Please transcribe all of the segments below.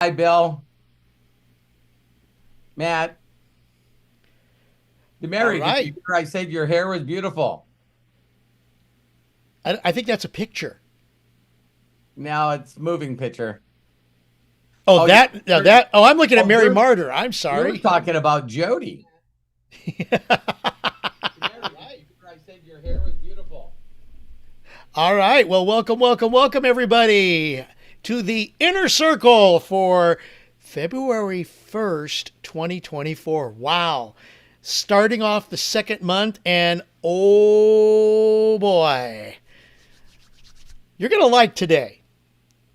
Hi, Bill. Matt. All Mary, did you right. hear I said your hair was beautiful? I think that's a picture. Now it's moving picture. Oh, Oh, that, now you're, that, oh, I'm looking at oh, Mary you're, Martyr. I'm you're sorry. talking about Jody. Mary, did you hear I said your hair was beautiful? All right. Well, welcome, everybody to the Inner Circle for February 1st, 2024. Wow. Starting off the second month, and oh boy, you're going to like today.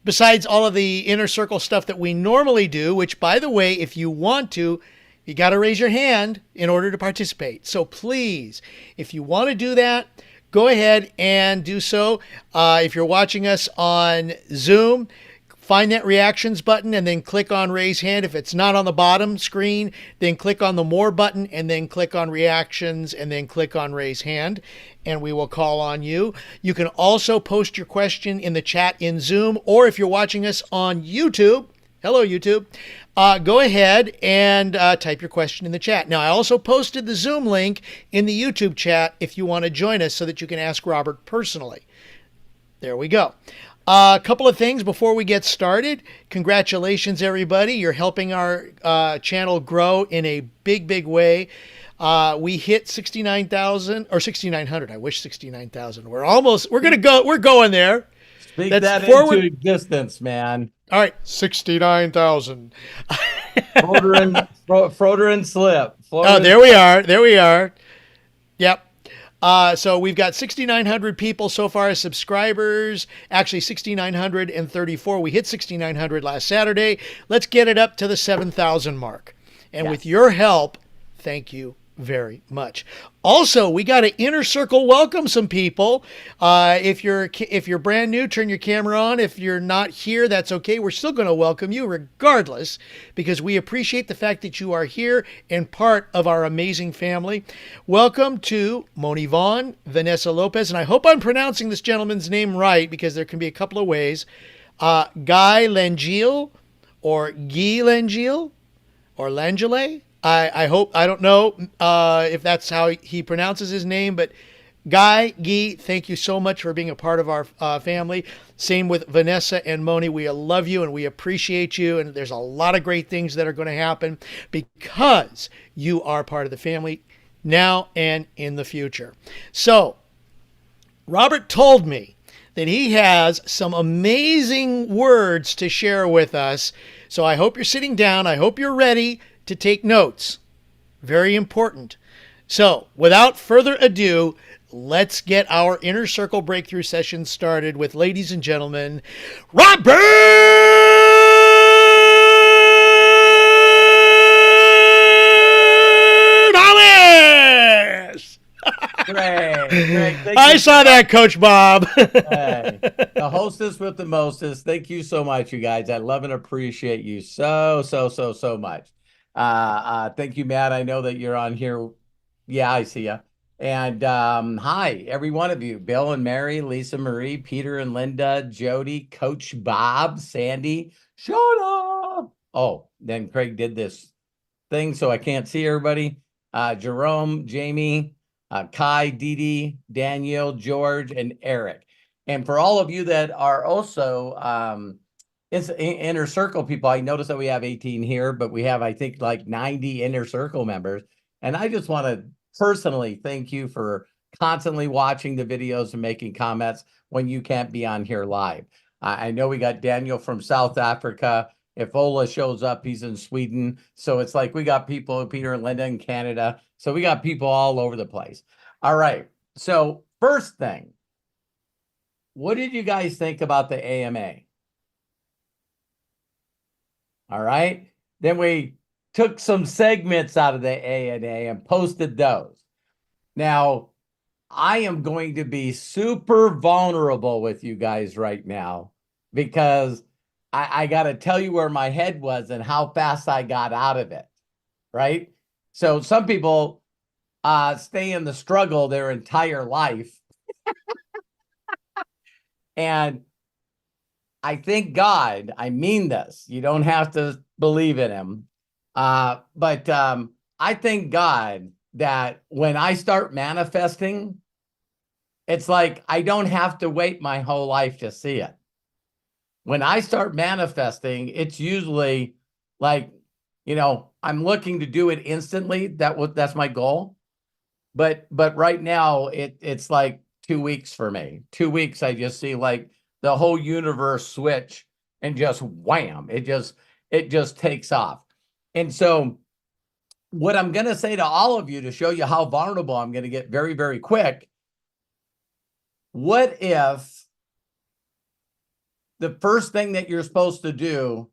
Besides all of the Inner Circle stuff that we normally do, which, by the way, if you want to, you got to raise your hand in order to participate. So please, if you want to do that, go ahead and do so. If you're watching us on Zoom, find that reactions button and then click on raise hand. If it's not on the bottom screen, then click on the more button and then click on reactions and then click on raise hand and we will call on you. You can also post your question in the chat in Zoom, or if you're watching us on YouTube, hello YouTube, go ahead and type your question in the chat. Now, I also posted the Zoom link in the YouTube chat if you want to join us so that you can ask Robert personally. There we go. A couple of things before we get started. Congratulations, everybody. You're helping our channel grow in a big way. We hit 69,000 or 6,900. I wish 69,000. We're going there. Speak That's that into forward. existence, man. All right, 69,000. Froder and slip. Oh, Floater and there we are. There we are. Yep. So we've got 6,900 people so far as subscribers. Actually, 6,934. We hit 6,900 last Saturday. Let's get it up to the 7,000 mark. And with yes. your help, thank you very much. Also, we got to inner circle welcome some people. If you're brand new, turn your camera on. If you're not here, that's okay. We're still going to welcome you regardless, because we appreciate the fact that you are here and part of our amazing family. Welcome to Moni Vaughn, Vanessa Lopez, and I hope I'm pronouncing this gentleman's name right because there can be a couple of ways. Guy Langille or Guy Langille or Langele. I hope, I don't know if that's how he pronounces his name, but Guy, thank you so much for being a part of our family. Same with Vanessa and Moni. We love you and we appreciate you. And there's a lot of great things that are going to happen because you are part of the family now and in the future. So, Robert told me that he has some amazing words to share with us. So I hope you're sitting down. I hope you're ready to take notes. Very important. So, without further ado, let's get our inner circle breakthrough session started with, ladies and gentlemen, Robert Hollis. Greg, thank I you so saw much. that, Coach Bob. Hey, the hostess with the mostest. Thank you so much, you guys. I love and appreciate you so much. Thank you, Matt. I know that you're on here. Yeah, I see you. And hi, every one of you, Bill and Mary, Lisa Marie, Peter and Linda, Jody, Coach Bob, Sandy, shut up. Oh, then Craig did this thing, so I can't see everybody. Jerome, Jamie, Kai, Dee, Daniel, George, and Eric. And for all of you that are also it's inner circle people, I noticed that we have 18 here, but we have, I think, like 90 inner circle members. And I just want to personally thank you for constantly watching the videos and making comments when you can't be on here live. I know we got Daniel from South Africa. If Ola shows up, he's in Sweden. So it's like we got people, Peter and Linda in Canada. So we got people all over the place. All right. So first thing, what did you guys think about the AMA? All right. Then we took some segments out of the ANA and posted those. Now, I am going to be super vulnerable with you guys right now because I got to tell you where my head was and how fast I got out of it. Right. So some people stay in the struggle their entire life. And I thank God, I mean this. You don't have to believe in him. But I thank God that when I start manifesting, it's like I don't have to wait my whole life to see it. When I start manifesting, it's usually like, I'm looking to do it instantly. That's my goal. But right now it's like 2 weeks for me. 2 weeks, I just see like the whole universe switch and just wham, it just takes off. And so what I'm going to say to all of you to show you how vulnerable I'm going to get very, very quick. What if the first thing that you're supposed to do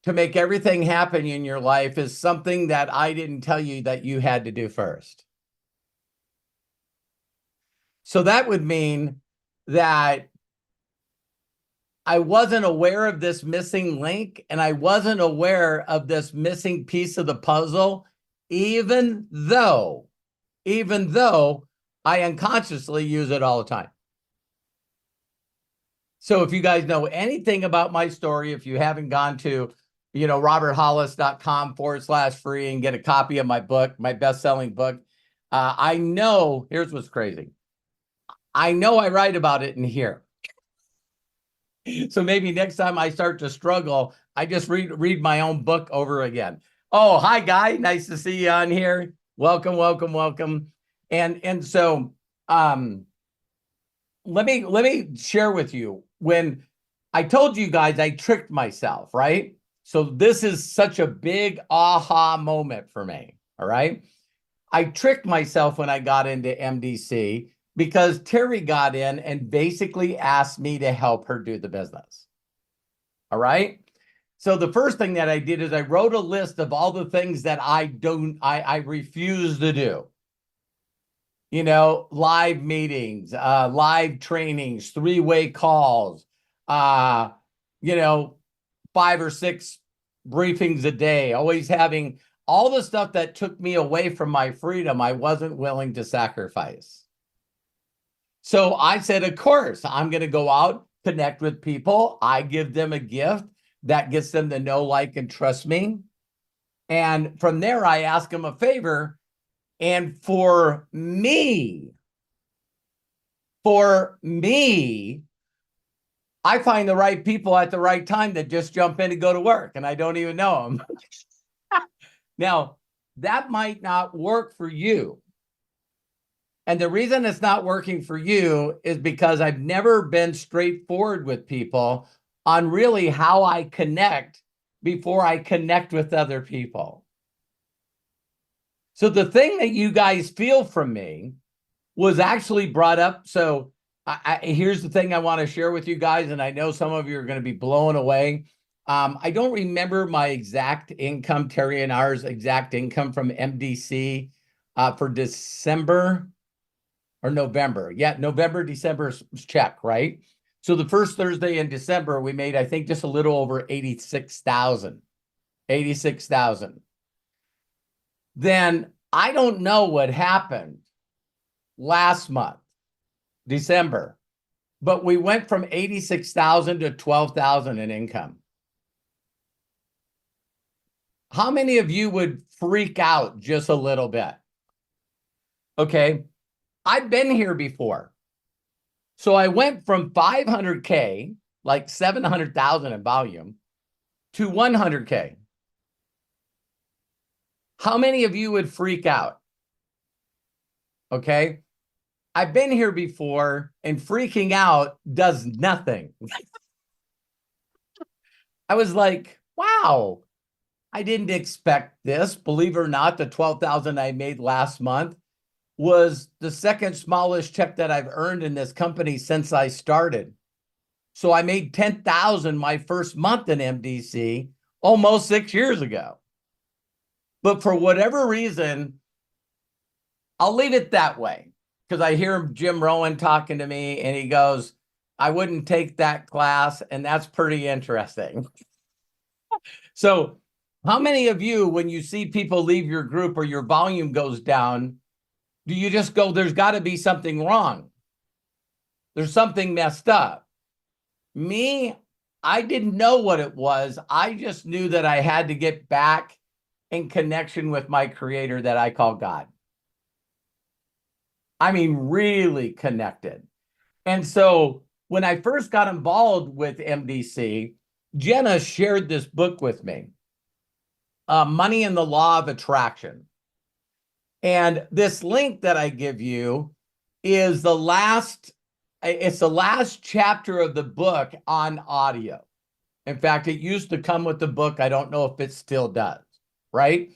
to make everything happen in your life is something that I didn't tell you that you had to do first? So that would mean that I wasn't aware of this missing link, and I wasn't aware of this missing piece of the puzzle, even though I unconsciously use it all the time. So if you guys know anything about my story, if you haven't gone to, roberthollis.com/free and get a copy of my book, my best-selling book, I know, here's what's crazy. I know I write about it in here. So maybe next time I start to struggle, I just read my own book over again. Oh, hi, Guy. Nice to see you on here. Welcome, welcome, welcome. And so let me share with you. When I told you guys I tricked myself, right? So this is such a big aha moment for me, all right? I tricked myself when I got into MDC because Terry got in and basically asked me to help her do the business. All right. So the first thing that I did is I wrote a list of all the things that I refuse to do. Live meetings, live trainings, three-way calls, 5 or 6 briefings a day, always having all the stuff that took me away from my freedom. I wasn't willing to sacrifice. So I said, of course, I'm going to go out, connect with people. I give them a gift that gets them to know, like, and trust me. And from there, I ask them a favor. And for me, I find the right people at the right time that just jump in and go to work, and I don't even know them. Now, that might not work for you. And the reason it's not working for you is because I've never been straightforward with people on really how I connect before I connect with other people. So the thing that you guys feel from me was actually brought up. So here's the thing I want to share with you guys, and I know some of you are going to be blown away. I don't remember my exact income, Terry and ours exact income from MDC for December or November. Yeah, November, December check, right? So the first Thursday in December, we made, I think, just a little over 86,000. 86,000. Then I don't know what happened last month, December, but we went from 86,000 to 12,000 in income. How many of you would freak out just a little bit? Okay, I've been here before. So I went from 500K, like 700,000 in volume, to 100K. How many of you would freak out? Okay, I've been here before, and freaking out does nothing. I was like, wow, I didn't expect this. Believe it or not, the 12,000 I made last month was the second smallest check that I've earned in this company since I started. So I made 10,000 my first month in MDC almost 6 years ago. But for whatever reason, I'll leave it that way, because I hear Jim Rohn talking to me and he goes, I wouldn't take that class. And that's pretty interesting. So how many of you, when you see people leave your group or your volume goes down, do you just go, there's got to be something wrong? There's something messed up. Me, I didn't know what it was. I just knew that I had to get back in connection with my creator that I call God. I mean, really connected. And so when I first got involved with MDC, Jenna shared this book with me, Money and the Law of Attraction. And this link that I give you is it's the last chapter of the book on audio. In fact, it used to come with the book. I don't know if it still does, right?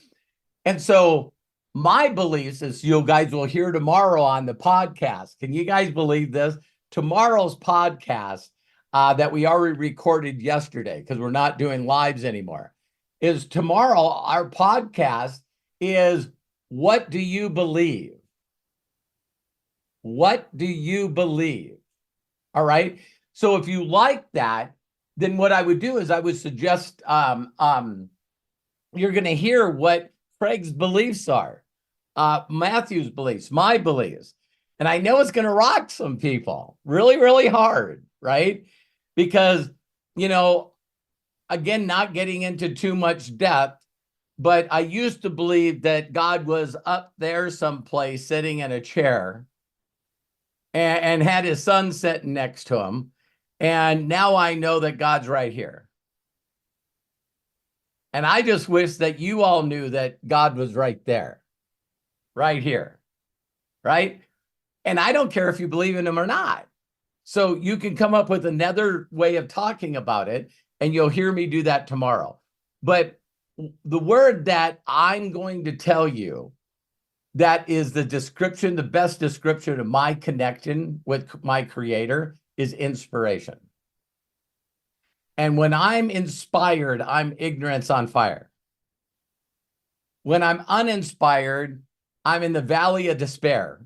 And so my beliefs, as you guys will hear tomorrow on the podcast, can you guys believe this? Tomorrow's podcast that we already recorded yesterday, because we're not doing lives anymore, is tomorrow. Our podcast is, what do you believe? What do you believe? All right. So if you like that, then what I would do is I would suggest you're going to hear what Craig's beliefs are, Matthew's beliefs, my beliefs. And I know it's going to rock some people really, really hard, right? Because, again, not getting into too much depth, but I used to believe that God was up there someplace sitting in a chair and had his son sitting next to him. And now I know that God's right here. And I just wish that you all knew that God was right there, right here, right? And I don't care if you believe in him or not. So you can come up with another way of talking about it, and you'll hear me do that tomorrow. But the word that I'm going to tell you that is the description, the best description of my connection with my creator, is inspiration. And when I'm inspired, I'm ignorance on fire. When I'm uninspired, I'm in the valley of despair.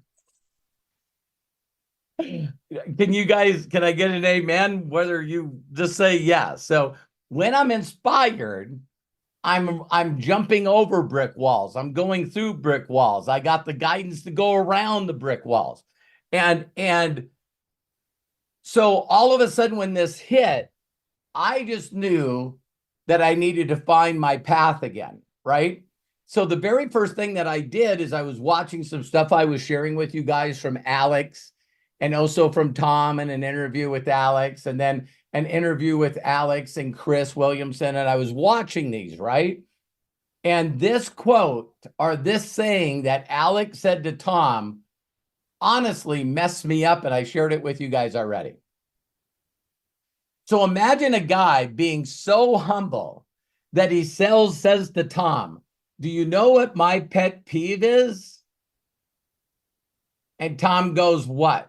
Can I get an amen? Whether you just say yes. So when I'm inspired, I'm jumping over brick walls. I'm going through brick walls. I got the guidance to go around the brick walls. And so all of a sudden when this hit, I just knew that I needed to find my path again, right? So the very first thing that I did is I was watching some stuff I was sharing with you guys from Alex, and also from Tom, and an interview with Alex, and then an interview with Alex and Chris Williamson. And I was watching these, right? And this quote, or this saying that Alex said to Tom, honestly messed me up, and I shared it with you guys already. So imagine a guy being so humble that he says to Tom, do you know what my pet peeve is? And Tom goes, what?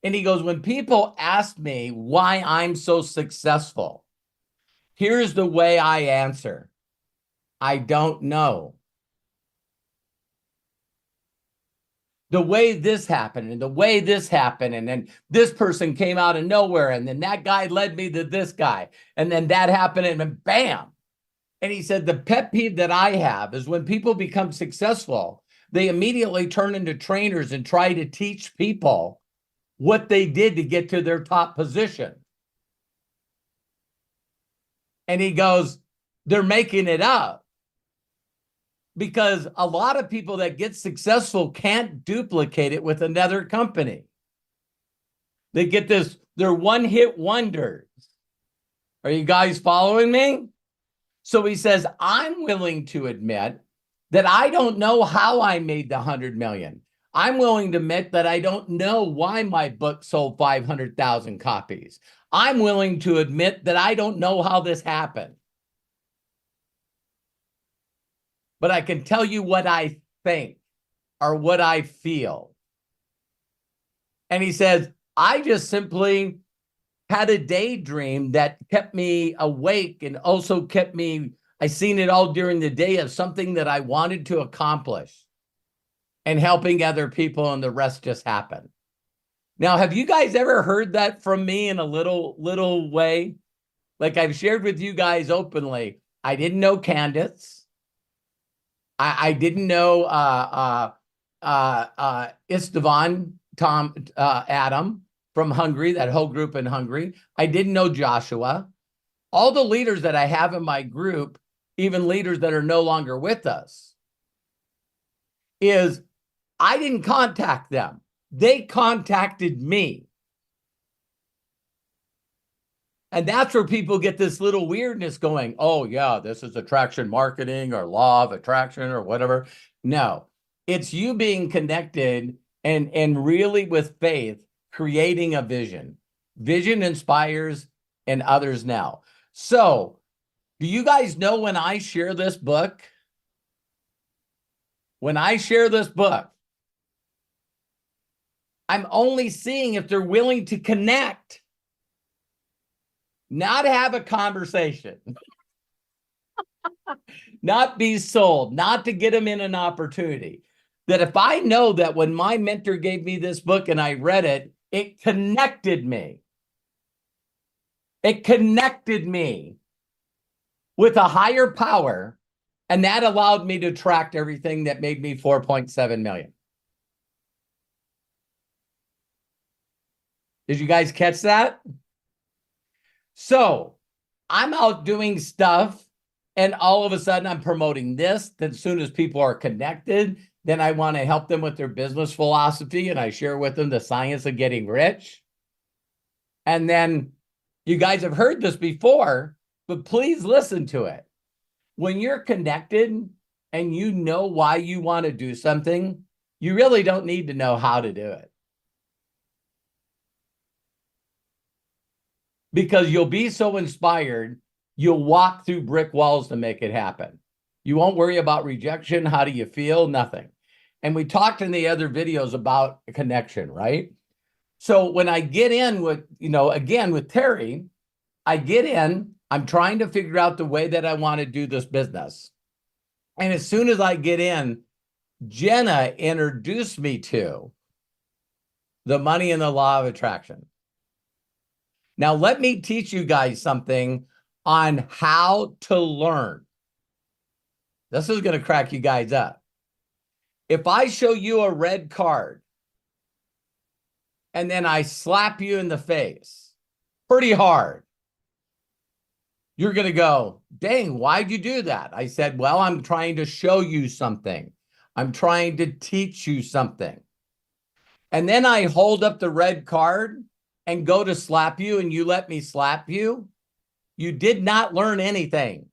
And he goes, when people ask me why I'm so successful, here's the way I answer. I don't know. The way this happened, and the way this happened, and then this person came out of nowhere, and then that guy led me to this guy, and then that happened, and then bam. And he said, the pet peeve that I have is when people become successful, they immediately turn into trainers and try to teach people what they did to get to their top position. And he goes, they're making it up. Because a lot of people that get successful can't duplicate it with another company. They get this, they're one-hit wonders. Are you guys following me? So he says, I'm willing to admit that I don't know how I made the 100 million. I'm willing to admit that I don't know why my book sold 500,000 copies. I'm willing to admit that I don't know how this happened. But I can tell you what I think or what I feel. And he says, I just simply had a daydream that kept me awake, and also kept me, I seen it all during the day, of something that I wanted to accomplish and helping other people, and the rest just happened. Now, have you guys ever heard that from me in a little way? Like I've shared with you guys openly, I didn't know Candace. I didn't know Istvan, Tom, Adam from Hungary, that whole group in Hungary. I didn't know Joshua. all the leaders that I have in my group, even leaders that are no longer with us, is I didn't contact them. They contacted me. And that's where people get this little weirdness going, oh, yeah, this is attraction marketing or law of attraction or whatever. No, it's you being connected and really with faith, creating a vision. Vision inspires and others now. So, do you guys know when I share this book? When I share this book, I'm only seeing if they're willing to connect, not have a conversation, not be sold, not to get them in an opportunity. That if I know that when my mentor gave me this book and I read it, it connected me. It connected me with a higher power, and that allowed me to attract everything that made me 4.7 million. Did you guys catch that? So I'm out doing stuff, and all of a sudden I'm promoting this. Then as soon as people are connected, then I want to help them with their business philosophy, and I share with them the science of getting rich. And then you guys have heard this before, but please listen to it. When you're connected and you know why you want to do something, you really don't need to know how to do it. Because you'll be so inspired, you'll walk through brick walls to make it happen. You won't worry about rejection. How do you feel? Nothing. And we talked in the other videos about connection, right? So when I get in with, again, with Terry, I get in, I'm trying to figure out the way that I want to do this business. And as soon as I get in, Jenna introduced me to the money and the law of attraction. Now, let me teach you guys something on how to learn. This is going to crack you guys up. If I show you a red card and then I slap you in the face pretty hard, you're going to go, dang, why'd you do that? I said, well, I'm trying to show you something. I'm trying to teach you something. And then I hold up the red card and go to slap you, and you let me slap you. You did not learn anything.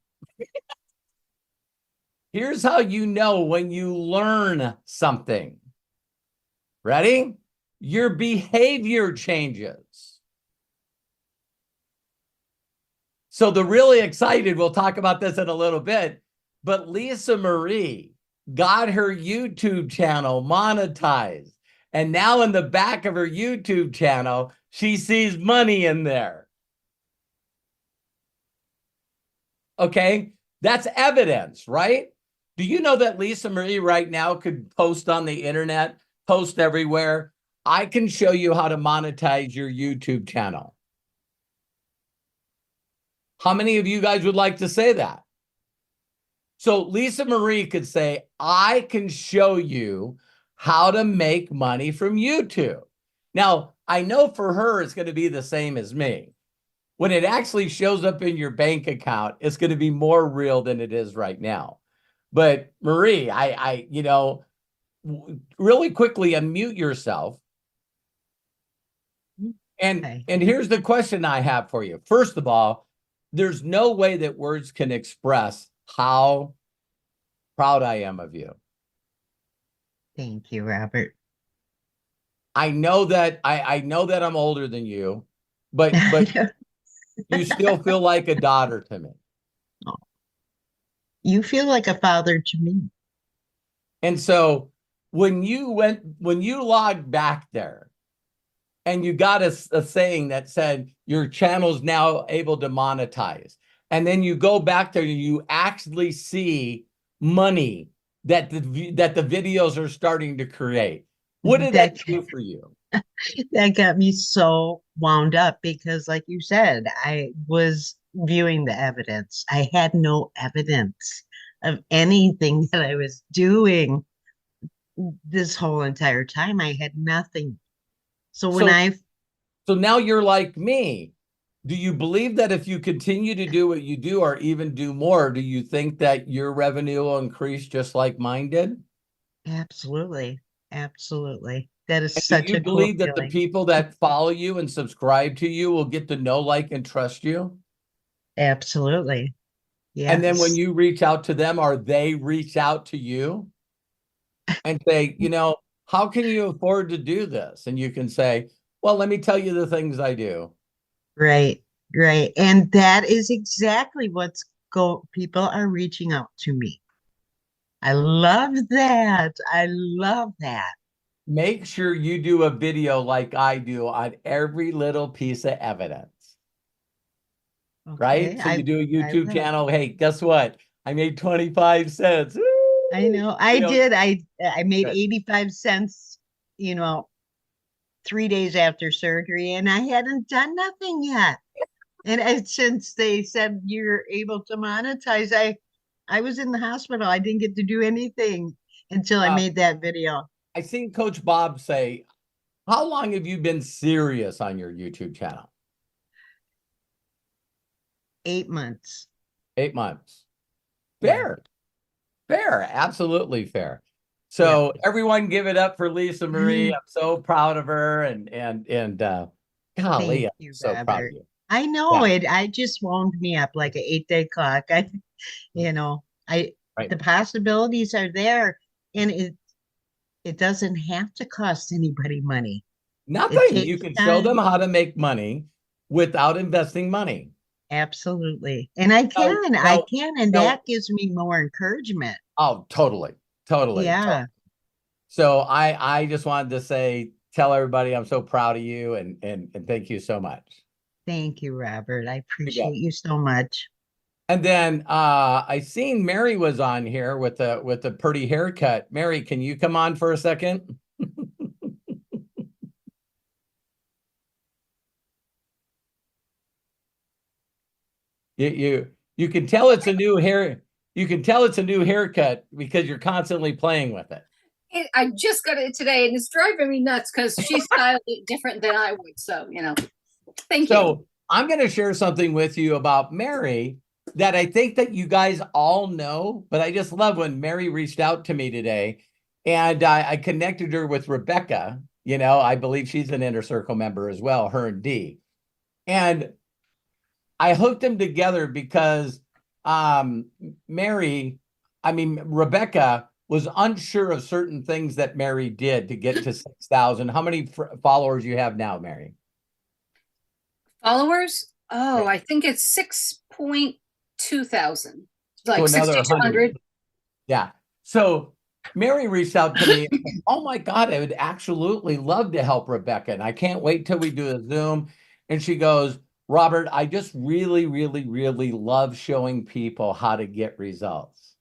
Here's how you know when you learn something. Ready? Your behavior changes. So the really excited, we'll talk about this in a little bit, but Lisa Marie got her YouTube channel monetized. And now in the back of her YouTube channel, she sees money in there. Okay, that's evidence, right? Do you know that Lisa Marie right now could post on the internet, post everywhere? I can show you how to monetize your YouTube channel. How many of you guys would like to say that? So Lisa Marie could say, I can show you how to make money from YouTube. Now, I know for her, it's going to be the same as me. When it actually shows up in your bank account, it's going to be more real than it is right now. But Marie, really quickly unmute yourself. And here's the question I have for you. First of all, there's no way that words can express how proud I am of you. Thank you, Robert. I know that I'm older than you, but you still feel like a daughter to me. You feel like a father to me. And so when you logged back there and you got a saying that said your channel's now able to monetize, and then you go back there and you actually see money that the videos are starting to create. What did that do for you? That got me so wound up because, like you said, I was viewing the evidence. I had no evidence of anything that I was doing this whole entire time. I had nothing. So now you're like me. Do you believe that if you continue to do what you do or even do more, do you think that your revenue will increase just like mine did? Absolutely. Absolutely. That is And do such you a cool believe that the feeling. people that follow you and subscribe to you will get to know, like, and trust you? Absolutely. And then when Yes. you reach out to them, or they reach out to you and say, how can you afford to do this? And you can say, well, let me tell you the things I do. Right. Right. And that is exactly what's people are reaching out to me. I love that. I love that. Make sure you do a video like I do on every little piece of evidence, Okay. right? So you do a I YouTube will. channel. Hey, guess what? I made 25 cents. I Woo! know. I You know, did. I made good. 85 cents, 3 days after surgery, and I hadn't done nothing yet. And since they said you're able to monetize, I was in the hospital. I didn't get to do anything until I Uh, made that video. I seen Coach Bob say, how long have you been serious on your YouTube channel? 8 months. 8 months. Yeah. Fair, fair, absolutely fair. Yeah. So everyone give it up for Lisa Marie. I'm so proud of her and golly, Thank I'm you, so proud of Robert. you. I know Yeah, it. I just wound me up like an 8 day clock. I right. the possibilities are there, and it doesn't have to cost anybody money. It Nothing. You takes can show them time. how to make money without investing money. Absolutely. And I No, can, I no, can, and no. that gives me more encouragement. Oh, totally, totally, totally. Yeah. So I just wanted to say, tell everybody I'm so proud of you and thank you so much. Thank you, Robert. I You appreciate bet. you so much. And then I seen Mary was on here with a pretty haircut. Mary, can you come on for a second? You can tell it's a new hair. You can tell it's a new haircut because you're constantly playing with it. I just got it today, and it's driving me nuts because she styled it different than I would. So, thank you. So I'm going to share something with you about Mary that I think that you guys all know, but I just love when Mary reached out to me today and I connected her with Rebecca. I believe she's an Inner Circle member as well, her and Dee. And I hooked them together because Mary, I mean, Rebecca was unsure of certain things that Mary did to get to 6,000. How many followers you have now, Mary? Followers? Oh, Yeah. I think it's 6.2 thousand, So like another 100. 6,200. Yeah. So Mary reached out to me. Oh my God, I would absolutely love to help Rebecca. And I can't wait till we do a Zoom. And she goes, Robert, I just really, really, really love showing people how to get results.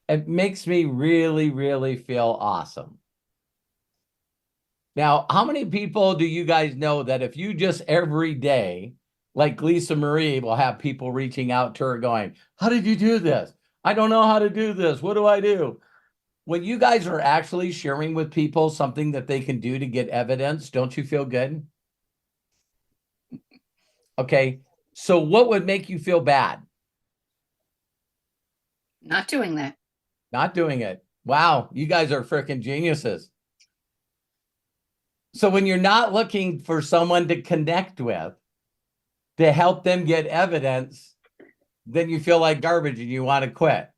It makes me really, really feel awesome. Now, how many people do you guys know that if you just every day, like Lisa Marie will have people reaching out to her going, how did you do this? I don't know how to do this. What do I do? When you guys are actually sharing with people something that they can do to get evidence, don't you feel good? Okay. So what would make you feel bad? Not doing that. Not doing it. Wow, you guys are freaking geniuses. So when you're not looking for someone to connect with to help them get evidence, then you feel like garbage and you want to quit.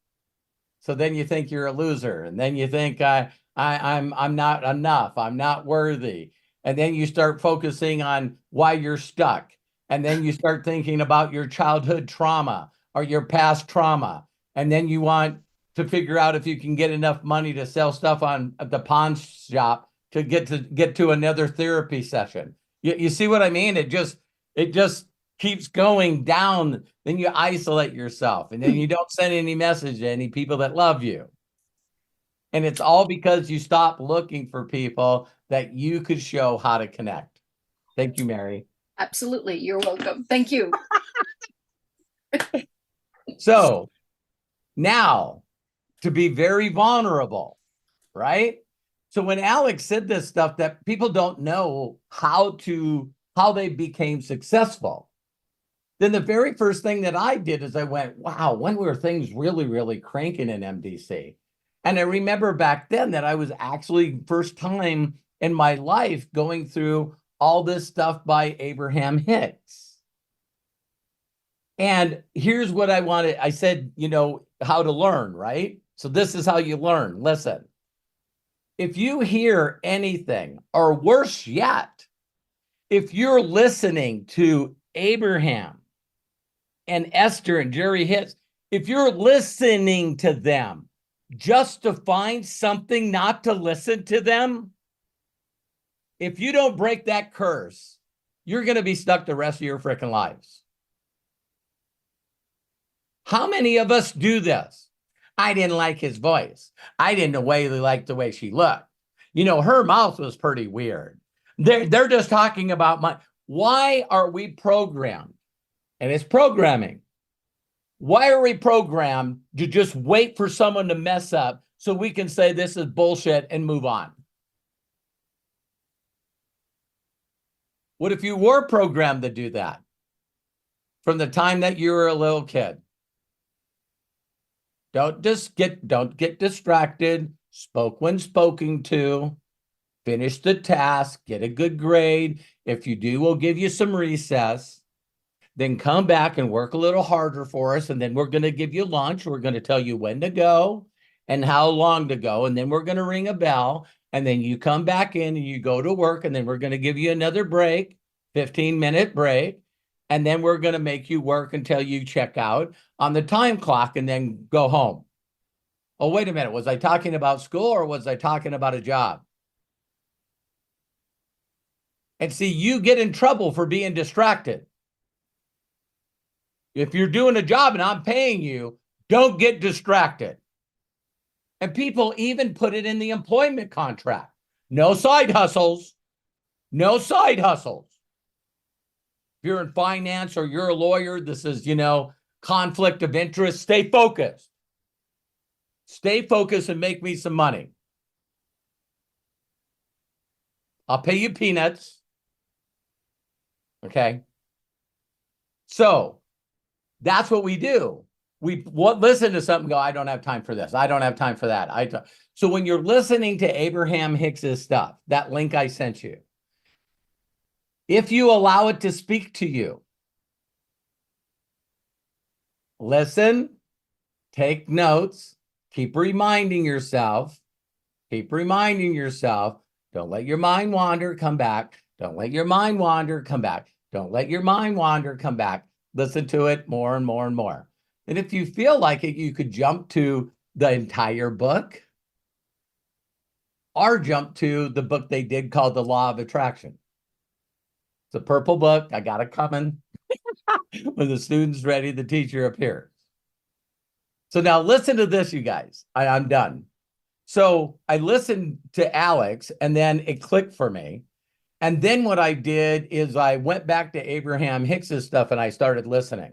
So then you think you're a loser, and then you think I'm not enough, I'm not worthy. And then you start focusing on why you're stuck. And then you start thinking about your childhood trauma or your past trauma. And then you want to figure out if you can get enough money to sell stuff on at the pawn shop to get to another therapy session. You see what I mean? It just keeps going down. Then you isolate yourself, and then you don't send any message to any people that love you. And it's all because you stop looking for people that you could show how to connect. Thank you, Mary. Absolutely. You're welcome. Thank you. So now to be very vulnerable, right? So when Alex said this stuff that people don't know how they became successful, then the very first thing that I did is I went, wow, when were things really, really cranking in MDC? And I remember back then that I was actually first time in my life going through all this stuff by Abraham Hicks. And here's what I wanted. I said, how to learn, right? So this is how you learn. Listen, if you hear anything, or worse yet, if you're listening to Abraham and Esther and Jerry Hicks, if you're listening to them just to find something not to listen to them, if you don't break that curse, you're going to be stuck the rest of your freaking lives. How many of us do this? I didn't like his voice. I didn't really like the way she looked. Her mouth was pretty weird. They're just talking about money. Why are we programmed? And it's programming. Why are we programmed to just wait for someone to mess up so we can say this is bullshit and move on? What if you were programmed to do that from the time that you were a little kid? Don't get distracted. Spoke when spoken to. Finish the task. Get a good grade. If you do, we'll give you some recess. Then come back and work a little harder for us. And then we're going to give you lunch. We're going to tell you when to go and how long to go. And then we're going to ring a bell. And then you come back in and you go to work. And then we're going to give you another break, 15-minute break. And then we're going to make you work until you check out on the time clock and then go home. Oh, wait a minute. Was I talking about school or was I talking about a job? And see, you get in trouble for being distracted. If you're doing a job and I'm paying you, don't get distracted. And people even put it in the employment contract. No side hustles. No side hustles. If you're in finance or you're a lawyer, this is, conflict of interest. Stay focused. Stay focused and make me some money. I'll pay you peanuts. Okay. So that's what we do. We listen to something, go, I don't have time for this. I don't have time for that. So when you're listening to Abraham Hicks's stuff, that link I sent you, if you allow it to speak to you, listen, take notes, keep reminding yourself, don't let your mind wander, come back. Don't let your mind wander, come back. Don't let your mind wander, come back. Listen to it more and more and more. And if you feel like it, you could jump to the entire book or jump to the book they did called The Law of Attraction. It's a purple book. I got it coming. When the student's ready, the teacher appears. So now listen to this, you guys. I'm done. So I listened to Alex and then it clicked for me. And then what I did is I went back to Abraham Hicks's stuff and I started listening.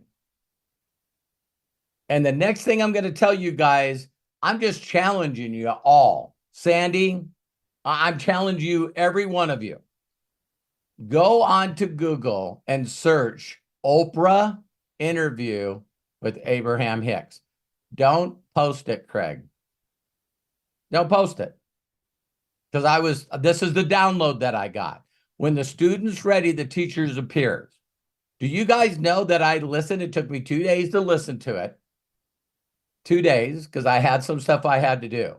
And the next thing I'm going to tell you guys, I'm just challenging you all. Sandy, I'm challenging you, every one of you. Go on to Google and search Oprah interview with Abraham Hicks. Don't post it, Craig. Don't post it. Because this is the download that I got. When the student's ready, the teachers appears. Do you guys know that I listened? It took me 2 days to listen to it. 2 days, because I had some stuff I had to do.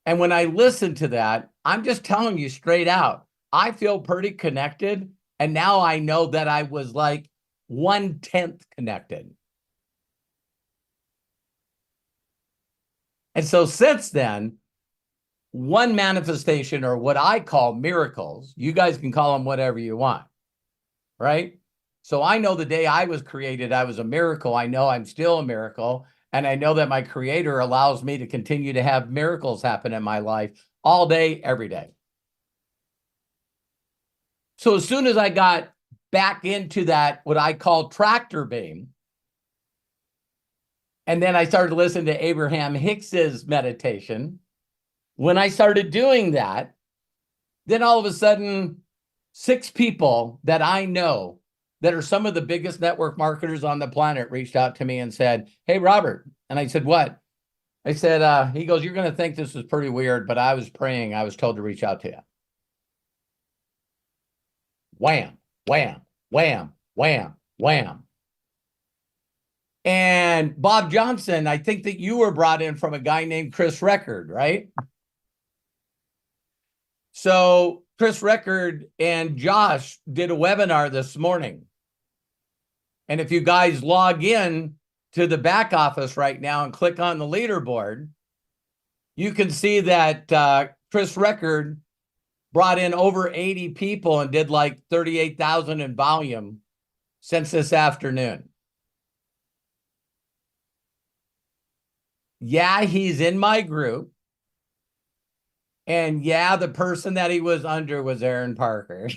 And when I listened to that, I'm just telling you straight out, I feel pretty connected. And now I know that I was like 1/10 connected. And so since then, one manifestation, or what I call miracles, you guys can call them whatever you want, right? So I know the day I was created, I was a miracle. I know I'm still a miracle. And I know that my creator allows me to continue to have miracles happen in my life all day, every day. So as soon as I got back into that, what I call tractor beam, and then I started listening to Abraham Hicks's meditation, When I started doing that, then all of a sudden, 6 people that I know that are some of the biggest network marketers on the planet reached out to me and said, "Hey, Robert." And I said, "What?" I said, he goes, "You're going to think this is pretty weird, but I was praying. I was told to reach out to you." Wham, wham, wham, wham, wham. And Bob Johnson, I think that you were brought in from a guy named Chris Record, right? So Chris Record and Josh did a webinar this morning. And if you guys log in to the back office right now and click on the leaderboard, you can see that Chris Record brought in over 80 people and did like 38,000 in volume since this afternoon. Yeah, he's in my group. And yeah, the person that he was under was Aaron Parker.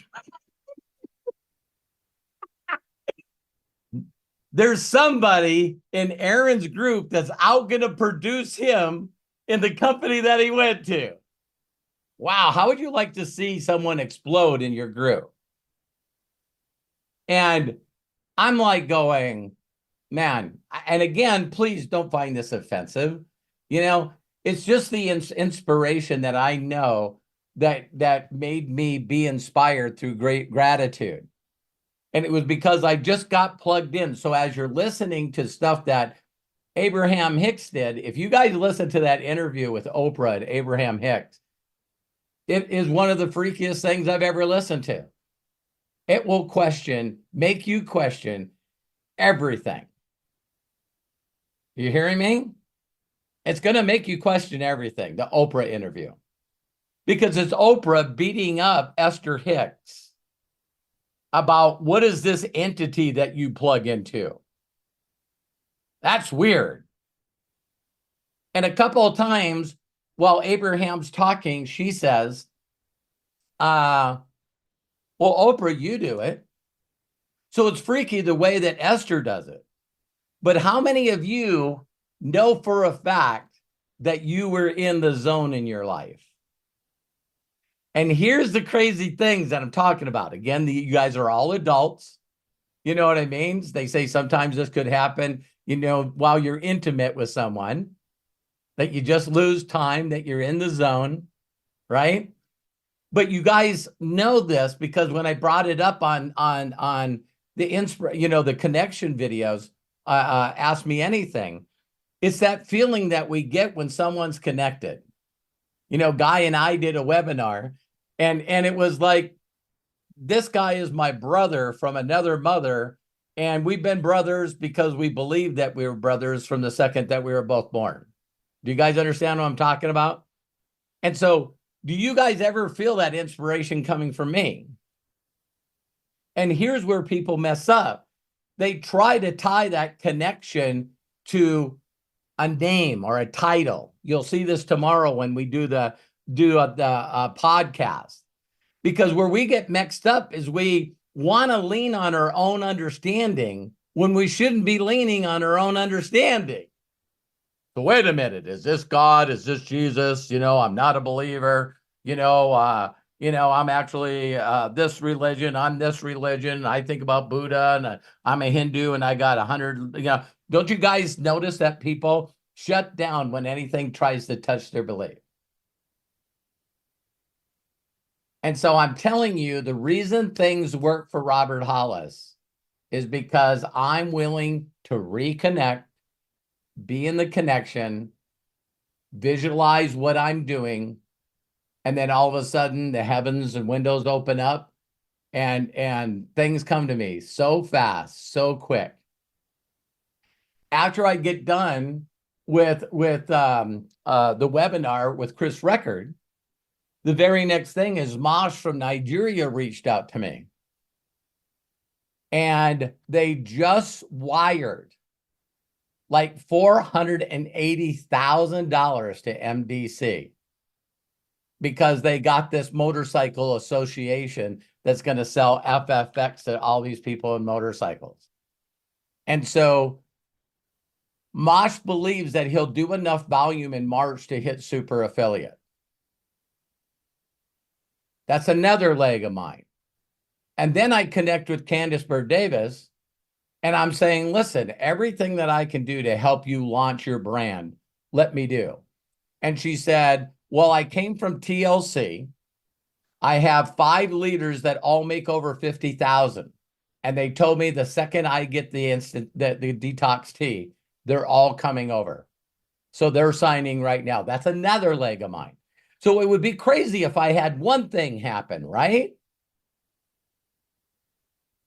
There's somebody in Aaron's group that's out going to produce him in the company that he went to. Wow, how would you like to see someone explode in your group? And I'm like going, man, and again, please don't find this offensive. You know, it's just the inspiration that I know that made me be inspired through great gratitude. And it was because I just got plugged in. So as you're listening to stuff that Abraham Hicks did, if you guys listen to that interview with Oprah and Abraham Hicks, it is one of the freakiest things I've ever listened to. It will make you question everything. You hearing me? It's going to make you question everything, the Oprah interview. Because it's Oprah beating up Esther Hicks about what is this entity that you plug into. That's weird. And a couple of times while Abraham's talking, she says, well, Oprah, you do it. So it's freaky the way that Esther does it. But how many of you know for a fact that you were in the zone in your life? And here's the crazy things that I'm talking about. Again, you guys are all adults. You know what I mean? They say sometimes this could happen, while you're intimate with someone, that you just lose time, that you're in the zone, right? But you guys know this because when I brought it up on the connection videos, Ask Me Anything, it's that feeling that we get when someone's connected. Guy and I did a webinar, and it was like, this guy is my brother from another mother, and we've been brothers because we believed that we were brothers from the second that we were both born. Do you guys understand what I'm talking about? And so, do you guys ever feel that inspiration coming from me? And here's where people mess up. They try to tie that connection to a name or a title. You'll see this tomorrow when we do the podcast. Because where we get mixed up is we want to lean on our own understanding when we shouldn't be leaning on our own understanding. So wait a minute, is this God? Is this Jesus? I'm not a believer. I'm actually this religion. I'm this religion. I think about Buddha, and I'm a Hindu, and I got 100. Don't you guys notice that people shut down when anything tries to touch their belief? And so I'm telling you, the reason things work for Robert Hollis is because I'm willing to reconnect, be in the connection, visualize what I'm doing, and then all of a sudden the heavens and windows open up and things come to me so fast, so quick. After I get done with the webinar with Chris Record, the very next thing is Mosh from Nigeria reached out to me. And they just wired like $480,000 to MDC because they got this motorcycle association that's going to sell FFX to all these people in motorcycles. And so Mosh believes that he'll do enough volume in March to hit super affiliate. That's another leg of mine. And then I connect with Candice Bird Davis, and I'm saying, listen, everything that I can do to help you launch your brand, let me do. And she said, well, I came from TLC. I have 5 leaders that all make over 50,000. And they told me the second I get the detox tea, they're all coming over. So they're signing right now. That's another leg of mine. So it would be crazy if I had one thing happen, right?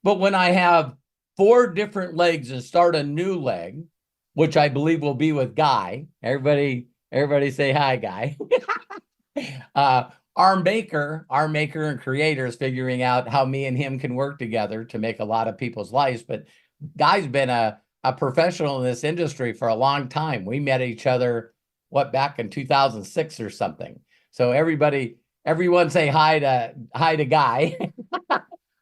But when I have 4 different legs and start a new leg, which I believe will be with Guy. Everybody say hi, Guy. Our maker and creator is figuring out how me and him can work together to make a lot of people's lives. But Guy's been a professional in this industry for a long time. We met each other, back in 2006 or something. So everyone say hi to Guy.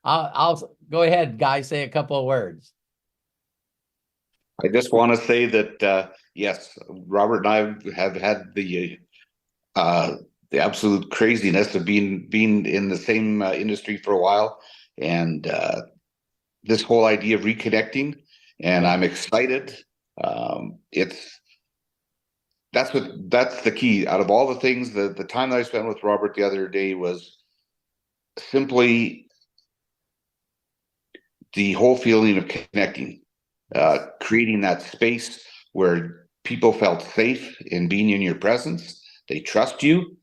I'll go ahead, Guy, say a couple of words. I just want to say that yes, Robert and I have had the absolute craziness of being in the same industry for a while, and this whole idea of reconnecting, and I'm excited. That's the key. Out of all the things, the time that I spent with Robert the other day was simply the whole feeling of connecting, creating that space where people felt safe in being in your presence. They trust you,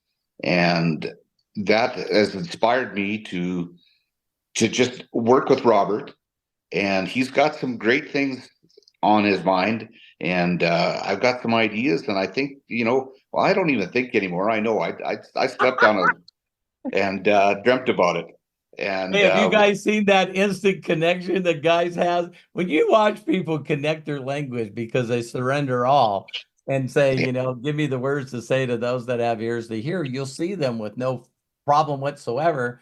and that has inspired me to just work with Robert. And he's got some great things on his mind, and I've got some ideas. And I think, well, I don't even think anymore. I know I slept on it and dreamt about it. And hey, have you guys seen that instant connection that guys have when you watch people connect their language because they surrender all and say, give me the words to say to those that have ears to hear? You'll see them with no problem whatsoever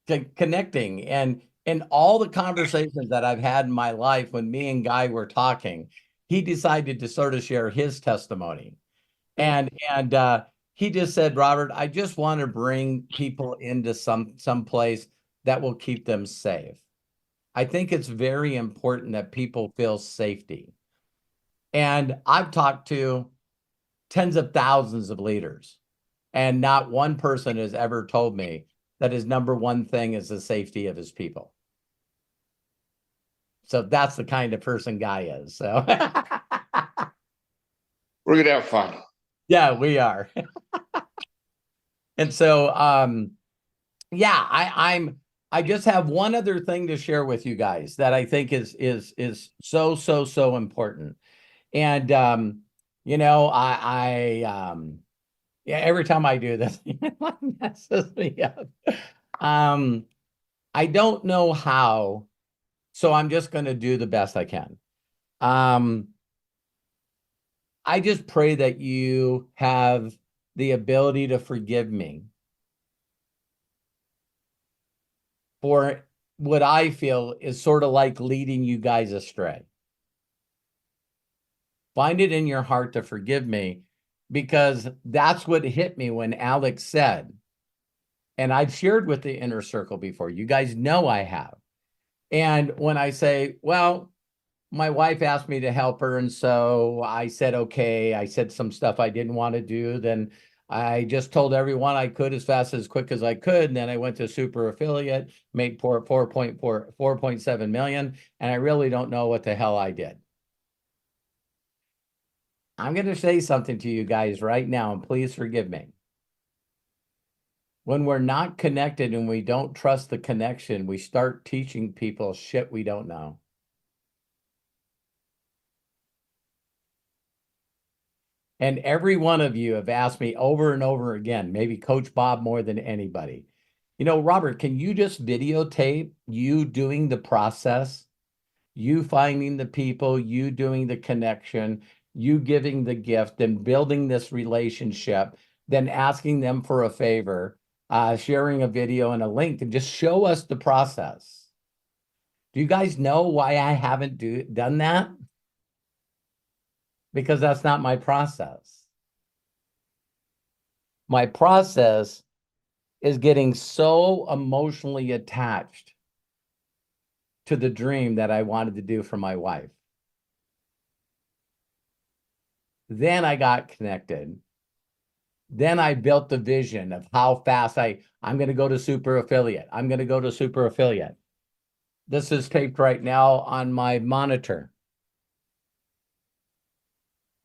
connecting. And in all the conversations that I've had in my life, when me and Guy were talking, he decided to sort of share his testimony. And he just said, Robert, I just want to bring people into some place that will keep them safe. I think it's very important that people feel safety. And I've talked to tens of thousands of leaders, and not one person has ever told me that his number one thing is the safety of his people. So that's the kind of person Guy is. So we're going to have fun. Yeah, we are. And so, yeah, I just have one other thing to share with you guys that I think is so important. And yeah, every time I do this, it messes me up. I don't know how, so I'm just going to do the best I can. I just pray that you have the ability to forgive me for what I feel is sort of like leading you guys astray. Find it in your heart to forgive me, because that's what hit me when Alex said, and I've shared with the inner circle before. You guys know I have. And when I say, well, my wife asked me to help her, and so I said, okay. I said some stuff I didn't want to do. Then I just told everyone I could as fast as quick as I could. And then I went to super affiliate, made 4.7 million. And I really don't know what the hell I did. I'm going to say something to you guys right now, and please forgive me. When we're not connected and we don't trust the connection, we start teaching people shit we don't know. And every one of you have asked me over and over again, maybe Coach Bob more than anybody, Robert, can you just videotape you doing the process, you finding the people, you doing the connection, you giving the gift and building this relationship, then asking them for a favor, sharing a video and a link, and just show us the process. Do you guys know why I haven't done that? Because that's not my process. My process is getting so emotionally attached to the dream that I wanted to do for my wife. Then I got connected. Then I built the vision of how fast I'm going to go to super affiliate. I'm going to go to super affiliate. This is taped right now on my monitor.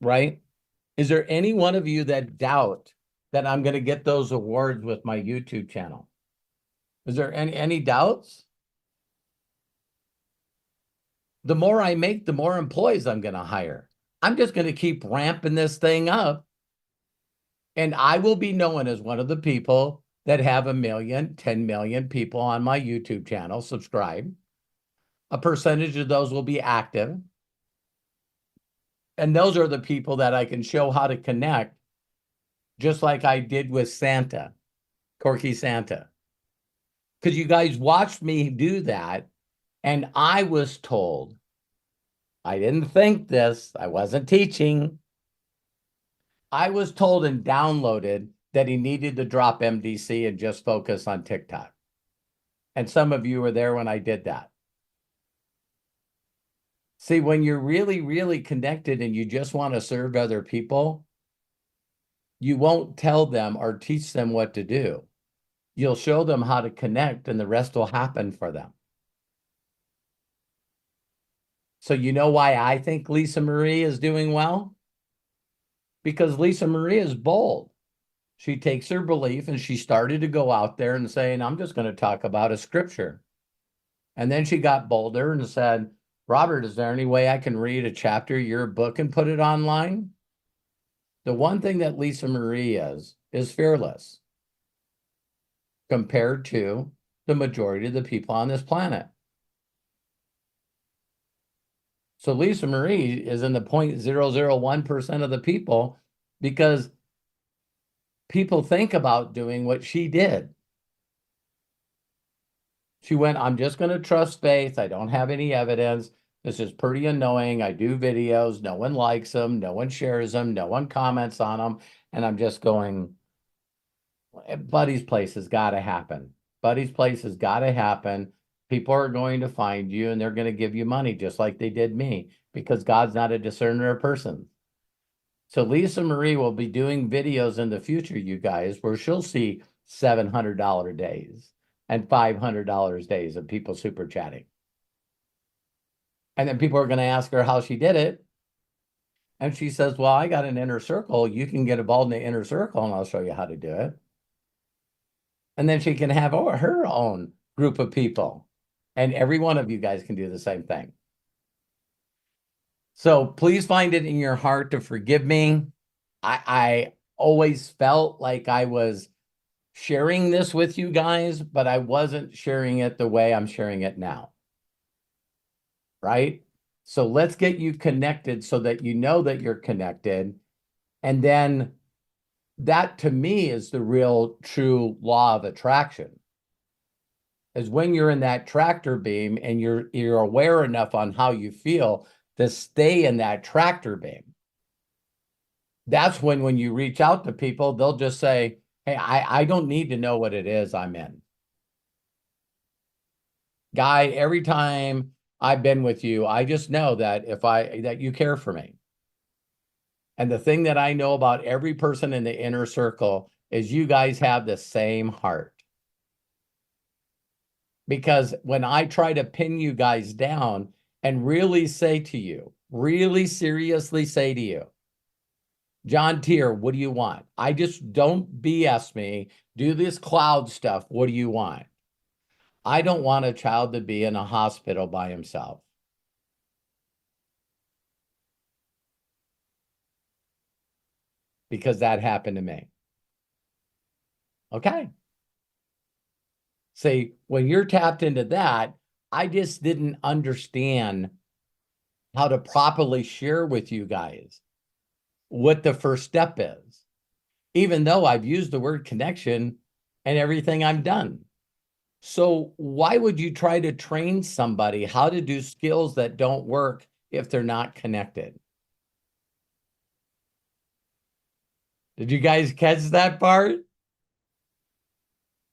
Right? Is there any one of you that doubt that I'm going to get those awards with my YouTube channel? Is there any doubts? The more I make, the more employees I'm going to hire. I'm just going to keep ramping this thing up. And I will be known as one of the people that have 1 million, 10 million people on my YouTube channel subscribe. A percentage of those will be active. And those are the people that I can show how to connect, just like I did with Santa, Corky Santa. Because you guys watched me do that, and I was told, I didn't think this, I wasn't teaching. I was told and downloaded that he needed to drop MDC and just focus on TikTok. And some of you were there when I did that. See, when you're really, really connected and you just want to serve other people, you won't tell them or teach them what to do. You'll show them how to connect, and the rest will happen for them. So you know why I think Lisa Marie is doing well? Because Lisa Marie is bold. She takes her belief and she started to go out there and saying, I'm just going to talk about a scripture. And then she got bolder and said, Robert, is there any way I can read a chapter of your book and put it online? The one thing that Lisa Marie is fearless compared to the majority of the people on this planet. So Lisa Marie is in the 0.001% of the people because people think about doing what she did. She went, I'm just going to trust faith. I don't have any evidence. This is pretty annoying. I do videos. No one likes them. No one shares them. No one comments on them. And I'm just going, Buddy's place has got to happen. Buddy's place has got to happen. People are going to find you and they're going to give you money just like they did me, because God's not a discerner of persons. So Lisa Marie will be doing videos in the future, you guys, where she'll see $700 days and $500 days of people super chatting. And then people are going to ask her how she did it. And she says, well, I got an inner circle. You can get involved in the inner circle and I'll show you how to do it. And then she can have her own group of people. And every one of you guys can do the same thing. So please find it in your heart to forgive me. I always felt like I was sharing this with you guys, but I wasn't sharing it the way I'm sharing it now. Right? So let's get you connected so that you know that you're connected. And then that to me is the real true law of attraction. Is when you're in that tractor beam and you're aware enough on how you feel to stay in that tractor beam. That's when you reach out to people, they'll just say, hey, I don't need to know what it is I'm in. Guy, every time I've been with you, I just know that that you care for me. And the thing that I know about every person in the inner circle is you guys have the same heart. Because when I try to pin you guys down and really say to you, really seriously say to you, John Tier, what do you want? I just don't BS me, do this cloud stuff. What do you want? I don't want a child to be in a hospital by himself. Because that happened to me. Okay. See, when you're tapped into that, I just didn't understand how to properly share with you guys what the first step is, even though I've used the word connection and everything I've done. So why would you try to train somebody how to do skills that don't work if they're not connected? Did you guys catch that part?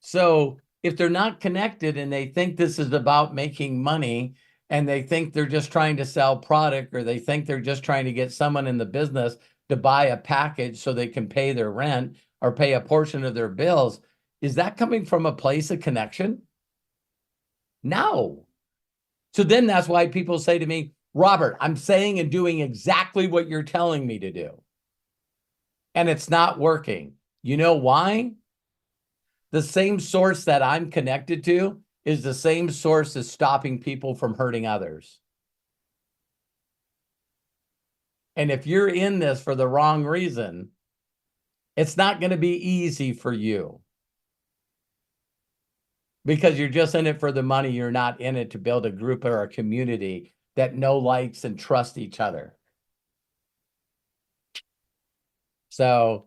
So if they're not connected and they think this is about making money and they think they're just trying to sell product, or they think they're just trying to get someone in the business to buy a package so they can pay their rent or pay a portion of their bills, is that coming from a place of connection? No. So then that's why people say to me, Robert, I'm saying and doing exactly what you're telling me to do, and it's not working. You know why? The same source that I'm connected to is the same source as stopping people from hurting others. And if you're in this for the wrong reason, it's not going to be easy for you, because you're just in it for the money. You're not in it to build a group or a community that know, likes, and trust each other. So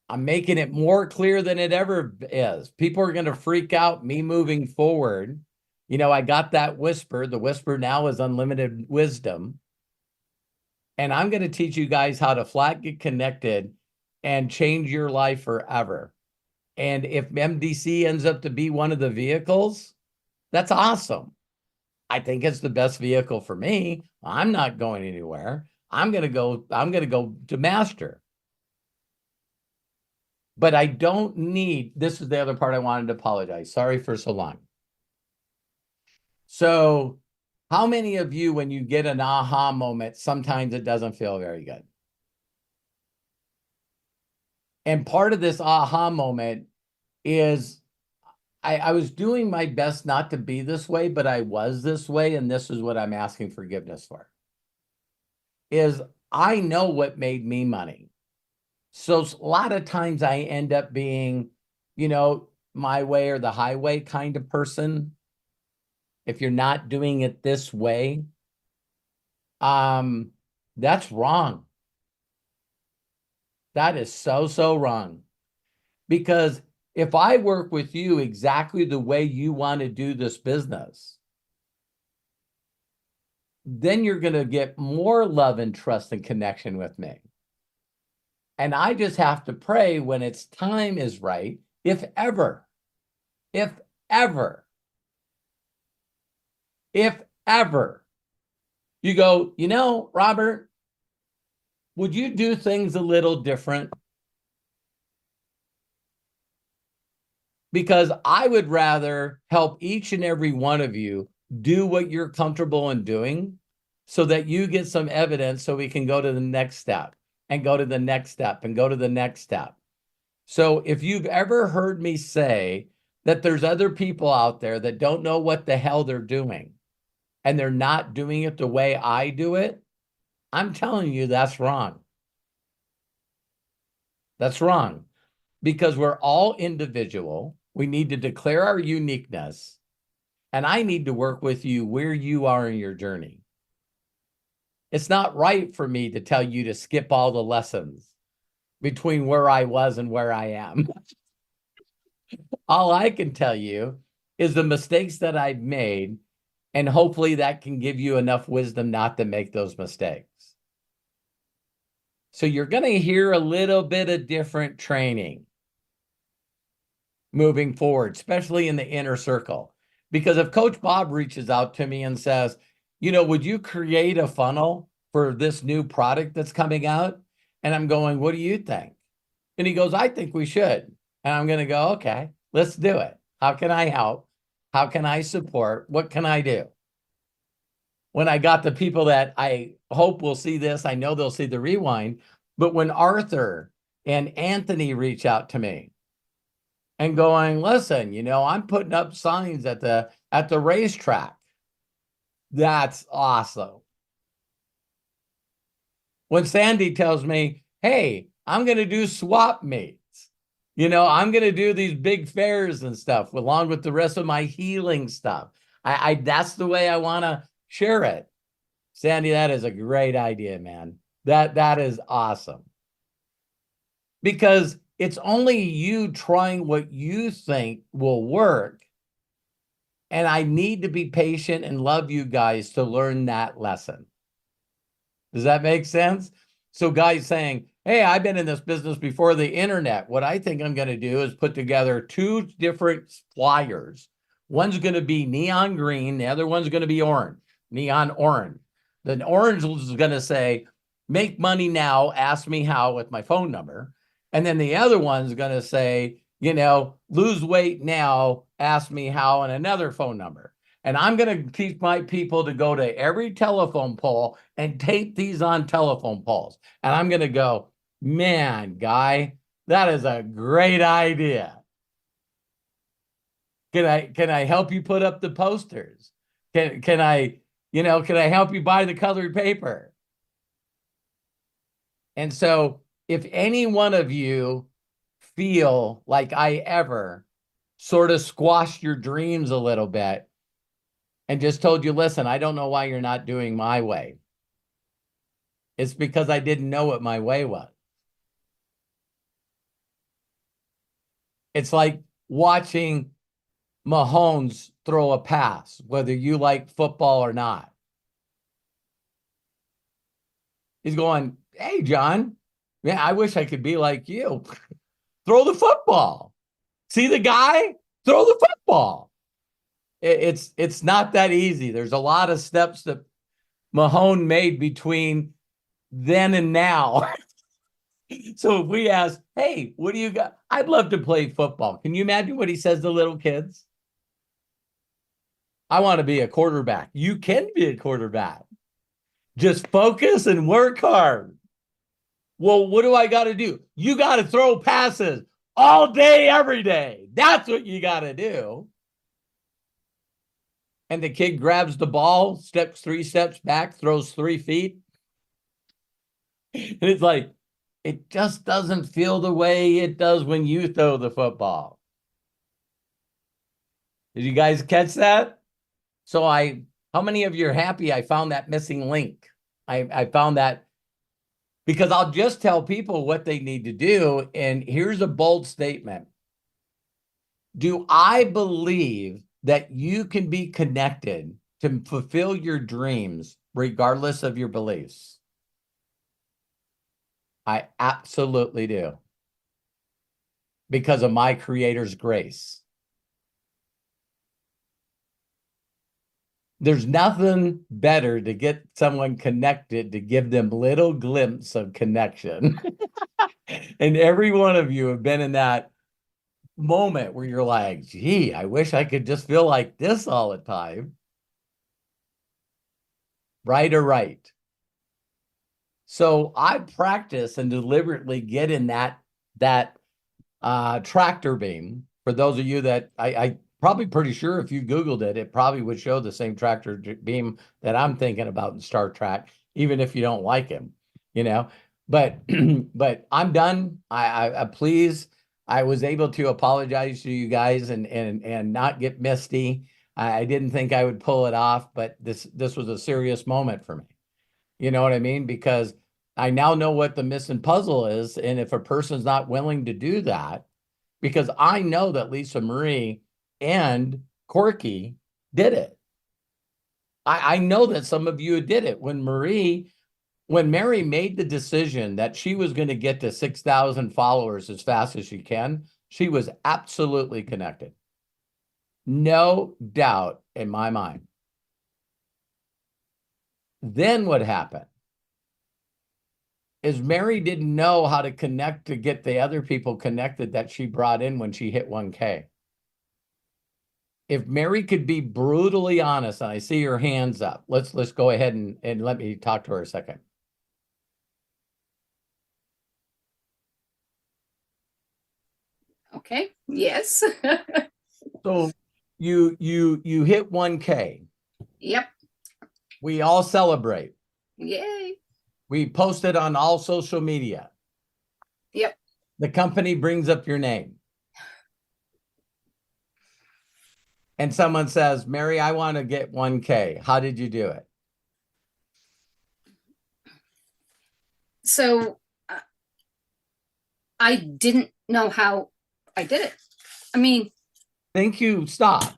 I'm making it more clear than it ever is. People are going to freak out me moving forward. You know, I got that whisper. The whisper now is unlimited wisdom. And I'm going to teach you guys how to flat get connected and change your life forever. And if MDC ends up to be one of the vehicles, that's awesome. I think it's the best vehicle for me. I'm not going anywhere. I'm going to go to master. But I don't need, this is the other part I wanted to apologize. Sorry for so long. So how many of you, when you get an aha moment, sometimes it doesn't feel very good? And part of this aha moment is I was doing my best not to be this way, but I was this way. And this is what I'm asking forgiveness for. Is I know what made me money. So a lot of times I end up being, you know, my way or the highway kind of person. If you're not doing it this way, that's wrong. That is so wrong. Because if I work with you exactly the way you want to do this business, then you're going to get more love and trust and connection with me. And I just have to pray when its time is right, if ever, you go, you know, Robert, would you do things a little different? Because I would rather help each and every one of you do what you're comfortable in doing so that you get some evidence so we can go to the next step and go to the next step and go to the next step. So if you've ever heard me say that there's other people out there that don't know what the hell they're doing and they're not doing it the way I do it, I'm telling you that's wrong. That's wrong, because we're all individual. We need to declare our uniqueness, and I need to work with you where you are in your journey. It's not right for me to tell you to skip all the lessons between where I was and where I am. All I can tell you is the mistakes that I've made, and hopefully that can give you enough wisdom not to make those mistakes. So you're going to hear a little bit of different training moving forward, especially in the inner circle. Because if Coach Bob reaches out to me and says, you know, would you create a funnel for this new product that's coming out? And I'm going, what do you think? And he goes, I think we should. And I'm going to go, okay, let's do it. How can I help? How can I support? What can I do? When I got the people that I hope will see this, I know they'll see the rewind, but when Arthur and Anthony reach out to me and going, listen, you know, I'm putting up signs at the racetrack. That's awesome. When Sandy tells me, hey, I'm going to do swap meets, you know, I'm going to do these big fairs and stuff along with the rest of my healing stuff. That's the way I want to share it. Sandy, that is a great idea, man. That is awesome. Because it's only you trying what you think will work. And I need to be patient and love you guys to learn that lesson. Does that make sense? So guys saying, hey, I've been in this business before the internet. What I think I'm going to do is put together two different flyers. One's going to be neon green. The other one's going to be orange, neon orange. The orange is going to say, make money now, ask me how with my phone number. And then the other one's going to say, lose weight now, ask me how, and another phone number. And I'm going to teach my people to go to every telephone pole and tape these on telephone poles. And I'm going to go, man, Guy, that is a great idea. Can I help you put up the posters? Can I help you buy the colored paper? And so if any one of you feel like I ever sort of squashed your dreams a little bit and just told you, listen, I don't know why you're not doing my way, it's because I didn't know what my way was. It's like watching Mahomes throw a pass, whether you like football or not. He's going, hey, John, man, I wish I could be like you. Throw the football. See the guy? Throw the football. It's not that easy. There's a lot of steps that Mahone made between then and now. So if we ask, hey, what do you got? I'd love to play football. Can you imagine what he says to little kids? I want to be a quarterback. You can be a quarterback. Just focus and work hard. Well, what do I got to do? You got to throw passes all day, every day. That's what you got to do. And the kid grabs the ball, steps 3 steps back, throws 3 feet. And it's like, it just doesn't feel the way it does when you throw the football. Did you guys catch that? So how many of you are happy I found that missing link? I found that because I'll just tell people what they need to do. And here's a bold statement. Do I believe that you can be connected to fulfill your dreams regardless of your beliefs? I absolutely do. Because of my Creator's grace. There's nothing better to get someone connected to give them little glimpse of connection. And every one of you have been in that moment where you're like, gee, I wish I could just feel like this all the time. Right or right? So I practice and deliberately get in that tractor beam. For those of you that I probably pretty sure if you Googled it, it probably would show the same tractor beam that I'm thinking about in Star Trek, even if you don't like him, But but I'm done. I please. I was able to apologize to you guys and not get misty. I didn't think I would pull it off, but this was a serious moment for me. You know what I mean? Because I now know what the missing puzzle is. And if a person's not willing to do that, because I know that Lisa Marie and Corky did it. I know that some of you did it. When Mary made the decision that she was going to get to 6,000 followers as fast as she can, she was absolutely connected. No doubt in my mind. Then what happened is Mary didn't know how to connect to get the other people connected that she brought in when she hit 1K. If Mary could be brutally honest, and I see her hands up, let's go ahead and let me talk to her a second. Okay. Yes. So you hit 1K. Yep. We all celebrate. Yay. We post it on all social media. Yep. The company brings up your name. And someone says, Mary, I want to get 1K. How did you do it? So I didn't know how I did it. I mean, Thank you. Stop.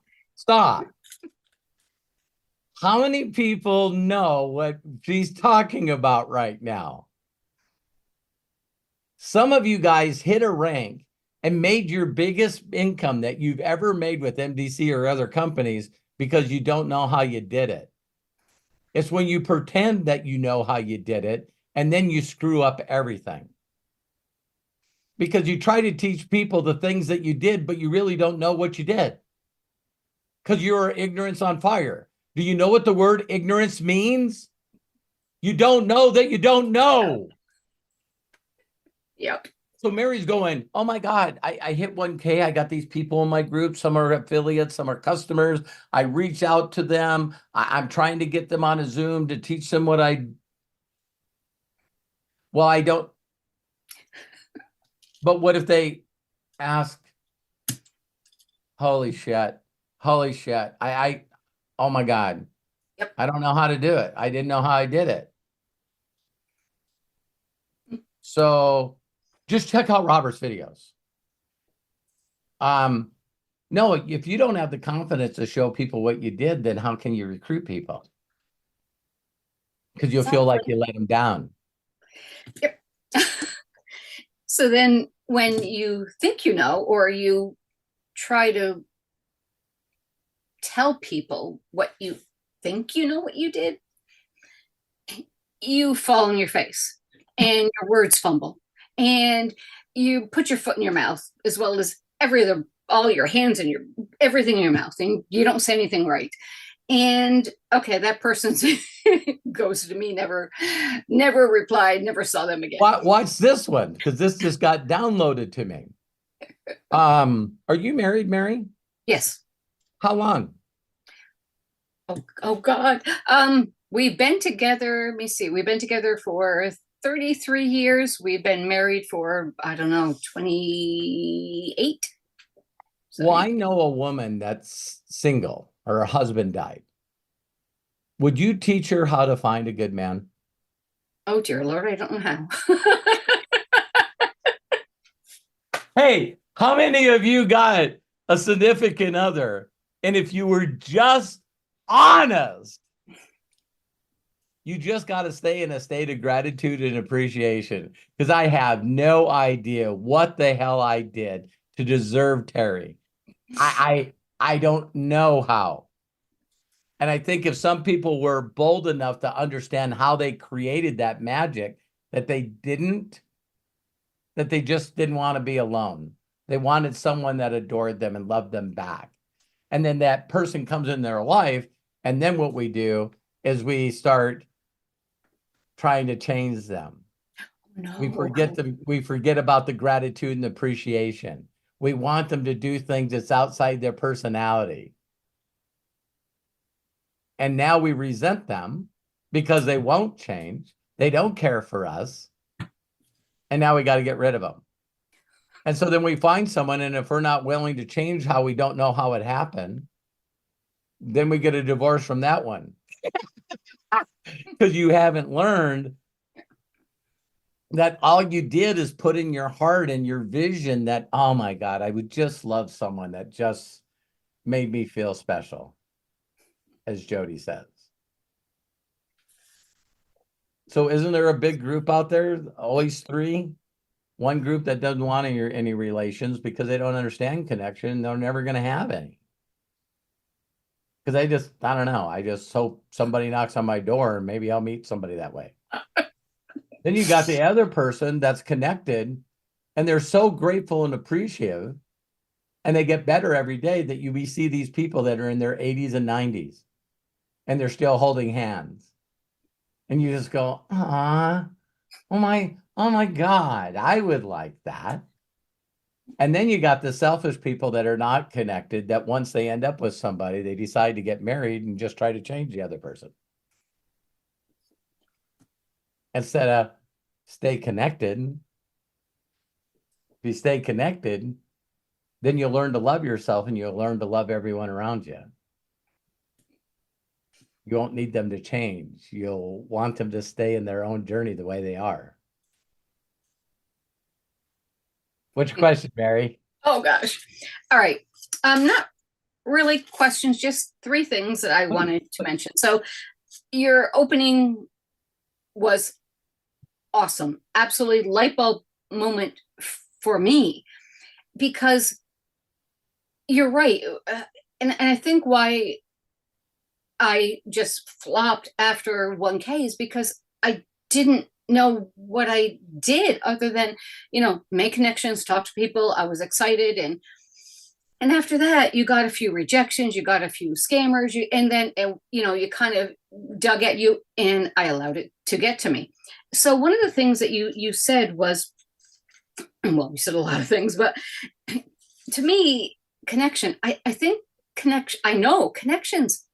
How many people know what she's talking about right now? Some of you guys hit a rank and made your biggest income that you've ever made with MDC or other companies because you don't know how you did it. It's when you pretend that you know how you did it and then you screw up everything. Because you try to teach people the things that you did, but you really don't know what you did. Because you're ignorance on fire. Do you know what the word ignorance means? You don't know that you don't know. Yep. So Mary's going, oh my God, I hit 1K. I got these people in my group. Some are affiliates, some are customers. I reach out to them. I'm trying to get them on a Zoom to teach them what I don't. But what if they ask, holy shit, oh my God. Yep. I don't know how to do it. I didn't know how I did it. So just check out Robert's videos. No, if you don't have the confidence to show people what you did, then how can you recruit people? Because you'll feel like you let them down. Yep. So then when you think you know, or you try to tell people what you think you know what you did, you fall on your face and your words fumble and you put your foot in your mouth, as well as all your hands and everything in your mouth, and you don't say anything right. And okay, that person's goes to me, never replied, never saw them again. Watch this one, because this just got downloaded to me. Are you married, Mary? Yes. How long? Oh God. We've been together, let me see, we've been together for 33 years. We've been married for, I don't know, 28. Well, I know a woman that's single. Her husband died. Would you teach her how to find a good man? Oh dear Lord, I don't know how. Hey, how many of you got a significant other? And if you were just honest, you just got to stay in a state of gratitude and appreciation, because I have no idea what the hell I did to deserve Terry. I don't know how. And I think if some people were bold enough to understand how they created that magic, that they just didn't want to be alone. They wanted someone that adored them and loved them back. And then that person comes in their life. And then what we do is we start trying to change them. No. We forget about the gratitude and appreciation. We want them to do things that's outside their personality. And now we resent them because they won't change. They don't care for us. And now we got to get rid of them. And so then we find someone, and if we're not willing to change how we don't know how it happened, then we get a divorce from that one. Because you haven't learned that all you did is put in your heart and your vision that, oh my God, I would just love someone that just made me feel special, as Jody says. So isn't there a big group out there? Always three? One group that doesn't want any relations because they don't understand connection. They're never going to have any. Because I don't know. I just hope somebody knocks on my door and maybe I'll meet somebody that way. Then you got the other person that's connected and they're so grateful and appreciative, and they get better every day, that we see these people that are in their 80s and 90s and they're still holding hands. And you just go, oh my God, I would like that. And then you got the selfish people that are not connected, that once they end up with somebody, they decide to get married and just try to change the other person. Instead of stay connected. If you stay connected, then you'll learn to love yourself and you'll learn to love everyone around you. You won't need them to change. You'll want them to stay in their own journey the way they are. Which question, Mary? Oh gosh. All right. Not really questions, just three things that I wanted to mention. So your opening was awesome. Absolutely light bulb moment for me, because you're right. And I think why I just flopped after 1K is because I didn't know what I did other than, make connections, talk to people. I was excited. And after that, you got a few rejections, you got a few scammers, and then, you kind of dug at you, and I allowed it to get to me. So one of the things that you said was, well, you said a lot of things, but to me, connection, I think connection, I know connections,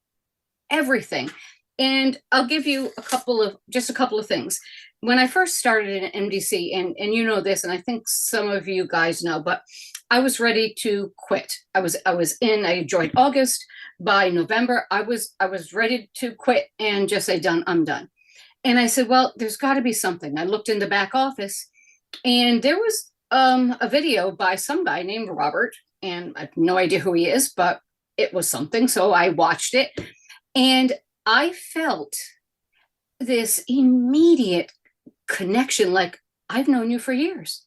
everything. And I'll give you a couple of things. When I first started in MDC, and you know this, and I think some of you guys know, but I was ready to quit. I joined August. By November, I was ready to quit and just say, done, I'm done. And I said, well, there's got to be something. I looked in the back office, and there was a video by some guy named Robert, and I have no idea who he is, but it was something. So I watched it, and I felt this immediate connection, like I've known you for years.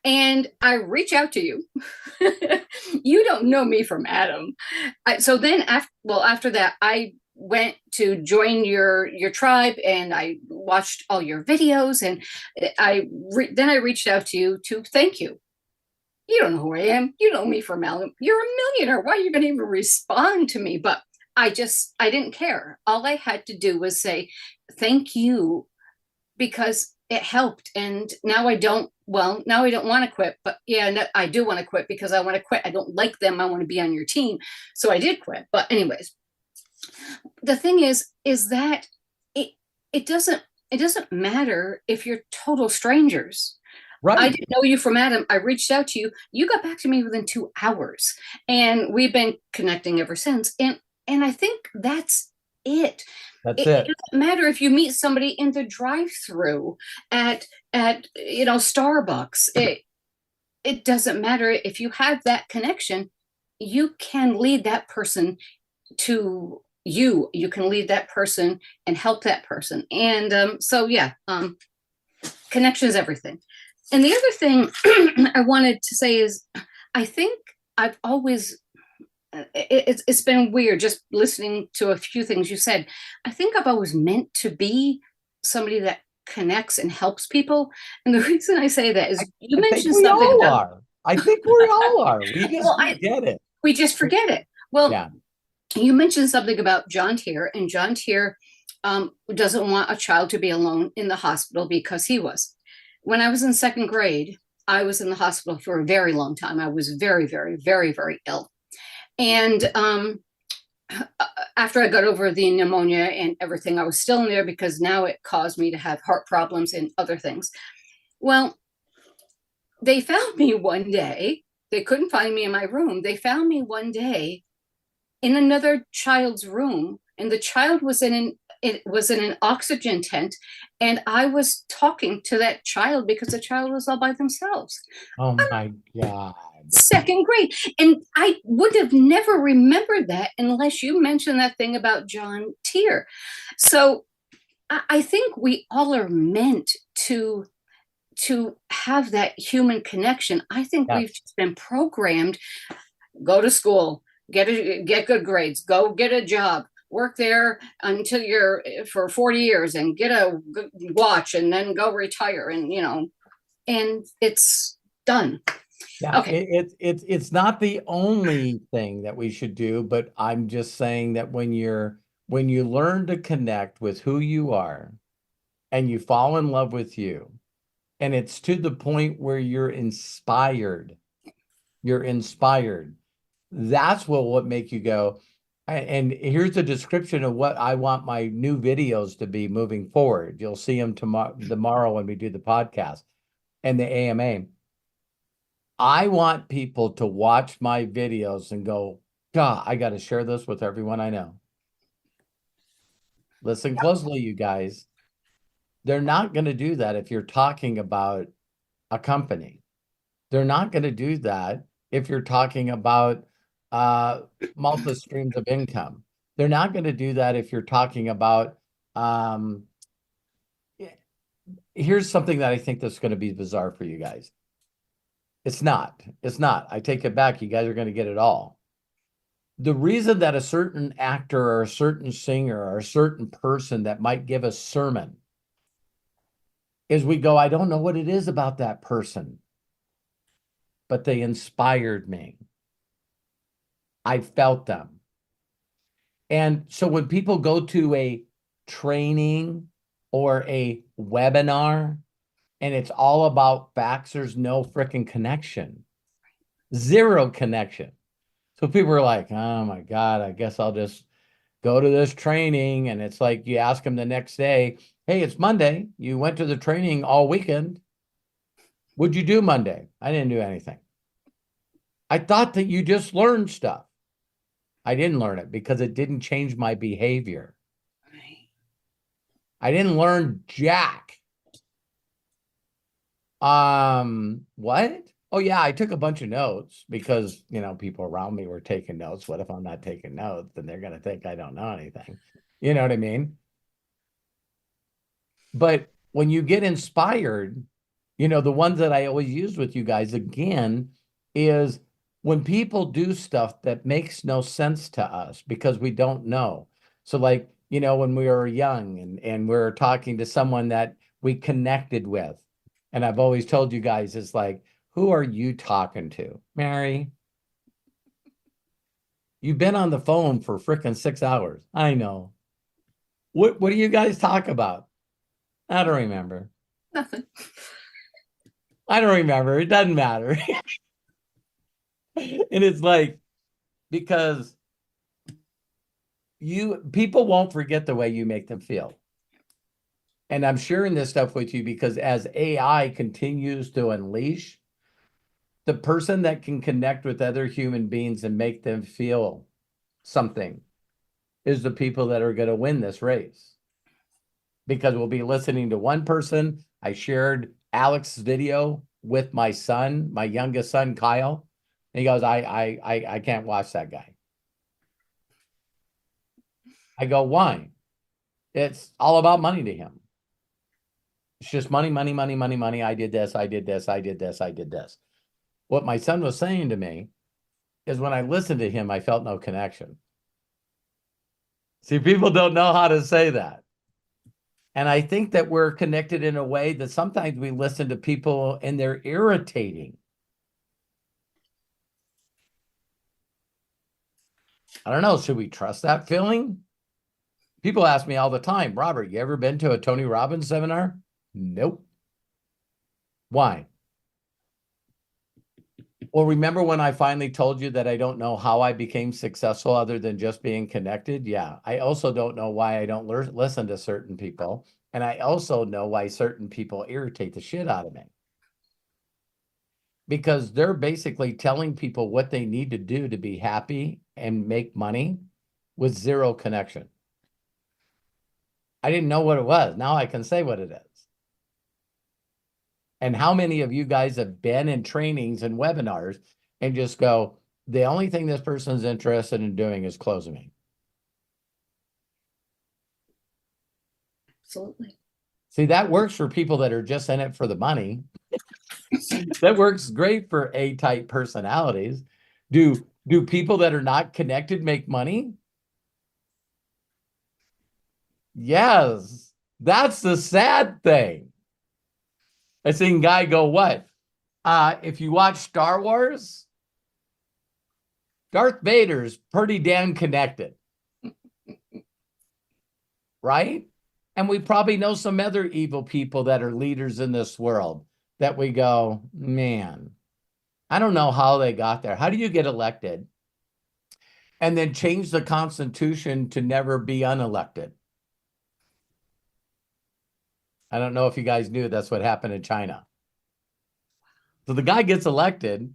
And I reach out to you. You don't know me from Adam. So then after that, I went to join your tribe, and I watched all your videos, and then I reached out to you to thank you. You don't know who I am. You know me from Adam. You're a millionaire. Why are you going to even respond to me? But I didn't care. All I had to do was say, thank you, because it helped. And now I don't want to quit, but yeah, I do want to quit because I want to quit. I don't like them. I want to be on your team. So I did quit. But anyways, the thing is that it doesn't matter if you're total strangers. Right. I didn't know you from Adam. I reached out to you. You got back to me within 2 hours, and we've been connecting ever since. And I think that's it. That's it. it. It doesn't matter if you meet somebody in the drive-through at Starbucks. It doesn't matter. If you have that connection, you can lead that person to you. You can lead that person and help that person. And connection is everything. And the other thing I wanted to say is, I think I've always, it's been weird just listening to a few things you said. I think I've always meant to be somebody that connects and helps people. And the reason I say that is you mentioned something about. I think we all are. We just forget it. We just forget it. Well, yeah. You mentioned something about John Tier, and John Tier doesn't want a child to be alone in the hospital because he was. When I was in second grade, I was in the hospital for a very long time. I was very, very, very, very ill. And after I got over the pneumonia and everything, I was still in there because now it caused me to have heart problems and other things. Well, they found me one day. They couldn't find me in my room. They found me one day in another child's room, and the child was in an oxygen tent, and I was talking to that child because the child was all by themselves. Oh my God. Second grade. And I would have never remembered that unless you mentioned that thing about John Tier. So I think we all are meant to have that human connection. I think we've just been programmed. Go to school, get good grades, go get a job, work there until you're for 40 years and get a watch, and then go retire, and and it's done. Yeah, okay. It's not the only thing that we should do, but I'm just saying that when you learn to connect with who you are, and you fall in love with you, and it's to the point where you're inspired, that's what will make you go. And here's a description of what I want my new videos to be moving forward. You'll see them tomorrow when we do the podcast and the AMA. I want people to watch my videos and go, God, I got to share this with everyone I know. Listen closely, you guys. They're not going to do that if you're talking about a company. They're not going to do that if you're talking about multiple streams of income. They're not going to do that if you're talking about here's something that I think that's going to be bizarre for you guys. It's not. It's not. I take it back. You guys are going to get it all. The reason that a certain actor or a certain singer or a certain person that might give a sermon is we go, I don't know what it is about that person, but they inspired me. I felt them. And so when people go to a training or a webinar and it's all about facts, there's no freaking connection, zero connection. So people are like, oh my God, I guess I'll just go to this training. And it's like you ask them the next day, hey, it's Monday. You went to the training all weekend. What'd you do Monday? I didn't do anything. I thought that you just learned stuff. I didn't learn it because it didn't change my behavior. I didn't learn jack. What? Oh yeah, I took a bunch of notes because, you know, people around me were taking notes. What if I'm not taking notes? Then they're going to think I don't know anything. You know what I mean? But when you get inspired, you know, the ones that I always use with you guys again is when people do stuff that makes no sense to us because we don't know. So like, you know, when we were young and we're talking to someone that we connected with, and I've always told you guys, it's like, who are you talking to? Mary, you've been on the phone for frickin' 6 hours. I know. What do you guys talk about? I don't remember. Nothing. I don't remember. It doesn't matter. And it's like, because people won't forget the way you make them feel. And I'm sharing this stuff with you because as AI continues to unleash, the person that can connect with other human beings and make them feel something is the people that are going to win this race. Because we'll be listening to one person. I shared Alex's video with my son, my youngest son, Kyle. And he goes, I can't watch that guy. I go, why? It's all about money to him. It's just money, money, money, money, money. I did this, I did this, I did this, I did this. What my son was saying to me is when I listened to him, I felt no connection. See, people don't know how to say that. And I think that we're connected in a way that sometimes we listen to people and they're irritating. I don't know. Should we trust that feeling? People ask me all the time, Robert, you ever been to a Tony Robbins seminar? Nope. Why? Well, remember when I finally told you that I don't know how I became successful other than just being connected? Yeah. I also don't know why I don't listen to certain people. And I also know why certain people irritate the shit out of me. Because they're basically telling people what they need to do to be happy and make money with zero connection. I didn't know what it was. Now I can say what it is. And how many of you guys have been in trainings and webinars and just go, the only thing this person's interested in doing is closing me? Absolutely. See, that works for people that are just in it for the money. That works great for A-type personalities. Do people that are not connected make money? Yes. That's the sad thing. I seen guy go, what? If you watch Star Wars, Darth Vader's pretty damn connected. Right? And we probably know some other evil people that are leaders in this world that we go, man, I don't know how they got there. How do you get elected and then change the Constitution to never be unelected? I don't know if you guys knew that's what happened in China. So the guy gets elected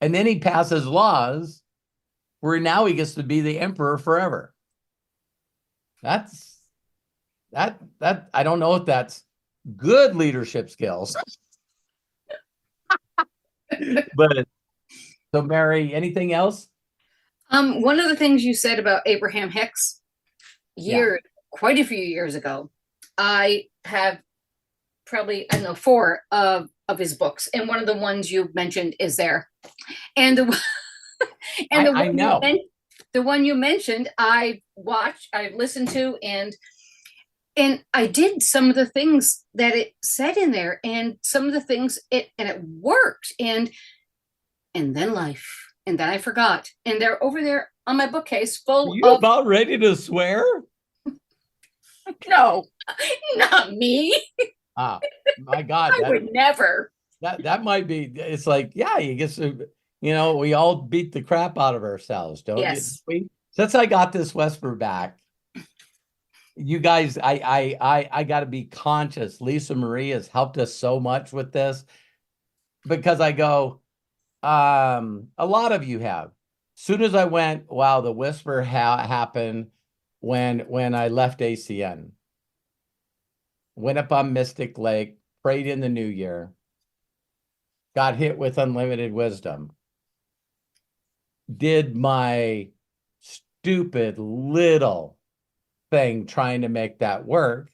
and then he passes laws where now he gets to be the emperor forever. That I don't know if that's good leadership skills. But so Mary, anything else? One of the things you said about Abraham Hicks quite a few years ago, I have probably, I don't know, 4 of his books, and one of the ones you mentioned is there. And the and I know. the one you mentioned, I watched, I listened to, and I did some of the things that it said in there, and some of the things it worked, and then life, and then I forgot, and they're over there on my bookcase Are full you of about ready to swear? no, not me. Ah, my God, I would never. that might be. It's like, yeah, you guess we all beat the crap out of ourselves, don't Yes. you? Since I got this Whisper back, you guys, I got to be conscious. Lisa Marie has helped us so much with this because I go, a lot of you have. Soon as I went, wow, the Whisper happened when I left ACN. Went up on Mystic Lake, prayed in the new year, got hit with unlimited wisdom, did my stupid little thing trying to make that work,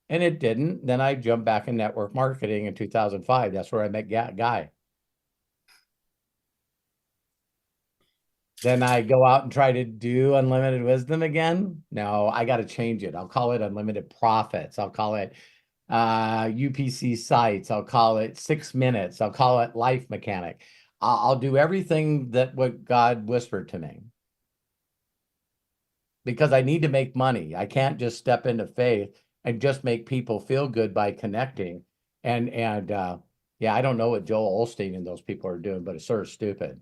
and it didn't. Then I jumped back in network marketing in 2005. That's where I met Guy. Then I go out and try to do unlimited wisdom again. No, I got to change it. I'll call it unlimited profits. I'll call it UPC sites. I'll call it 6 minutes. I'll call it life mechanic. I'll do everything that what God whispered to me because I need to make money. I can't just step into faith and just make people feel good by connecting. And yeah, I don't know what Joel Osteen and those people are doing, but it's sort of stupid.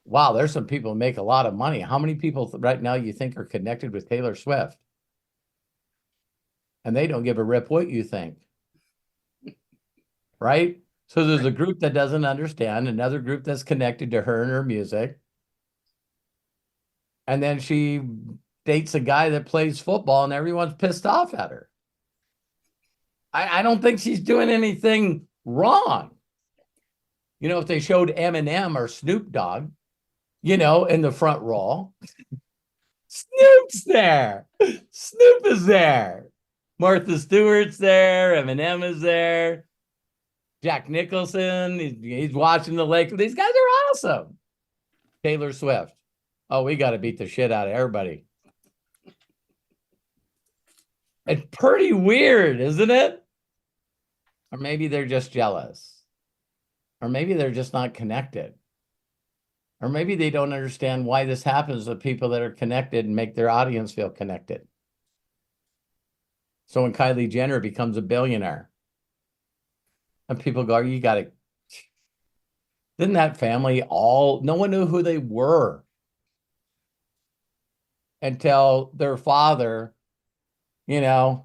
Wow, there's some people who make a lot of money. How many people right now you think are connected with Taylor Swift? And they don't give a rip what you think. Right? So there's a group that doesn't understand, another group that's connected to her and her music. And then she dates a guy that plays football and everyone's pissed off at her. I don't think she's doing anything wrong. If they showed Eminem or Snoop Dogg, in the front row, Snoop's there. Snoop is there. Martha Stewart's there. Eminem is there. Jack Nicholson, he's watching the lake. These guys are awesome. Taylor Swift. Oh, we got to beat the shit out of everybody. It's pretty weird, isn't it? Or maybe they're just jealous. Or maybe they're just not connected. Or maybe they don't understand why this happens to people that are connected and make their audience feel connected. So when Kylie Jenner becomes a billionaire, and people go, you got to, didn't that family no one knew who they were until their father, got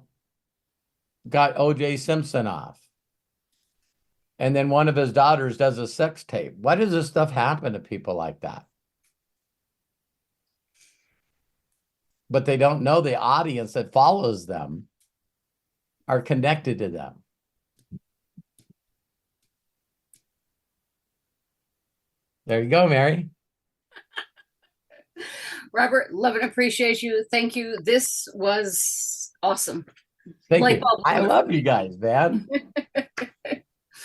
O.J. Simpson off. And then one of his daughters does a sex tape. Why does this stuff happen to people like that? But they don't know the audience that follows them are connected to them. There you go, Mary. Robert, love and appreciate you. Thank you. This was awesome. Thank you. I love you guys, man.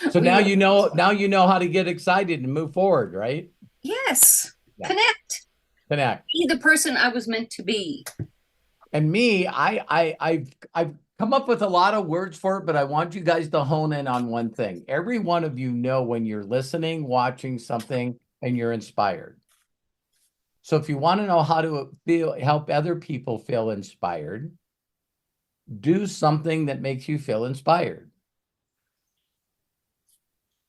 So now you know how to get excited and move forward, right? Yes. Yeah. Connect. Be the person I was meant to be. And me, I've come up with a lot of words for it, but I want you guys to hone in on one thing. Every one of you know when you're listening, watching something, and you're inspired. So if you want to know how to help other people feel inspired, do something that makes you feel inspired.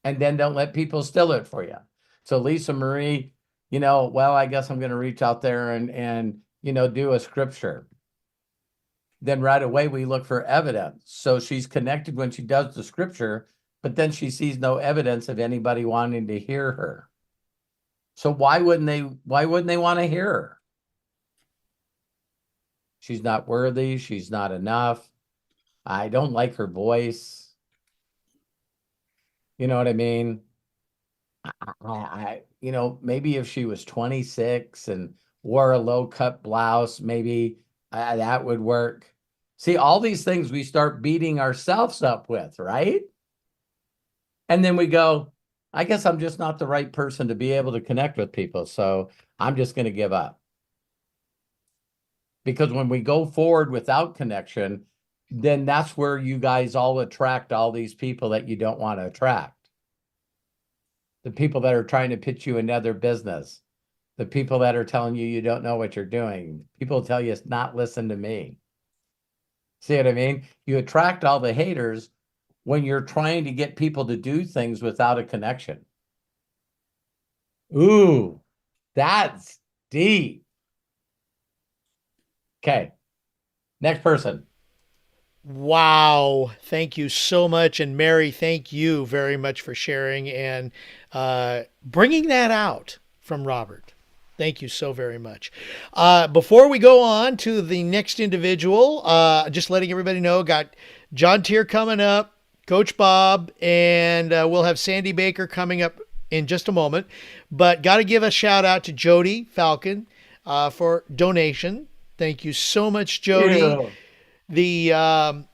And then don't let people steal it for you. So Lisa Marie, I guess I'm going to reach out there and do a scripture. Then right away we look for evidence. So she's connected when she does the scripture, but then she sees no evidence of anybody wanting to hear her. So why wouldn't they want to hear her? She's not worthy. She's not enough. I don't like her voice. You know what I mean? Maybe if she was 26 and wore a low cut blouse, maybe that would work. See, all these things we start beating ourselves up with, right? And then we go, I guess I'm just not the right person to be able to connect with people. So I'm just going to give up. Because when we go forward without connection, then that's where you guys all attract all these people that you don't want to attract. The people that are trying to pitch you another business, the people that are telling you don't know what you're doing, people tell you not listen to me. See what I mean? You attract all the haters when you're trying to get people to do things without a connection. Ooh, that's deep. Okay. Next person. Wow. Thank you so much. And Mary, thank you very much for sharing and bringing that out from Robert. Thank you so very much. Before we go on to the next individual, just letting everybody know, got John Tier coming up, Coach Bob, and we'll have Sandy Baker coming up in just a moment. But got to give a shout out to Jody Falcon for donation. Thank you so much, Jody. Ew. The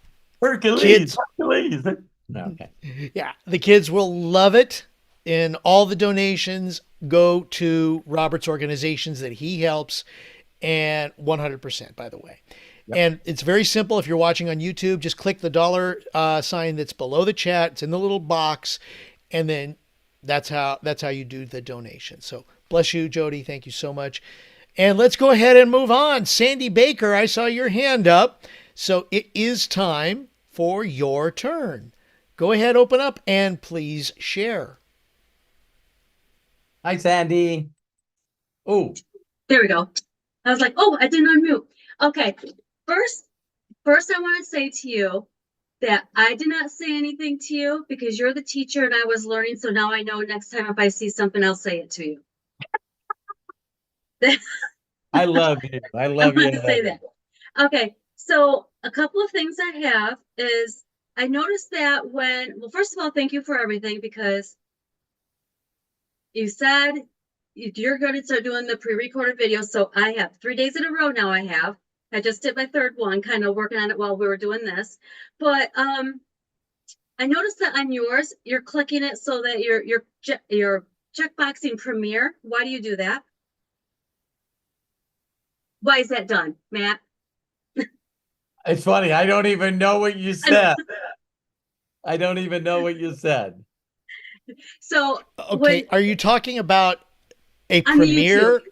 Hercules. kids, Hercules. Okay. yeah, the kids will love it. And all the donations go to Robert's organizations that he helps, and 100%, by the way. Yep. And it's very simple. If you're watching on YouTube, just click the dollar sign that's below the chat. It's in the little box, and then that's how you do the donation. So bless you, Jody. Thank you so much. And let's go ahead and move on. Sandy Baker, I saw your hand up. So it is time for your turn. Go ahead, open up, and please share. Hi, Sandy. Oh, There we go. I was like, oh, I didn't unmute. Okay. First, I want to say to you that I did not say anything to you because you're the teacher and I was learning. So now I know next time if I see something, I'll say it to you. I love you. I I love you. want to say that. Okay. So a couple of things I have is I noticed that well, first of all, thank you for everything because you said you're going to start doing the pre-recorded videos. So I have 3 days in a row now. I just did my third one, kind of working on it while we were doing this. But I noticed that on yours, you're clicking it so that you're checkboxing Premiere. Why do you do that? Why is that done, Matt? It's funny. I don't even know what you said. I don't even know what you said. So Okay, are you talking about a On the Premiere? YouTube.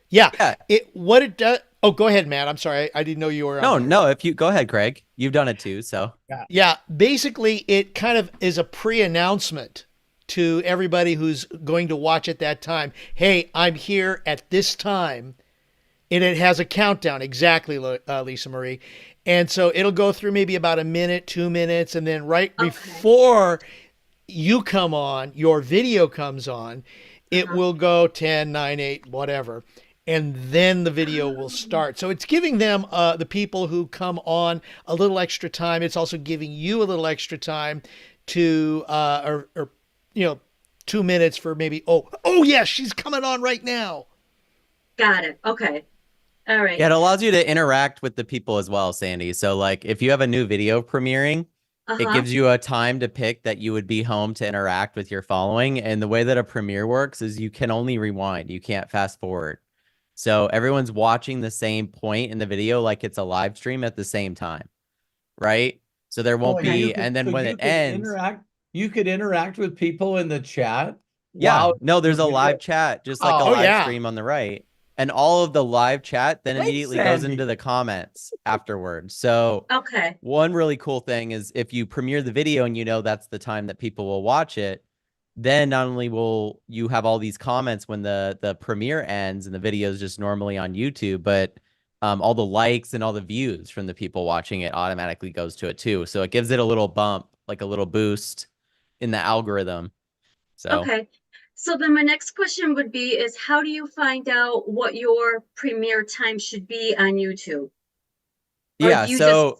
Yeah. What it does. Oh, go ahead, Matt. I'm sorry. I didn't know you were. No. If you go ahead, Craig. You've done it too. So Yeah. Basically, it kind of is a pre-announcement to everybody who's going to watch at that time. Hey, I'm here at this time, and it has a countdown exactly, Lisa Marie. And so it'll go through maybe about a minute, 2 minutes, and then right before you come on, your video comes on, it will go 10, 9, 8, whatever. And then the video will start. So it's giving them, the people who come on, a little extra time. It's also giving you a little extra time to, 2 minutes for maybe, oh yes, she's coming on right now. Got it. Okay. All right. yeah, it allows you to interact with the people as well, Sandy. So like if you have a new video premiering, it gives you a time to pick that you would be home to interact with your following. And the way that a premiere works is you can only rewind. You can't fast forward. So everyone's watching the same point in the video like it's a live stream at the same time, right? So there won't be, and then when it ends, you could interact with people in the chat. yeah, no, there's a you're live doing- chat, just like a Oh, live yeah. stream on the right. And all of the live chat then Thanks, immediately goes Sandy. into the comments afterwards. So Okay. one really cool thing is if you premiere the video and you know that's the time that people will watch it, then not only will you have all these comments when the premiere ends and the video is just normally on YouTube, but all the likes and all the views from the people watching it automatically goes to it too. So it gives it a little bump, like a little boost in the algorithm. So Okay. So then my next question would be is how do you find out what your premiere time should be on YouTube? Or yeah, do you so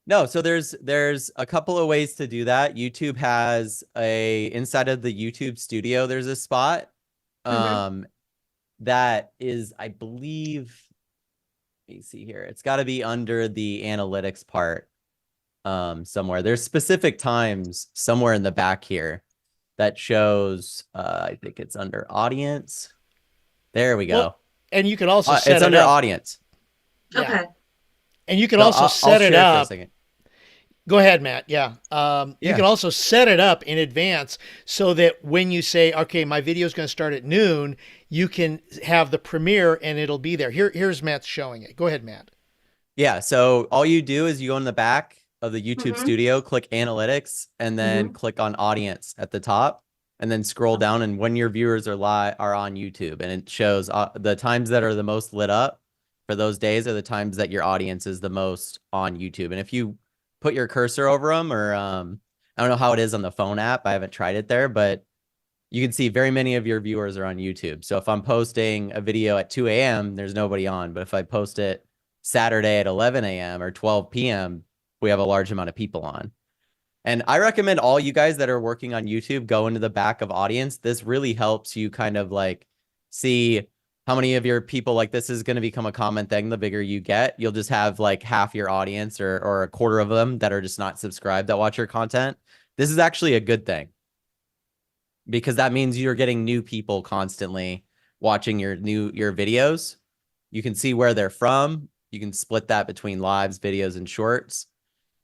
no, so there's a couple of ways to do that. YouTube has inside of the YouTube studio, there's a spot that is, I believe, Let me see here. It's got to be under the analytics part somewhere. There's specific times somewhere in the back here that shows, I think it's under audience. There we go. Well, and you can also set it's it under up. audience. Yeah. Okay. And you can also set it up. For a second. Go ahead, Matt. Yeah. You can also set it up in advance so that when you say, okay, my video is going to start at noon, you can have the premiere and it'll be there. Here's Matt's showing it. Go ahead, Matt. Yeah. So all you do is you go in the back of the YouTube studio, click analytics, and then click on audience at the top, and then scroll down. And when your viewers are on YouTube, and it shows the times that are the most lit up for those days are the times that your audience is the most on YouTube. And if you put your cursor over them, or I don't know how it is on the phone app, I haven't tried it there, but you can see very many of your viewers are on YouTube. So if I'm posting a video at 2 a.m., there's nobody on. But if I post it Saturday at 11 a.m. or 12 p.m., we have a large amount of people on. And I recommend all you guys that are working on YouTube go into the back of audience. This really helps you kind of like see how many of your people, like this is going to become a common thing. The bigger you get, you'll just have like half your audience or a quarter of them that are just not subscribed that watch your content. This is actually a good thing, because that means you're getting new people constantly watching your videos. You can see where they're from. You can split that between lives, videos, and shorts.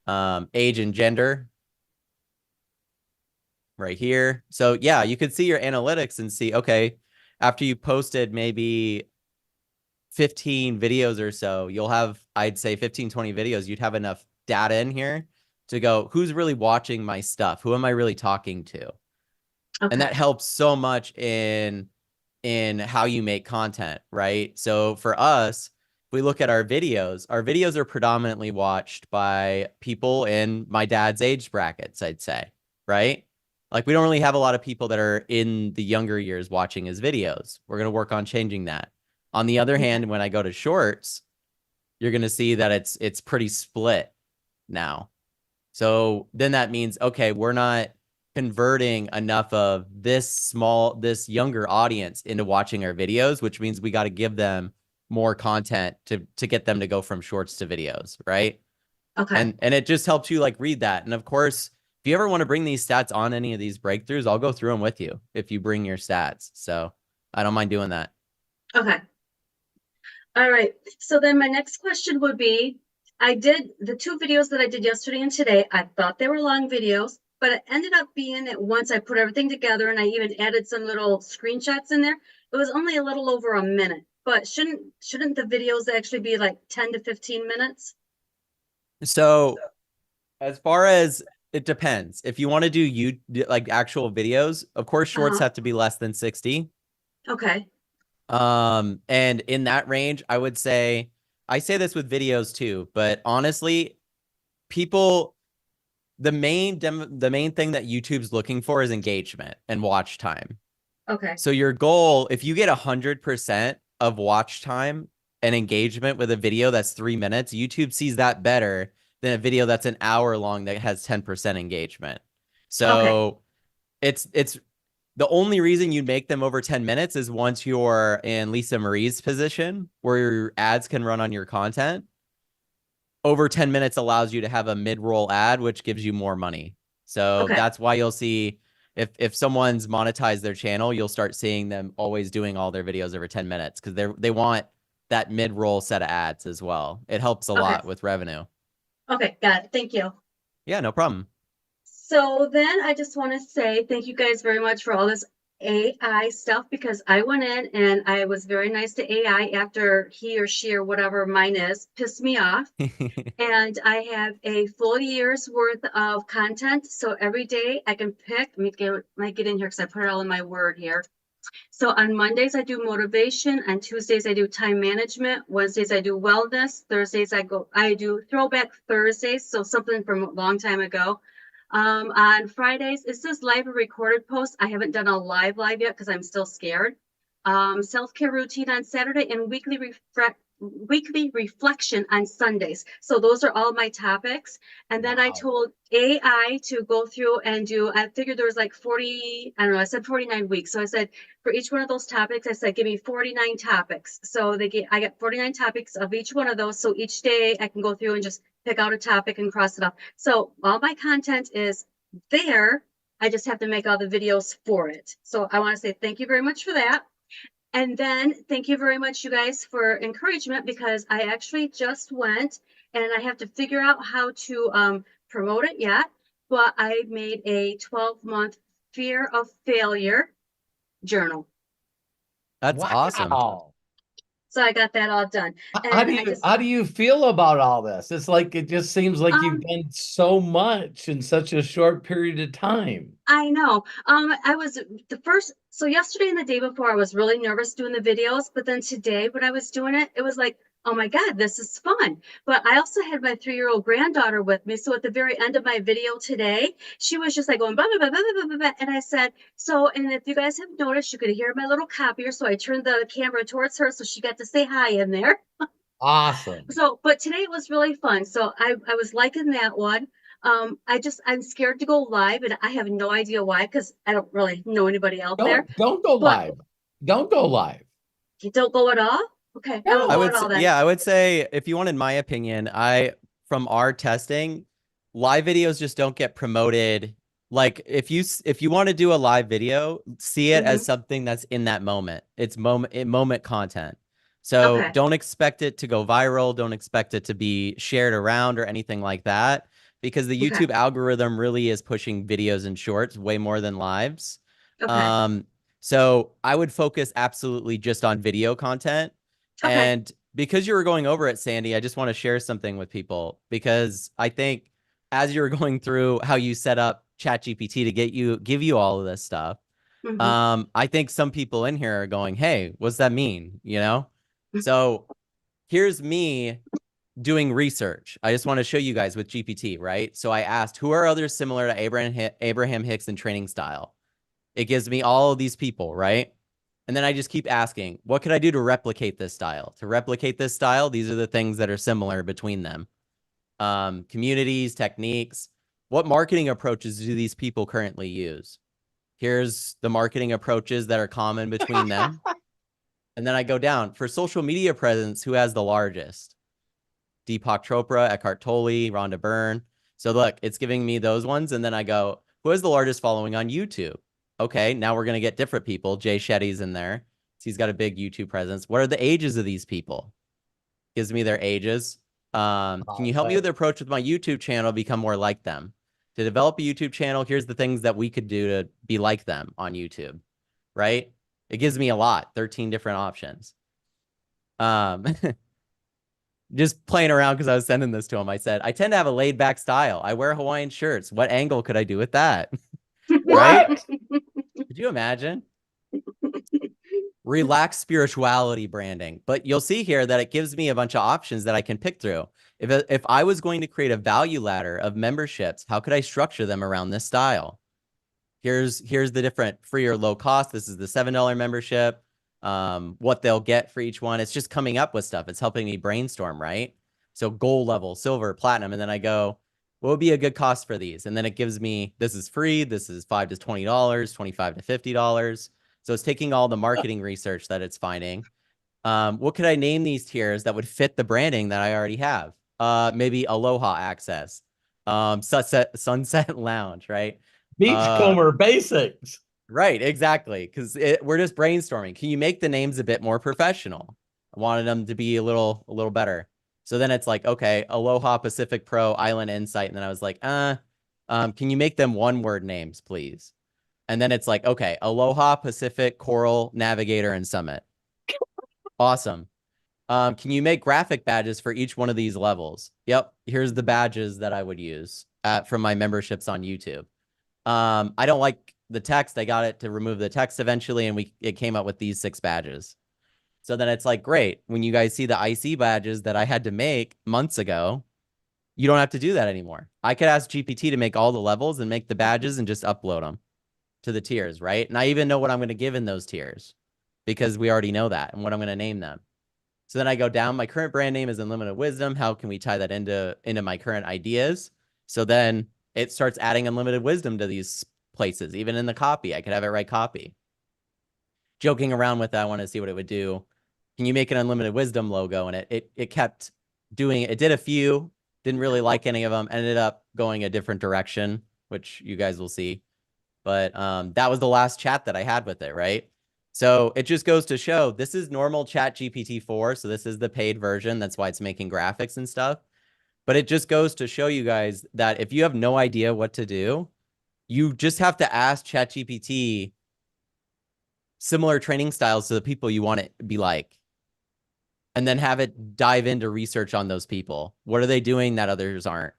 Age and gender right here. So yeah, you could see your analytics and see, okay, after you posted maybe 15 videos or so, you'll have, I'd say 15, 20 videos, you'd have enough data in here to go, who's really watching my stuff? Who am I really talking to? Okay. And that helps so much in how you make content, right? So for us, if we look at our videos are predominantly watched by people in my dad's age brackets, I'd say, right? Like we don't really have a lot of people that are in the younger years watching his videos. We're going to work on changing that. On the other hand, when I go to shorts, you're going to see that it's pretty split now. So then that means, okay, we're not converting enough of this younger audience into watching our videos, which means we got to give them more content to get them to go from shorts to videos, right? Okay. And it just helps you like read that. And of course, if you ever want to bring these stats on any of these breakthroughs, I'll go through them with you if you bring your stats. So I don't mind doing that. Okay. All right. So then my next question would be, I did the 2 videos that I did yesterday and today. I thought they were long videos, but it ended up being that once I put everything together and I even added some little screenshots in there, it was only a little over a minute. But shouldn't the videos actually be like 10 to 15 minutes? So as far as it depends. If you want to do like actual videos, of course, shorts have to be less than 60. Okay. And in that range, I would say, I say this with videos too, but honestly, people, the main thing that YouTube's looking for is engagement and watch time. Okay. So your goal, if you get 100% of watch time and engagement with a video that's 3 minutes, YouTube sees that better than a video that's an hour long that has 10% engagement. So it's the only reason you make them over 10 minutes is once you're in Lisa Marie's position where your ads can run on your content. Over 10 minutes allows you to have a mid-roll ad, which gives you more money. So that's why you'll see if someone's monetized their channel, you'll start seeing them always doing all their videos over 10 minutes because they want that mid-roll set of ads as well. It helps a lot with revenue. Okay, got it. Thank you. Yeah, no problem. So then I just want to say thank you guys very much for all this AI stuff, because I went in and I was very nice to AI after he or she or whatever mine is pissed me off. And I have a full year's worth of content. So every day I can pick, let me get in here because I put it all in my word here. So on Mondays, I do motivation. On Tuesdays, I do time management. Wednesdays, I do wellness. Thursdays, I do throwback Thursdays. So something from a long time ago. On Fridays, it says live or recorded posts. I haven't done a live yet because I'm still scared. Self-care routine on Saturday and weekly weekly reflection on Sundays. So those are all my topics. And then I told AI to go through and do, I figured there was like 40, I don't know, I said 49 weeks. So I said, for each one of those topics, I said, give me 49 topics. So I got 49 topics of each one of those. So each day I can go through and just pick out a topic and cross it off. So all my content is there. I just have to make all the videos for it. So I want to say thank you very much for that. And then thank you very much, you guys, for encouragement, because I actually just went and I have to figure out how to promote it yet. But I made a 12-month fear of failure journal. That's awesome. So I got that all done. How do you feel about all this? It's like, it just seems like you've done so much in such a short period of time. I know. I was so yesterday and the day before, I was really nervous doing the videos, but then today when I was doing it, it was like, oh my God, this is fun. But I also had my 3-year-old granddaughter with me. So at the very end of my video today, she was just like going, blah, blah, blah, blah, blah, blah, blah. And I said, and if you guys have noticed, you could hear my little copier. So I turned the camera towards her so she got to say hi in there. Awesome. So, but today it was really fun. So I was liking that one. I'm scared to go live, and I have no idea why, because I don't really know anybody out there. Don't go live. Don't go live. You don't go at all? Okay. No. I would say, if you wanted my opinion, from our testing, live videos just don't get promoted. Like if you want to do a live video, see it as something that's in that moment. It's moment content. So don't expect it to go viral. Don't expect it to be shared around or anything like that, because the YouTube algorithm really is pushing videos and shorts way more than lives. So I would focus absolutely just on video content. And because you were going over it, Sandy, I just want to share something with people, because I think as you're going through how you set up ChatGPT to give you all of this stuff, I think some people in here are going, hey, what's that mean? You know? So here's me doing research. I just want to show you guys with GPT, right? So I asked, who are others similar to Abraham Hicks in training style? It gives me all of these people, right? And then I just keep asking, what could I do to replicate this style? To replicate this style, these are the things that are similar between them. Communities, techniques. What marketing approaches do these people currently use? Here's the marketing approaches that are common between them. And then I go down. For social media presence, who has the largest? Deepak Chopra, Eckhart Tolle, Rhonda Byrne. So look, it's giving me those ones. And then I go, who has the largest following on YouTube? Okay, now we're going to get different people. Jay Shetty's in there. So he's got a big YouTube presence. What are the ages of these people? Gives me their ages. Can you help me with the approach with my YouTube channel to become more like them? To develop a YouTube channel, here's the things that we could do to be like them on YouTube, right? It gives me a lot, 13 different options. Just playing around because I was sending this to him. I said, I tend to have a laid back style. I wear Hawaiian shirts. What angle could I do with that? Right? Could you imagine? Relaxed spirituality branding. But you'll see here that it gives me a bunch of options that I can pick through. If I was going to create a value ladder of memberships, how could I structure them around this style? Here's the different free or low cost. This is the $7 membership. What they'll get for each one. It's just coming up with stuff. It's helping me brainstorm, right? So gold level, silver, platinum. And then I go, what would be a good cost for these? And then it gives me, this is free. This is $5 to $20, $25 to $50. So it's taking all the marketing research that it's finding. What could I name these tiers that would fit the branding that I already have? Maybe Aloha Access, Sunset Lounge, right? Beachcomber basics. Right, exactly. Because we're just brainstorming. Can you make the names a bit more professional? I wanted them to be a little better. So then it's like, okay, Aloha Pacific Pro Island Insight. And then I was like, can you make them one-word names, please? And then it's like, okay, Aloha Pacific Coral Navigator and Summit. Awesome. Can you make graphic badges for each one of these levels? Yep. Here's the badges that I would use from my memberships on YouTube. I don't like the text. I got it to remove the text eventually, and it came up with these 6 badges. So then it's like, great. When you guys see the IC badges that I had to make months ago, you don't have to do that anymore. I could ask GPT to make all the levels and make the badges and just upload them to the tiers, right? And I even know what I'm going to give in those tiers because we already know that and what I'm going to name them. So then I go down, my current brand name is Unlimited Wisdom. How can we tie that into my current ideas? So then it starts adding unlimited wisdom to these places, even in the copy. I could have it write copy. Joking around with that, I want to see what it would do. Can you make an unlimited wisdom logo? And it kept doing it. It did a few, didn't really like any of them, ended up going a different direction, which you guys will see. But that was the last chat that I had with it, right? So it just goes to show this is normal Chat GPT-4. So this is the paid version. That's why it's making graphics and stuff. But it just goes to show you guys that if you have no idea what to do, you just have to ask ChatGPT similar training styles to the people you want it to be like. And then have it dive into research on those people. What are they doing that others aren't?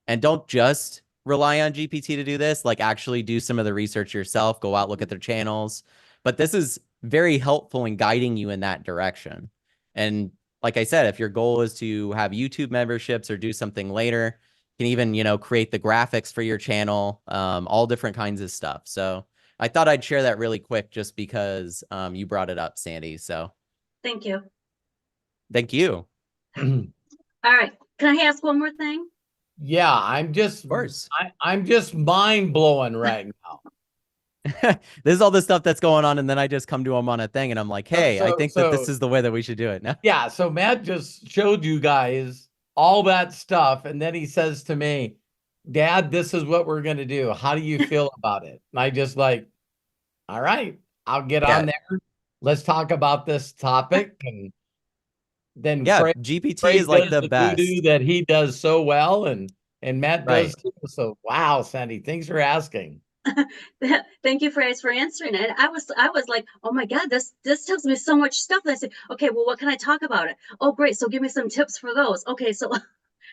And don't just rely on GPT to do this. Like, actually do some of the research yourself. Go out, look at their channels. But this is very helpful in guiding you in that direction. And like I said, if your goal is to have YouTube memberships or do something later, you can even, you know, create the graphics for your channel, all different kinds of stuff. So I thought I'd share that really quick just because you brought it up, Sandy. So Thank you. thank you. All right. Can I ask one more thing? Yeah, I'm just mind blowing right now. This is all the stuff that's going on, and then I just come to him on a thing, and I'm like, "Hey, I think that this is the way that we should do it." No? Yeah, so Matt just showed you guys all that stuff, and then he says to me, "Dad, this is what we're gonna do. How do you feel about it?" And I just like, "All right, I'll get on there. Let's talk about this topic." And then GPT is like the best voodoo that he does so well, and Matt does right. too. So wow, Sandy, thanks for asking. Thank you for answering it. I was like, oh my God, this tells me so much stuff. And I said, okay, well, what can I talk about it? Oh, great. So give me some tips for those. Okay, so I was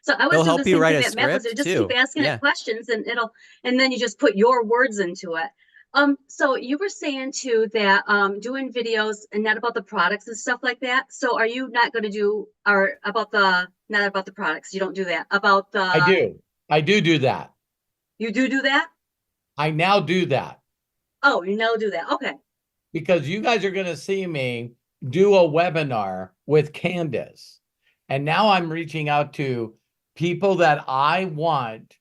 They'll doing help the you same write thing a that Matt was doing. script Just too. keep asking it questions, and then you just put your words into it. So you were saying too that doing videos and not about the products and stuff like that. So are you not going to do not about the products? You don't do that about the. I do that. You do that? I now do that. Oh, you now do that. Okay. Because you guys are going to see me do a webinar with Candace. And now I'm reaching out to people that I want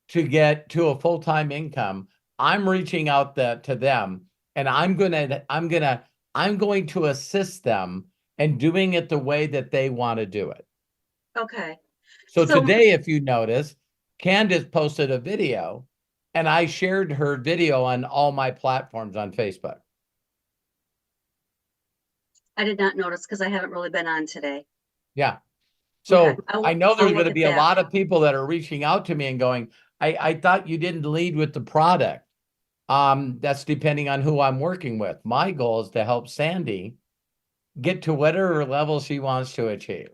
to get to a full-time income. I'm reaching out to them, and I'm going to assist them and doing it the way that they want to do it. Okay. So today, if you notice, Candace posted a video, and I shared her video on all my platforms on Facebook. I did not notice because I haven't really been on today. Yeah. So okay. I know there's going to be a lot of people that are reaching out to me and going, I thought you didn't lead with the product. That's depending on who I'm working with. My goal is to help Sandy get to whatever level she wants to achieve.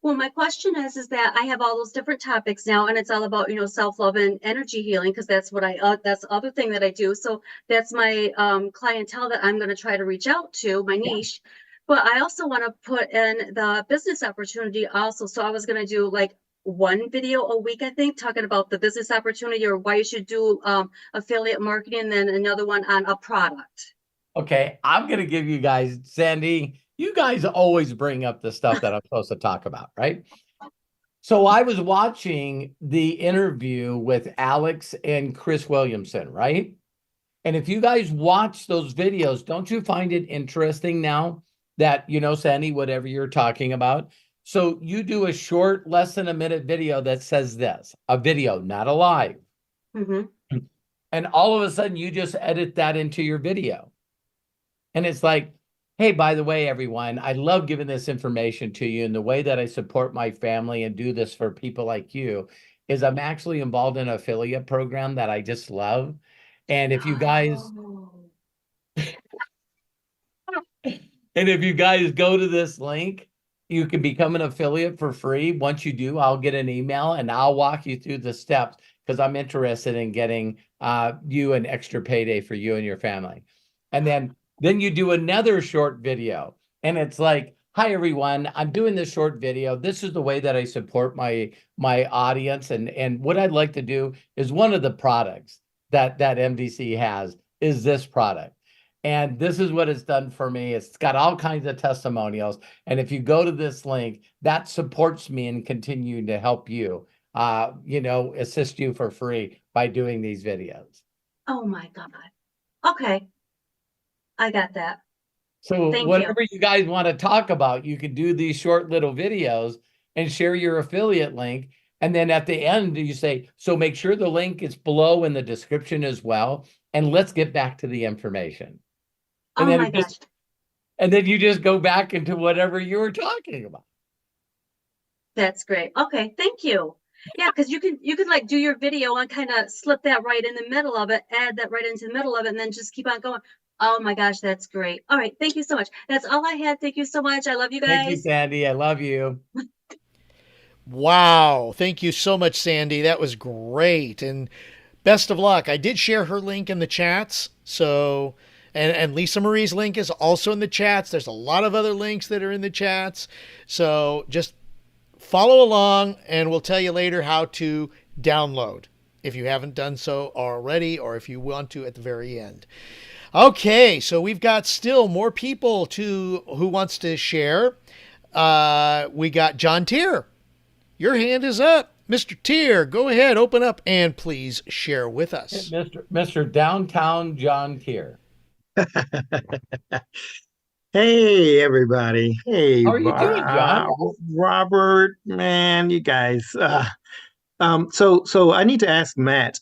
Well, my question is that I have all those different topics now, and it's all about, self-love and energy healing, because that's what that's the other thing that I do. So that's my clientele that I'm going to try to reach out to, my niche. But I also want to put in the business opportunity also. So I was going to do like one video a week, I think, talking about the business opportunity or why you should do affiliate marketing, and then another one on a product. Okay, I'm going to give you guys, Sandy, you guys always bring up the stuff that I'm supposed to talk about, right? So I was watching the interview with Alex and Chris Williamson, right? And if you guys watch those videos, don't you find it interesting now that, Sandy, whatever you're talking about? So you do a short, less than a minute video that says this, a video, not a live. Mm-hmm. And all of a sudden you just edit that into your video. And it's like, hey, by the way, everyone, I love giving this information to you. And the way that I support my family and do this for people like you is I'm actually involved in an affiliate program that I just love. And if you guys, go to this link, you can become an affiliate for free. Once you do, I'll get an email and I'll walk you through the steps because I'm interested in getting you an extra payday for you and your family. And then you do another short video and it's like, hi, everyone, I'm doing this short video. This is the way that I support my audience. And what I'd like to do is one of the products that MDC has is this product. And this is what it's done for me. It's got all kinds of testimonials. And if you go to this link, that supports me in continuing to help you, assist you for free by doing these videos. Oh my God. Okay. I got that. So Thank you. whatever you guys want to talk about, you can do these short little videos and share your affiliate link. And then at the end, you say, so make sure the link is below in the description as well. And let's get back to the information. And Oh then my gosh. and then you just go back into whatever you were talking about. That's great. Okay, thank you. Yeah, because you could like do your video and kind of slip that right in the middle of it, add that right into the middle of it, and then just keep on going. Oh my gosh, that's great. All right, thank you so much. That's all I had. Thank you so much. I love you Thank you, guys. Sandy. I love you. Wow. Thank you so much, Sandy. That was great. And best of luck. I did share her link in the chats. So, and Lisa Marie's link is also in the chats. There's a lot of other links that are in the chats. So just follow along and we'll tell you later how to download if you haven't done so already or if you want to at the very end. Okay, so we've got still more people who wants to share. We got John Tier. Your hand is up. Mr. Tier, go ahead, open up, and please share with us. Mr. Downtown John Tier. Hey, everybody. Hey, How are you doing, John? Robert, man, you guys. So I need to ask Matt,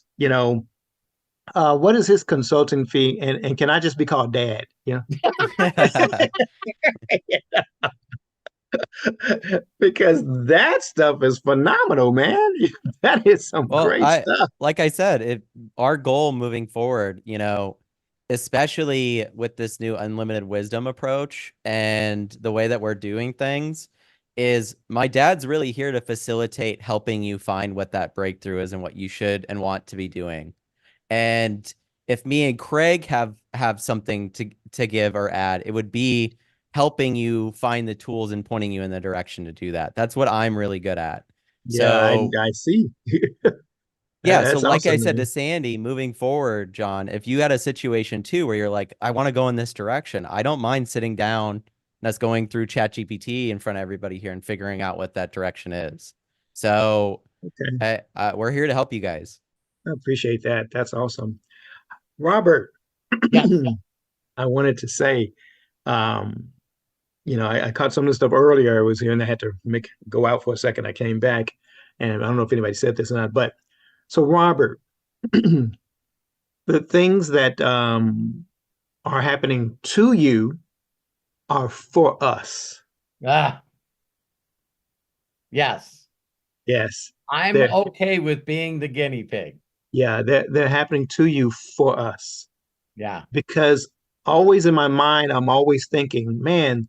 what is his consulting fee? And can I just be called Dad? Because that stuff is phenomenal, man. That is some great stuff. Like I said, our goal moving forward, especially with this new unlimited wisdom approach and the way that we're doing things, is my dad's really here to facilitate helping you find what that breakthrough is and what you should and want to be doing. And if me and Craig have something to give or add, it would be helping you find the tools and pointing you in the direction to do that. That's what I'm really good at. Yeah, So I see. yeah, so That's like I awesome, said man. to Sandy, moving forward, John, if you had a situation too where you're like, I want to go in this direction, I don't mind sitting down and us going through ChatGPT in front of everybody here and figuring out what that direction is. So Okay. we're here to help you guys. I appreciate that. That's awesome. Robert, Yes. I wanted to say, um, I caught some of the stuff earlier. I was here and I had to go out for a second. I came back, and I don't know if anybody said this or not, but so Robert, the things that are happening to you are for us. Ah, yes. Yes. I'm They're okay with being the guinea pig. yeah, they're happening to you for us. Yeah. Because always in my mind, I'm always thinking, man,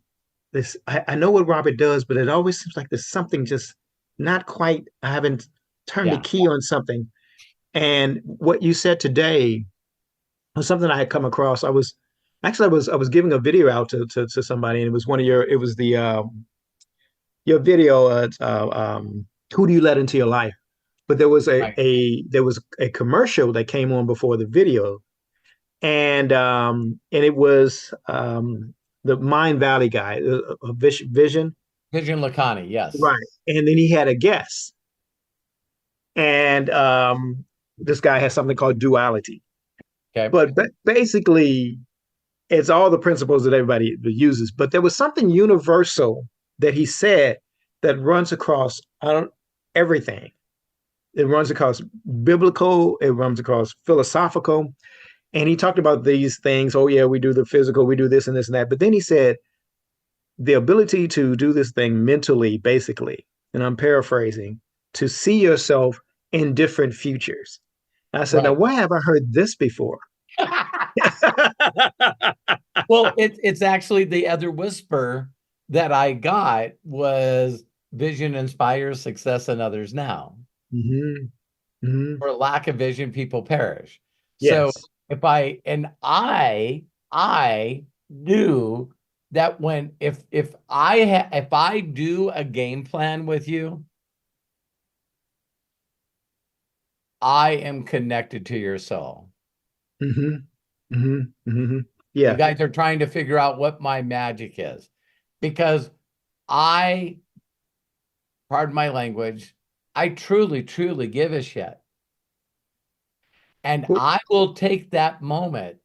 I know what Robert does, but it always seems like there's something just not quite. I haven't turned the Yeah. key on something. And what you said today was something I had come across. I was giving a video out to somebody, and it was your video. Who do you let into your life? But there was Right. a commercial that came on before the video, and it was the Mind Valley guy, Vision, Vision Lakhani, yes. right? And then he had a guest, and this guy has something called duality. Okay. But basically, it's all the principles that everybody uses. But there was something universal that he said that runs across everything. It runs across biblical, it runs across philosophical. And he talked about these things. Oh, yeah, we do the physical, we do this and this and that. But then he said the ability to do this thing mentally, basically, and I'm paraphrasing, to see yourself in different futures. I said, now, Right. why have I heard this before? Well, it's actually the other whisper that I got was vision inspires success in others now. Mm-hmm. Mm-hmm. For lack of vision, people perish. So Yes. I knew that if I do a game plan with you, I am connected to your soul. Mm-hmm. Mm-hmm. Mm-hmm. You Yeah. guys are trying to figure out what my magic is. Because I, pardon my language, I truly, truly give a shit. And Well, I will take that moment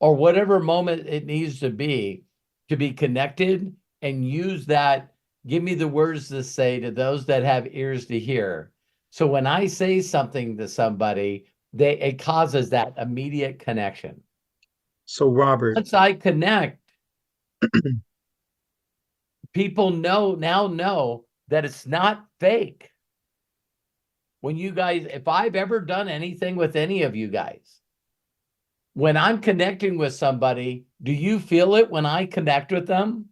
or whatever moment it needs to be connected and use that. Give me the words to say to those that have ears to hear. So when I say something to somebody, it causes that immediate connection. so Robert, Once I connect, people now know that it's not fake. When you guys, if I've ever done anything with any of you guys, when I'm connecting with somebody, do you feel it when I connect with them?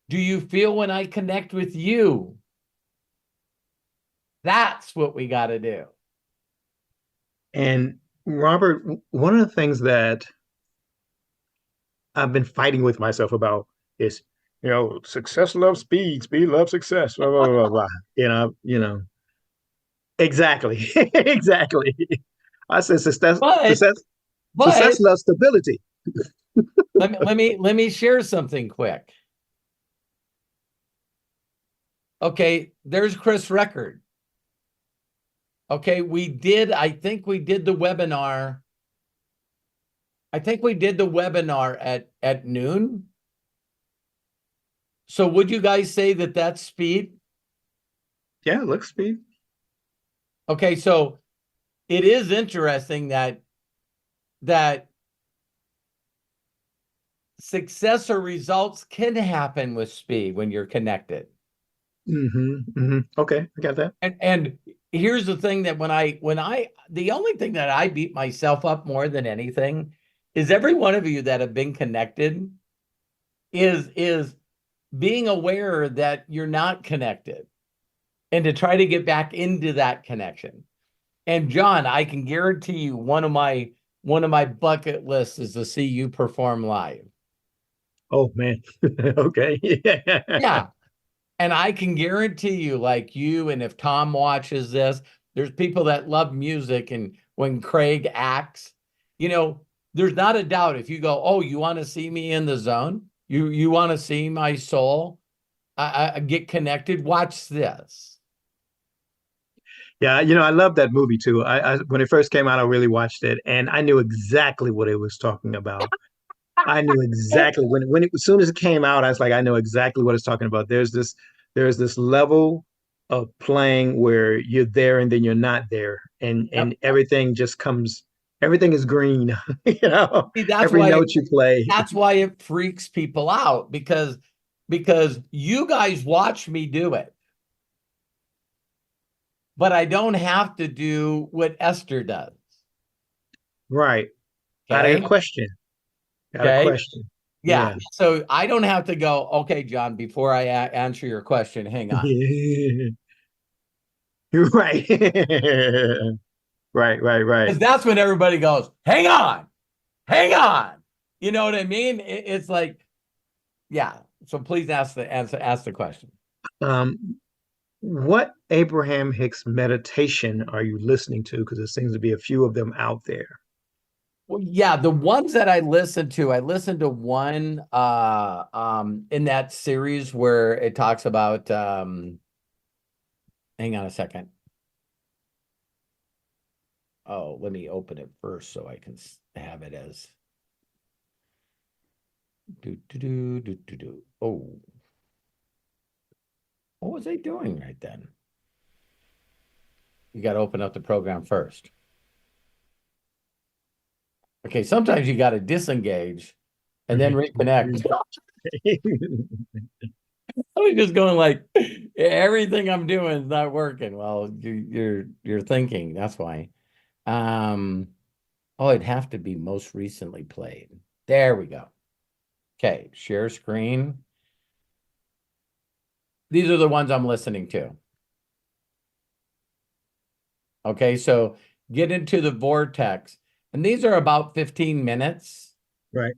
Do you feel when I connect with you? That's what we got to do. and Robert, one of the things that I've been fighting with myself about is, success loves speed, speed loves success, blah, blah, blah, blah. Exactly. Exactly. I said But success loves stability. let me share something quick. Okay, there's Chris Record. Okay, I think we did the webinar. I think we did the webinar at noon. So would you guys say that that's speed? Yeah, it looks speed. Okay, so it is interesting that success or results can happen with speed when you're connected. Okay, I got that. And here's the thing that the only thing that I beat myself up more than anything is every one of you that have been connected is being aware that you're not connected and to try to get back into that connection. And John, I can guarantee you one of my bucket lists is to see you perform live. Oh man. Okay. Yeah. And I can guarantee you, like you, and if Tom watches this, there's people that love music. And when Craig acts, there's not a doubt if you go, oh, you want to see me in the zone? You want to see my soul? I get connected. Watch this. Yeah, I love that movie too. I when it first came out, I really watched it, and I knew exactly what it was talking about. I knew exactly as soon as it came out, I was like, I know exactly what it's talking about. There's this level of playing where you're there and then you're not there, and Yep. everything just comes. Everything is green, See, every note you play. that's why it freaks people out because you guys watch me do it. But I don't have to do what Esther does. Right. Got Okay. a question. Got a Okay. question. Yeah. So I don't have to go, okay, John, before I answer your question, hang on. You're right. Right. Because that's when everybody goes, hang on, hang on. You know what I mean? It's like, yeah. So please ask the question. What Abraham Hicks meditation are you listening to? Because there seems to be a few of them out there. Well, yeah, the ones that I listened to one in that series where it talks about hang on a second. Oh, let me open it first so I can have it as Oh, what was I doing right then? You got to open up the program first. Okay, sometimes you got to disengage and then reconnect. I was just going like everything I'm doing is not working. Well, you're thinking, that's why. Oh, it'd have to be most recently played. There we go. Okay, share screen. These are the ones I'm listening to. Okay, so get into the vortex. And these are about 15 minutes. Right.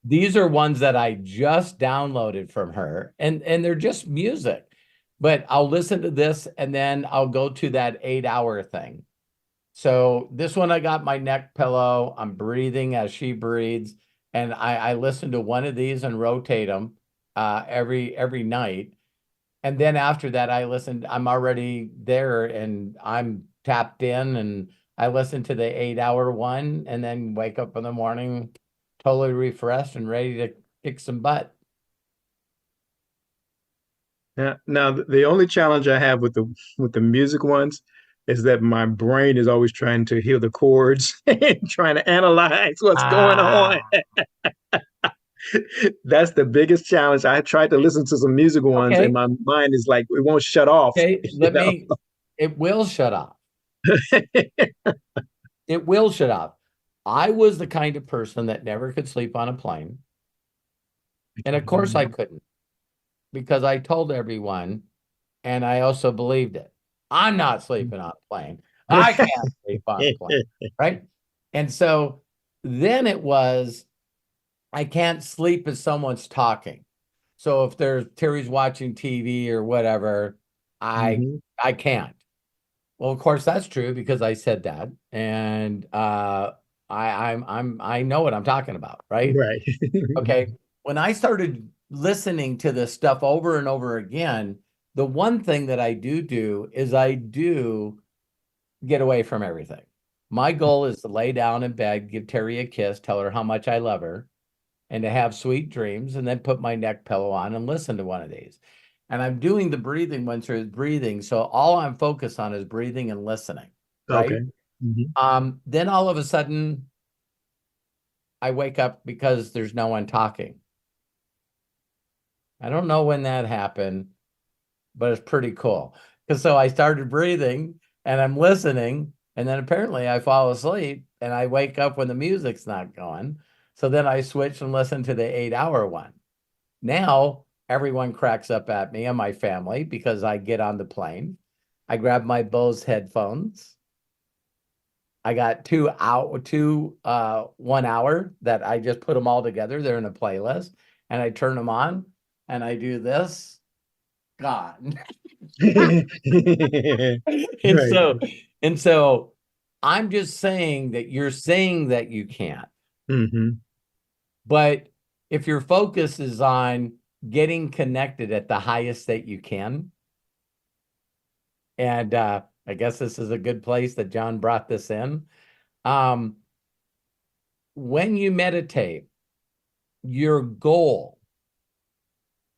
These are ones that I just downloaded from her, and they're just music. But I'll listen to this, and then I'll go to that 8-hour thing. So this one, I got my neck pillow. I'm breathing as she breathes. And I listen to one of these and rotate them every night. And then after that, I'm already there and I'm tapped in, and I listen to the 8 hour one and then wake up in the morning totally refreshed and ready to kick some butt. Now the only challenge I have with the music ones is that my brain is always trying to hear the chords and trying to analyze what's going on. Ah, That's the biggest challenge. I tried to listen to some music ones, and okay. my mind is like it won't shut off. Okay. You know? It will shut off. It will shut off. I was the kind of person that never could sleep on a plane. And of course I couldn't, because I told everyone, and I also believed it. I'm not sleeping on a plane. I can't sleep on a plane, right? And so then it was, I can't sleep if someone's talking. So if Terry's watching TV or whatever, Mhm. I can't. Well, of course that's true because I said that, and I know what I'm talking about, right? Right. Okay. When I started listening to this stuff over and over again, the one thing that I do is I do get away from everything. My goal is to lay down in bed, give Terry a kiss, tell her how much I love her, and to have sweet dreams, and then put my neck pillow on and listen to one of these. And I'm doing the breathing when she's breathing. So all I'm focused on is breathing and listening, Okay. right? Mhm. Then all of a sudden I wake up because there's no one talking. I don't know when that happened, but it's pretty cool. Because so I started breathing and I'm listening, and then apparently I fall asleep and I wake up when the music's not going. So then I switch and listen to the 8 hour one. Now everyone cracks up at me and my family because I get on the plane. I grab my Bose headphones. I got 1 hour that I just put them all together. They're in a playlist, and I turn them on and I do this. God. And Right. so, and so I'm just saying that you're saying that you can't. Mhm. But if your focus is on getting connected at the highest that you can, and I guess this is a good place that John brought this in. Um, when you meditate, your goal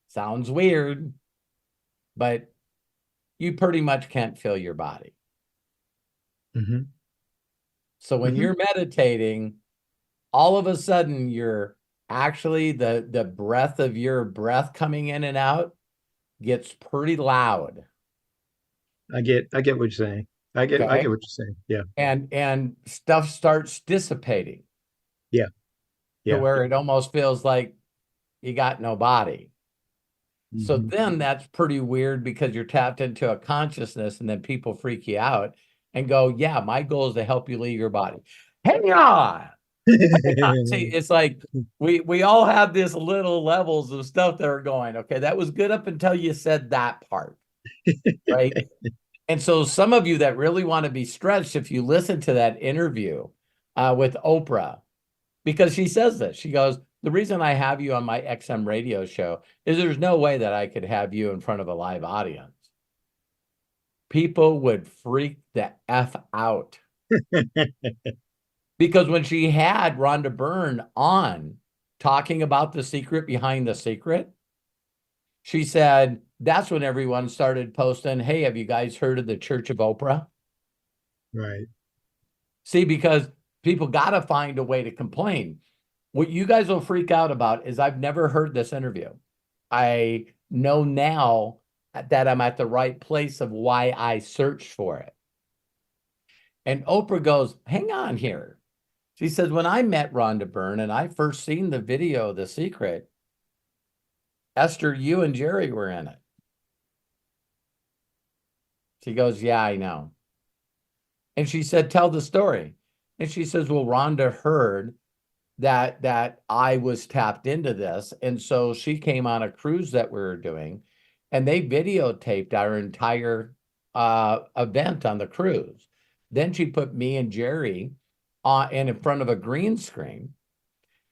sounds weird, but you pretty much can't feel your body. Mhm. So when Mhm. you're meditating, all of a sudden you're actually the breath of your breath coming in and out gets pretty loud. I get what you're saying. I get Okay. what you're saying. Yeah. And stuff starts dissipating Yeah. to Yeah. where it almost feels like you got no body. So Mhm. then that's pretty weird because you're tapped into a consciousness, and then people freak you out and go, yeah, my goal is to help you leave your body. Hang on. See, it's like we all have this little levels of stuff that are going, okay, that was good up until you said that part, right? And so some of you that really want to be stretched, if you listen to that interview with Oprah, because she says this, she goes, the reason I have you on my XM radio show is there's no way that I could have you in front of a live audience. People would freak the F out. Because when she had Rhonda Byrne on talking about the secret behind the secret, she said that's when everyone started posting, hey, have you guys heard of the Church of Oprah? Right. See, because people got to find a way to complain. What you guys will freak out about is I've never heard this interview. I know now that I'm at the right place of why I searched for it. And Oprah goes, hang on here. She says, when I met Rhonda Byrne and I first seen the video, The Secret, Esther, you and Jerry were in it. She goes, yeah, I know. And she said, tell the story. And she says, well, Rhonda heard that I was tapped into this. And so she came on a cruise that we were doing, and they videotaped our entire event on the cruise. Then she put me and Jerry in front of a green screen.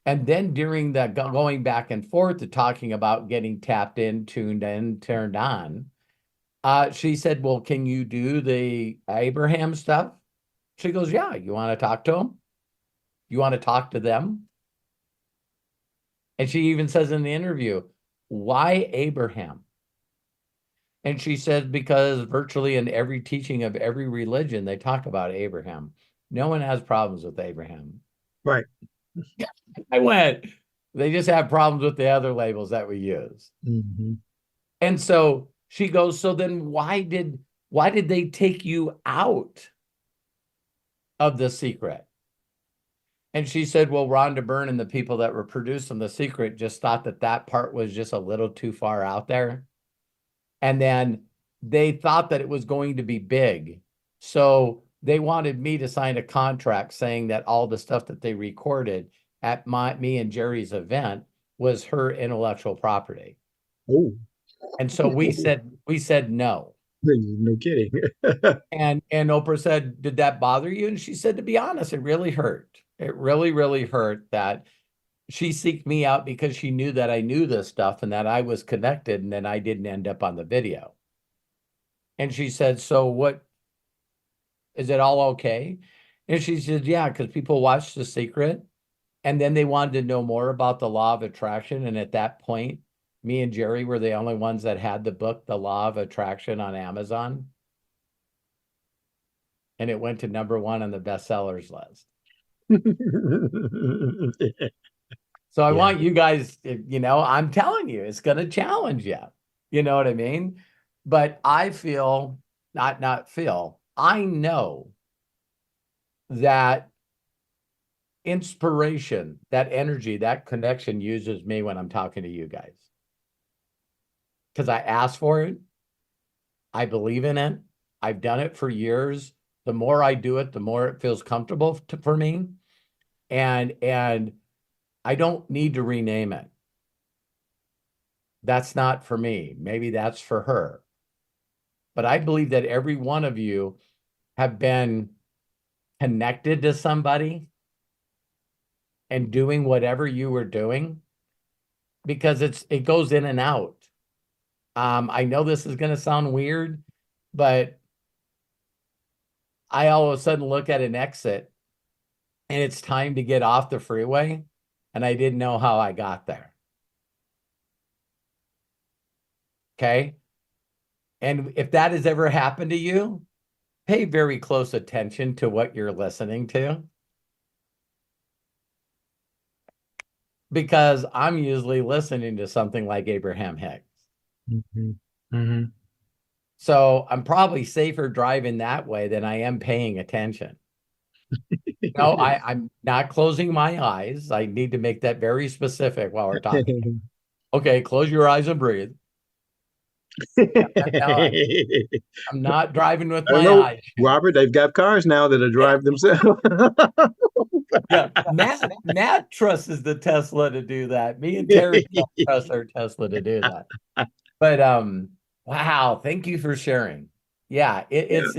And then during the going back and forth to talking about getting tapped in, tuned in, turned on, she said, well, can you do the Abraham stuff? She goes, yeah, you want to talk to them? You want to talk to them? And she even says in the interview, why Abraham? And she said, because virtually in every teaching of every religion, they talk about Abraham. No one has problems with Abraham. Right. I went, they just have problems with the other labels that we use. Mm-hmm. And so she goes, so then why did they take you out of The Secret? And she said, well, Rhonda Byrne and the people that were producing The Secret just thought that part was just a little too far out there. And then they thought that it was going to be big. So they wanted me to sign a contract saying that all the stuff that they recorded at me and Jerry's event was her intellectual property. Oh. And so we said no. No kidding. And Oprah said, did that bother you? And she said, to be honest, it really hurt. It really, really hurt that she seeked me out because she knew that I knew this stuff and that I was connected, and then I didn't end up on the video. And she said, so what, is it all okay? And she said, yeah, because people watched The Secret and then they wanted to know more about the law of attraction. And at that point, me and Jerry were the only ones that had the book, The Law of Attraction, on Amazon. And it went to #1 on the bestsellers list. So I want you guys, I'm telling you, it's going to challenge you. You know what I mean? But I feel, I know that inspiration, that energy, that connection uses me when I'm talking to you guys. Because I asked for it. I believe in it. I've done it for years. The more I do it, the more it feels comfortable for me. And I don't need to rename it. That's not for me. Maybe that's for her. But I believe that every one of you have been connected to somebody and doing whatever you were doing, because it goes in and out. I know this is going to sound weird, but I all of a sudden look at an exit and it's time to get off the freeway, and I didn't know how I got there. Okay? And if that has ever happened to you, pay very close attention to what you're listening to. Because I'm usually listening to something like Abraham Hicks. Mm-hmm. Mm-hmm. So I'm probably safer driving that way than I am paying attention. No, I'm not closing my eyes. I need to make that very specific while we're talking. Okay, close your eyes and breathe. I'm not driving with my eyes. Robert, they've got cars now that drive themselves. Yeah, Matt trusts the Tesla to do that. Me and Terry don't trust our Tesla to do that. But wow, thank you for sharing. Yeah, it's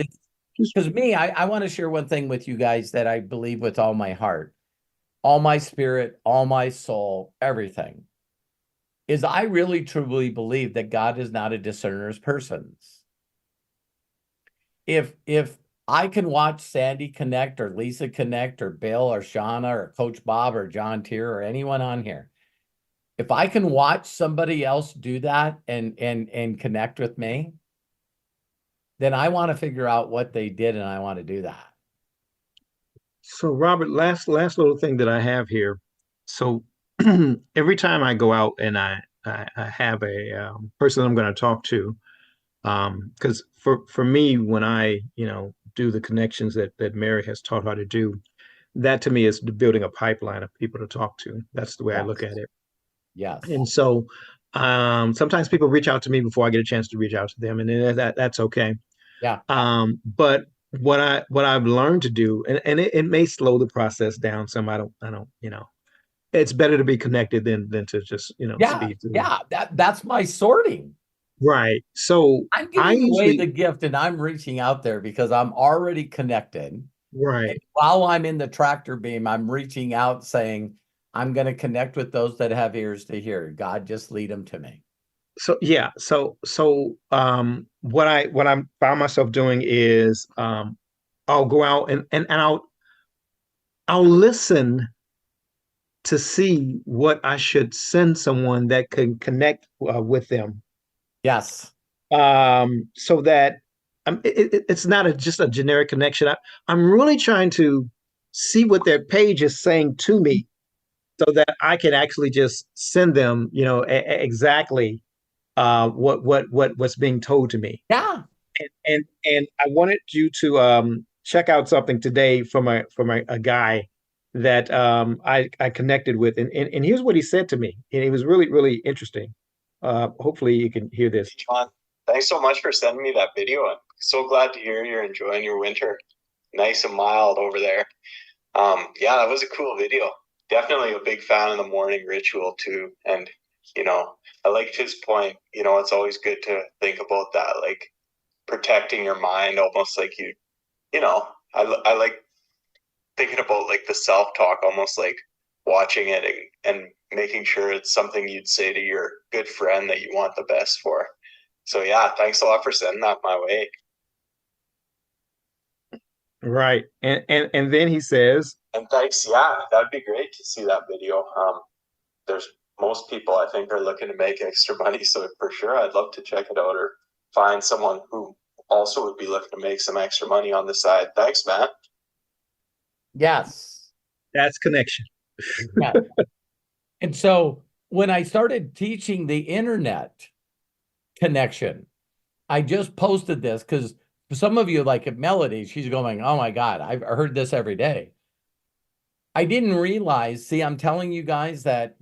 because me, I want to share one thing with you guys that I believe with all my heart, all my spirit, all my soul, everything, is I really truly believe that God is not a discerner's person. If I can watch Sandy connect, or Lisa connect, or Bill, or Shauna, or Coach Bob, or John Tier, or anyone on here, if I can watch somebody else do that and connect with me, then I want to figure out what they did, and I want to do that. So, Robert, last little thing that I have here. So every time I go out and I have a person I'm going to talk to, because for me, when I do the connections that Mary has taught how to do, that to me is building a pipeline of people to talk to. That's the way I look at it. Yes. And so sometimes people reach out to me before I get a chance to reach out to them, and that's okay. Yeah. But what I've learned to do, and it may slow the process down some. I don't, it's better to be connected than to just speed through. Yeah, that's my sorting. Right. So I'm I giving away the usually, gift and I'm reaching out there because I'm already connected. And right. while I'm in the tractor beam, I'm reaching out saying, I'm going to connect with those that have ears to hear. God, just lead them to me. So yeah, what I'm found myself doing is I'll go out and I'll listen to see what I should send someone that can connect with them, Yes. so that it's not just a generic connection. I'm really trying to see what their page is saying to me so that I can actually just send them, exactly what's being told to me. Yeah. And I wanted you to check out something today from a guy that I connected with, and here's what he said to me, and it was really really interesting. Hopefully you can hear this. John, thanks so much for sending me that video. I'm so glad to hear you're enjoying your winter. Nice and mild over there. Yeah, that was a cool video. Definitely a big fan of the morning ritual too. And, I liked his point. It's always good to think about that, like protecting your mind, almost like you know, I like thinking about like the self-talk, almost like watching it and making sure it's something you'd say to your good friend that you want the best for. So yeah, thanks a lot for sending that my way. Right. And then he says, And thanks, yeah, that'd be great to see that video. There's most people I think are looking to make extra money, so for sure I'd love to check it out or find someone who also would be looking to make some extra money on the side. Thanks, man. Yes. that's connection. Yeah. And so when I started teaching the internet connection, I just posted this because some of you, like at Melody, she's going, oh my God, I've heard this every day. I didn't realize, see, I'm telling you guys that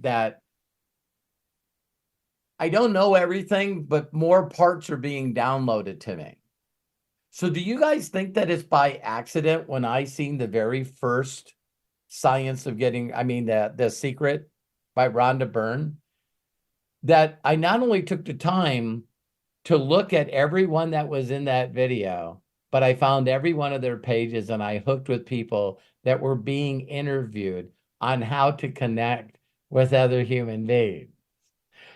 I don't know everything, but more parts are being downloaded to me. So do you guys think that it's by accident when I seen the very first Science of Getting, the Secret by Rhonda Byrne, that I not only took the time to look at everyone that was in that video, but I found every one of their pages and I hooked with people that were being interviewed on how to connect with other human beings.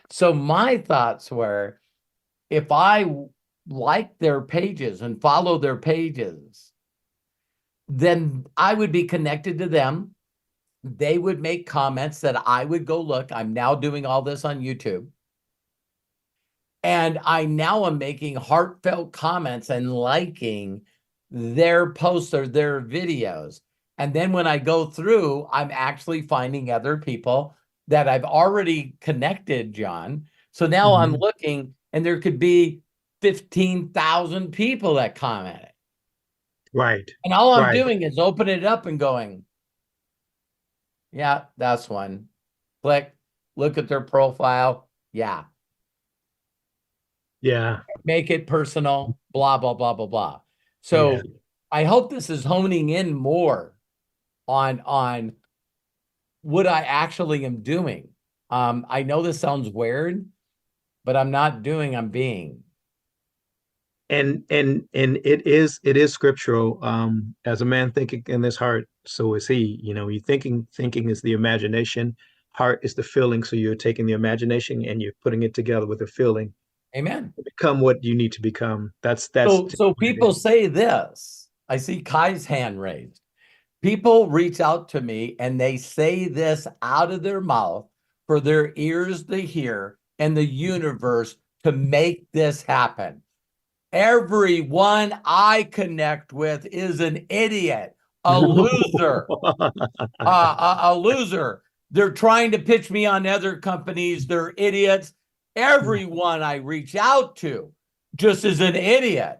So my thoughts were, if I like their pages and follow their pages, then I would be connected to them. They would make comments that I would go look. I'm now doing all this on YouTube. And I now am making heartfelt comments and liking their posts or their videos. And then when I go through, I'm actually finding other people that I've already connected, John. So now I'm looking, and there could be 15,000 people that commented. Right. And all I'm Right. doing is opening it up and going, yeah, that's one. Click, look at their profile. Yeah. Yeah. Make it personal, blah, blah, blah, blah, blah. So Yeah. I hope this is honing in more on what I actually am doing. I know this sounds weird, but I'm not doing, I'm being. And it is scriptural. As a man thinketh in his heart, so is he. You thinking is the imagination, heart is the feeling. So you're taking the imagination and you're putting it together with the feeling Amen. to become what you need to become. That's So people say this. I see Kai's hand raised. People reach out to me and they say this out of their mouth for their ears to hear and the universe to make this happen. Everyone I connect with is an idiot, a loser, a loser. They're trying to pitch me on other companies. They're idiots. Everyone I reach out to just is an idiot.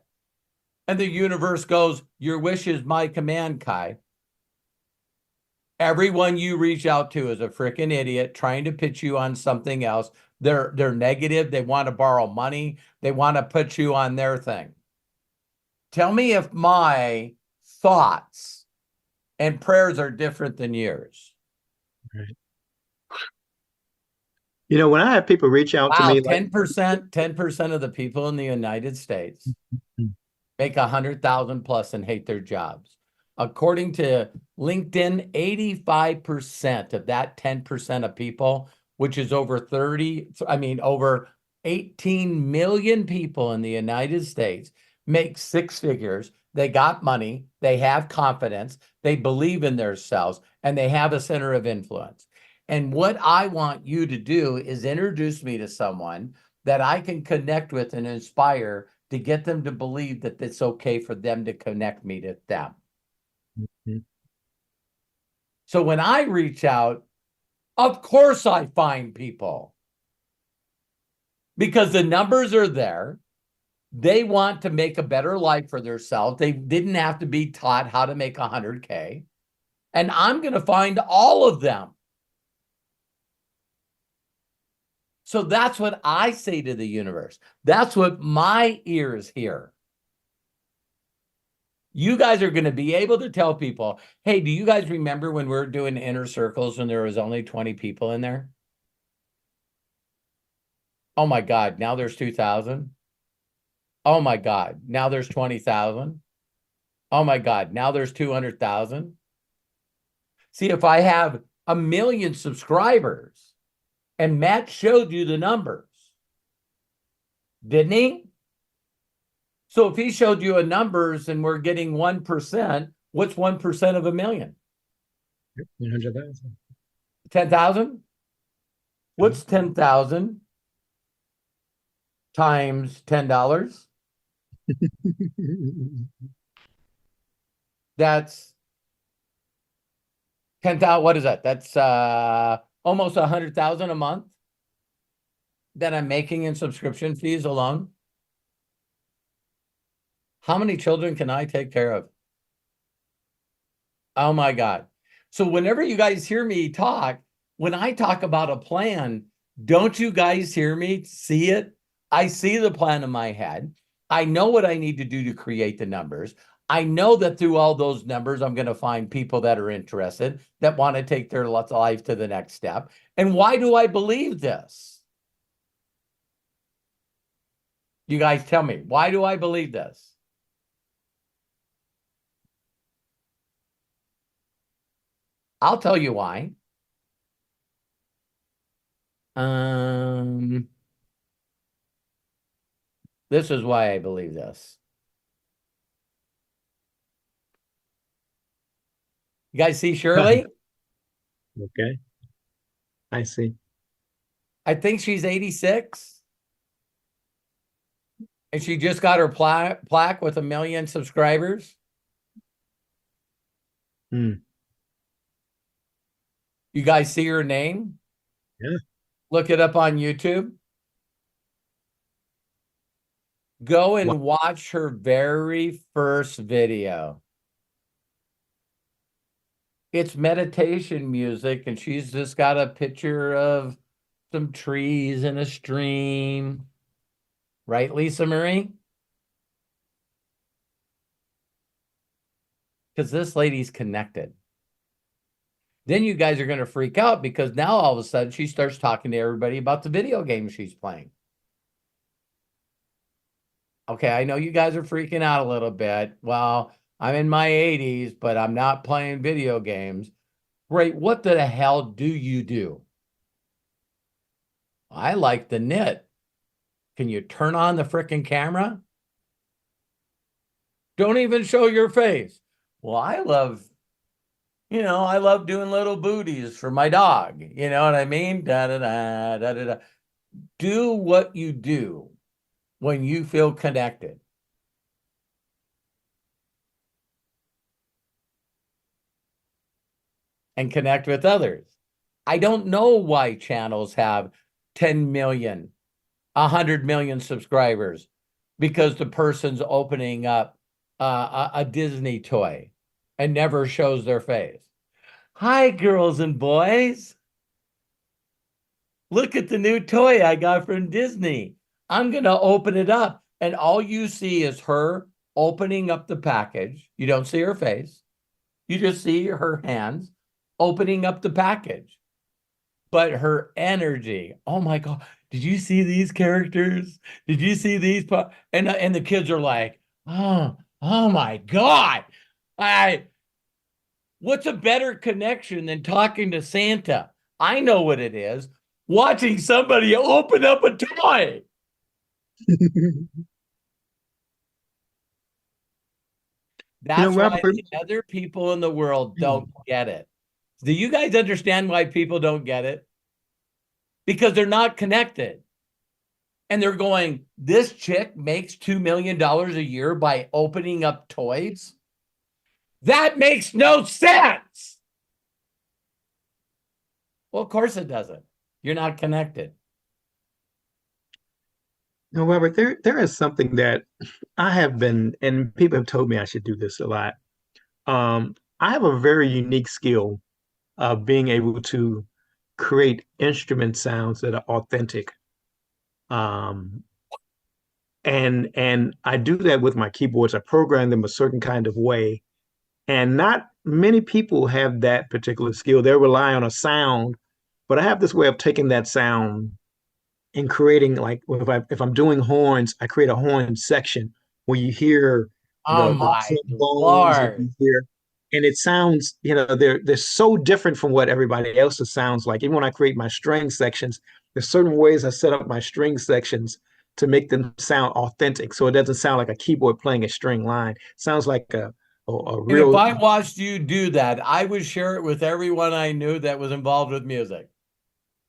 And the universe goes, your wish is my command, Kai. Everyone you reach out to is a freaking idiot trying to pitch you on something else. They're negative. They want to borrow money. They want to put you on their thing. Tell me if my thoughts and prayers are different than yours. Right. You know, when I have people reach out to Wow, me like, 10% of the people in the United States make 100,000 plus and hate their jobs. According to LinkedIn, 85% of that 10% of people, which is over 18 million people in the United States, make six figures. They got money, they have confidence, they believe in themselves, and they have a center of influence. And what I want you to do is introduce me to someone that I can connect with and inspire to get them to believe that it's okay for them to connect me to them. Mhm. So when I reach out, of course I find people because the numbers are there. They want to make a better life for themselves. They didn't have to be taught how to make 100K. And I'm going to find all of them. So that's what I say to the universe. That's what my ears hear. You guys are going to be able to tell people, hey, do you guys remember when we were doing inner circles when there was only 20 people in there? Oh my God, now there's 2,000. Oh my God, now there's 20,000. Oh my God, now there's 200,000. See, if I have 1 million subscribers, and Matt showed you the numbers, didn't he? So if he showed you a numbers and we're getting 1%, what's 1% of 1 million? 100,000. 10,000? What's 10,000 times $10? That's 10,000. What is that? That's almost 100,000 a month that I'm making in subscription fees alone. How many children can I take care of? Oh my God. So whenever you guys hear me talk, when I talk about a plan, don't you guys hear me see it? I see the plan in my head. I know what I need to do to create the numbers. I know that through all those numbers, I'm going to find people that are interested, that want to take their life to the next step. And why do I believe this? You guys tell me, why do I believe this? I'll tell you why. This is why I believe this. You guys see Shirley? Okay. I see. I think she's 86. And she just got her plaque with 1 million subscribers. Hmm. You guys see her name? Yeah. Look it up on YouTube. Go and Wow. watch her very first video. It's meditation music, and she's just got a picture of some trees and a stream. Right, Lisa Marie? Because this lady's connected. Then you guys are going to freak out because now all of a sudden she starts talking to everybody about the video game she's playing. Okay, I know you guys are freaking out a little bit. Well, I'm in my 80s, but I'm not playing video games. Great. What the hell do you do? I like the knit. Can you turn on the freaking camera? Don't even show your face. Well, I love doing little booties for my dog. You know what I mean? Da da da da da da. Do what you do when you feel connected. And connect with others. I don't know why channels have 10 million, 100 million subscribers, because the person's opening up a Disney toy and never shows their face. Hi, girls and boys. Look at the new toy I got from Disney. I'm going to open it up. And all you see is her opening up the package. You don't see her face. You just see her hands opening up the package. but her energy. Oh my God. Did you see these characters? Did you see these? And the kids are like, oh my God. I What's a better connection than talking to Santa? I know what it is. Watching somebody open up a toy. That's why Robert, the other people in the world don't get it. Do you guys understand why people don't get it? Because they're not connected. And they're going, this chick makes $2 million a year by opening up toys? That makes no sense. Well, of course it doesn't. You're not connected. Robert, there is something that I have been, and people have told me I should do this a lot. I have a very unique skill of being able to create instrument sounds that are authentic. Um, and I do that with my keyboards. I program them a certain kind of way, and not many people have that particular skill. They rely on a sound, but I have this way of taking that sound and creating, like, if I'm doing horns, I create a horn section where you hear Oh the my trombones, and Lord. you hear, and it sounds, they're so different from what everybody else's sounds like. Even when I create my string sections, there's certain ways I set up my string sections to make them sound authentic, so it doesn't sound like a keyboard playing a string line. It sounds like a And if real. I watched you do that, I would share it with everyone I knew that was involved with music.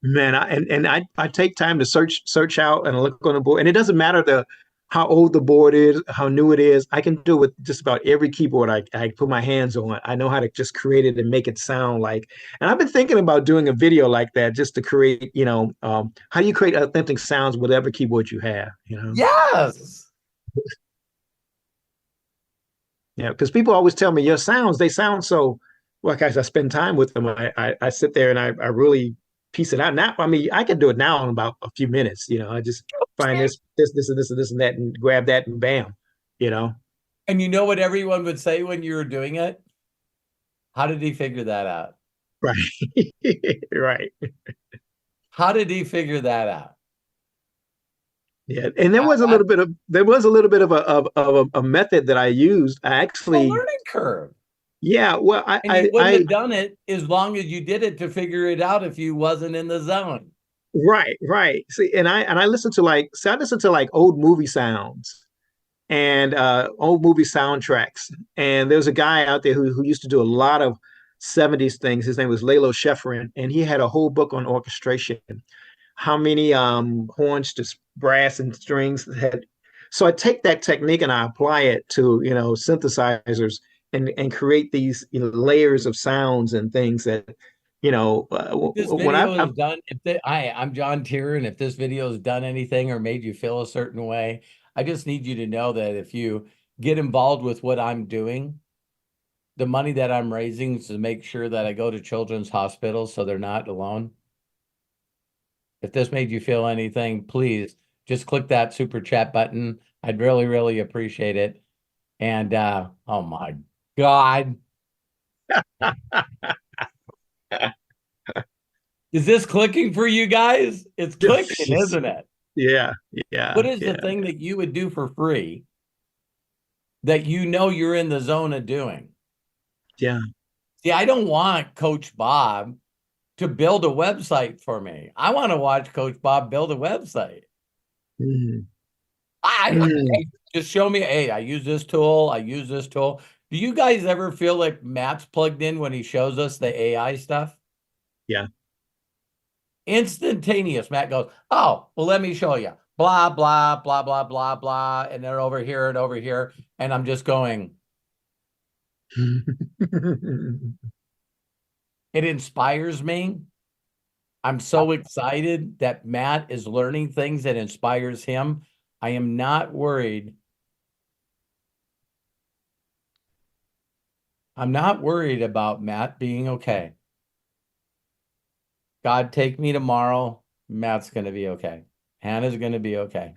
Man, I take time to search out and look on the board, and it doesn't matter how old the board is, how new it is. I can do it with just about every keyboard I put my hands on. I know how to just create it and make it sound like. And I've been thinking about doing a video like that, just to create, how do you create authentic sounds with whatever keyboard you have. Yes. Yeah, because people always tell me your sounds, they sound so. Well, guys, I spend time with them. I sit there and I really piece it out. Now, I mean, I can do it now in about a few minutes. I just find this, and this, and this, and that, and grab that, and bam, you know. And you know what everyone would say when you were doing it? How did he figure that out? Right, right. How did he figure that out? Yeah, and there I, was a I, little bit of a method that I used. I a actually, learning curve. yeah. Well, And you wouldn't have done it as long as you did it to figure it out if you wasn't in the zone. right. See, and I listen to I listen to like old movie sounds and old movie soundtracks. And there's a guy out there who used to do a lot of 70s things. His name was Lalo Schifrin, and he had a whole book on orchestration. How many horns to brass and strings had. So I take that technique and I apply it to synthesizers and create these layers of sounds and things that This when video is done. I'm John Tier, and if this video has done anything or made you feel a certain way, I just need you to know that if you get involved with what I'm doing, the money that I'm raising is to make sure that I go to children's hospitals so they're not alone. If this made you feel anything, please just click that super chat button. I'd really, really appreciate it. And oh my God. Is this clicking for you guys? It's clicking, isn't it? Yeah, What is the yeah. thing that you would do for free that you know you're in the zone of doing? Yeah. See, I don't want Coach Bob to build a website for me. I want to watch Coach Bob build a website. Mhm. Hey, just show me, hey, I use this tool, I use this tool. Do you guys ever feel like Matt's plugged in when he shows us the AI stuff? Yeah. Instantaneous. Matt goes, oh, well, let me show you. Blah, blah, blah, blah, blah, blah. And they're over here and over here. And I'm just going, it inspires me. I'm so excited that Matt is learning things that inspires him. I am not worried. I'm not worried about Matt being okay. God, take me tomorrow. Matt's going to be okay. Hannah's going to be okay.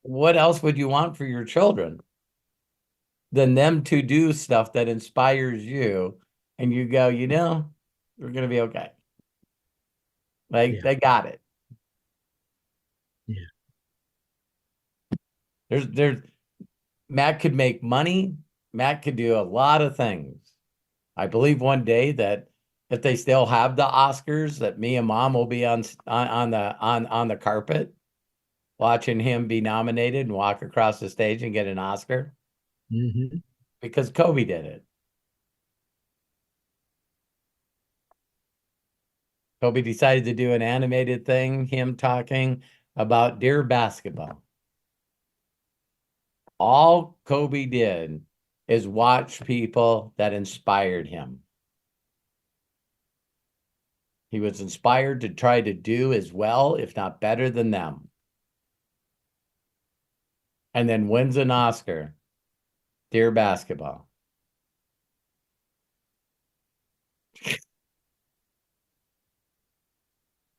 What else would you want for your children? than them to do stuff that inspires you. And you go, we're going to be okay. Like, they got it. Yeah. There's Matt could make money. Matt could do a lot of things. I believe one day that if they still have the Oscars, that me and Mom will be on the carpet watching him be nominated and walk across the stage and get an Oscar. Mm-hmm. Because Kobe did it. Kobe decided to do an animated thing, him talking about dear basketball. All Kobe did is watch people that inspired him. He was inspired to try to do as well, if not better than them. And then wins an Oscar. Dear basketball.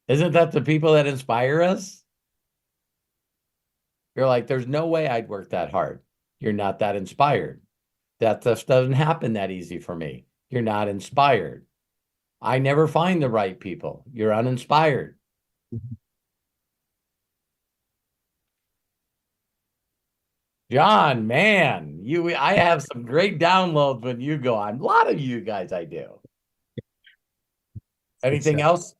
Isn't that the people that inspire us? You're like, there's no way I'd work that hard. You're not that inspired. That stuff doesn't happen that easy for me. You're not inspired. I never find the right people. You're uninspired. John, man, I have some great downloads when you go on. A lot of you guys I do. Anything else?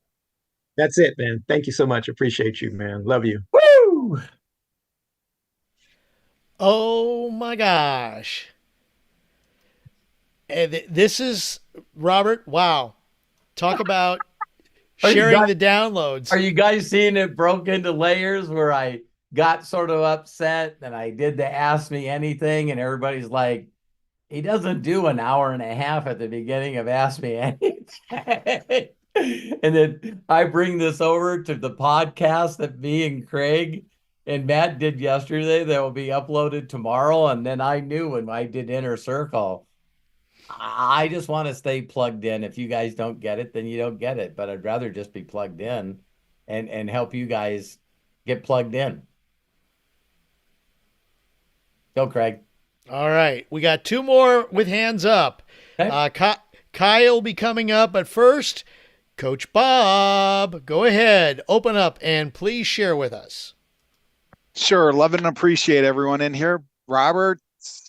That's it, man. Thank you so much. Appreciate you, man. Love you. Woo! Oh my gosh. And this is Robert. Wow. Talk about sharing the downloads. Are you guys seeing it broke into layers where I got sort of upset and I did the Ask Me Anything and everybody's like, he doesn't do an hour and a half at the beginning of Ask Me Anything. And then I bring this over to the podcast that me and Craig and Matt did yesterday that will be uploaded tomorrow. And then I knew when I did Inner Circle, I just want to stay plugged in. If you guys don't get it, then you don't get it. But I'd rather just be plugged in and help you guys get plugged in. Go, Craig. All right. We got two more with hands up. Okay. Kyle will be coming up. But first, Coach Bob, go ahead. Open up and please share with us. Sure. Love and appreciate everyone in here. Robert.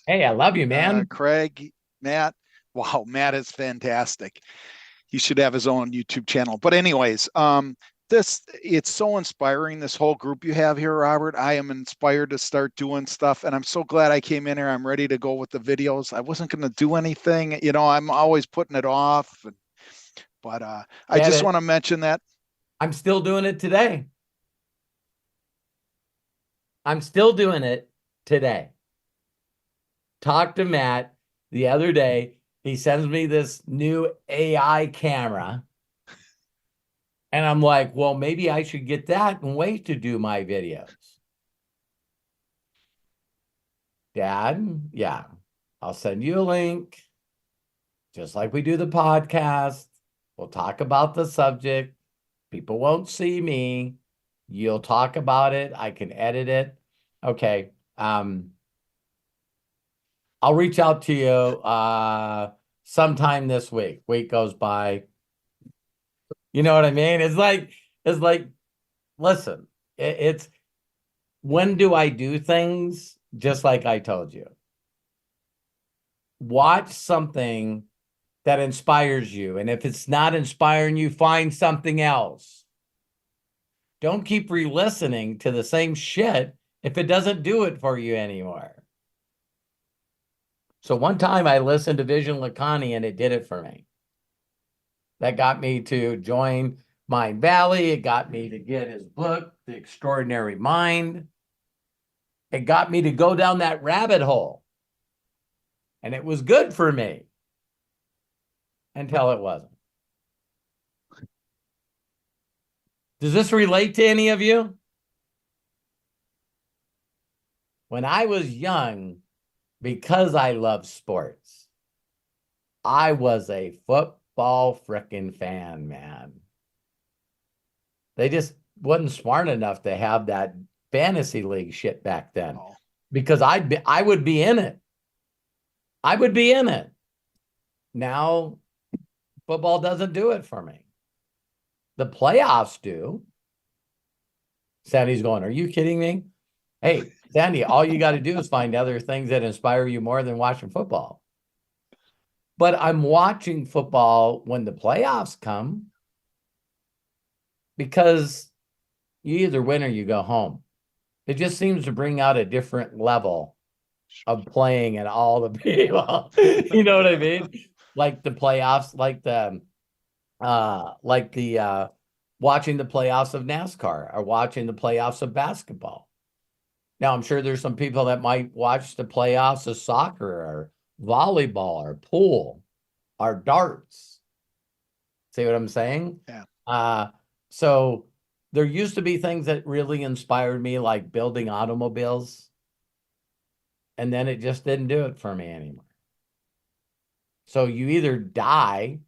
Hey, I love you, man. Craig, Matt. Wow, Matt is fantastic. He should have his own YouTube channel. But anyways, it's so inspiring, this whole group you have here, Robert. I am inspired to start doing stuff, and I'm so glad I came in here. I'm ready to go with the videos. I wasn't going to do anything. I'm always putting it off. But I just want to mention that. I'm still doing it today. I'm still doing it today. Talked to Matt the other day. He sends me this new AI camera. And I'm like, well, maybe I should get that and wait to do my videos. Dad, yeah, I'll send you a link. Just like we do the podcast. We'll talk about the subject. People won't see me. You'll talk about it. I can edit it. Okay. I'll reach out to you sometime this week. Week goes by. You know what I mean? It's like, listen, it's when do I do things? Just like I told you. Watch something that inspires you. And if it's not inspiring you, find something else. Don't keep re-listening to the same shit if it doesn't do it for you anymore. So one time I listened to Vision Lakhani and it did it for me. That got me to join Mind Valley. It got me to get his book, The Extraordinary Mind. It got me to go down that rabbit hole. And it was good for me. Until it wasn't. Does this relate to any of you? When I was young, because I love sports, I was a football frickin' fan, man. They just wasn't smart enough to have that fantasy league shit back then. Because I would be in it. I would be in it. Now, football doesn't do it for me. The playoffs do. Sandy's going, are you kidding me? Hey, Sandy, all you got to do is find other things that inspire you more than watching football. But I'm watching football when the playoffs come because you either win or you go home. It just seems to bring out a different level of playing and all the people. You know what I mean? Like the playoffs, like the watching the playoffs of NASCAR or watching the playoffs of basketball. Now, I'm sure there's some people that might watch the playoffs of soccer or volleyball or pool or darts. See what I'm saying? Yeah. So there used to be things that really inspired me, like building automobiles. And then it just didn't do it for me anymore. So you either die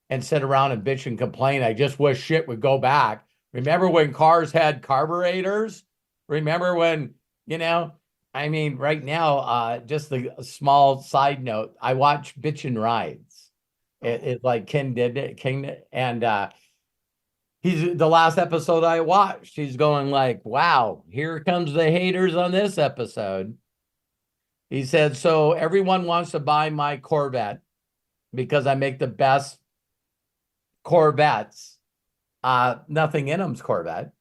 and sit around and bitch and complain, I just wish shit would go back. Remember when cars had carburetors? Remember when, I mean, right now, just the small side note, I watch Bitchin' Rides. It's like Ken did it, and he's the last episode I watched. He's going like, wow, here comes the haters on this episode. He said, so everyone wants to buy my Corvette because I make the best Corvettes. Nothing in them's Corvette,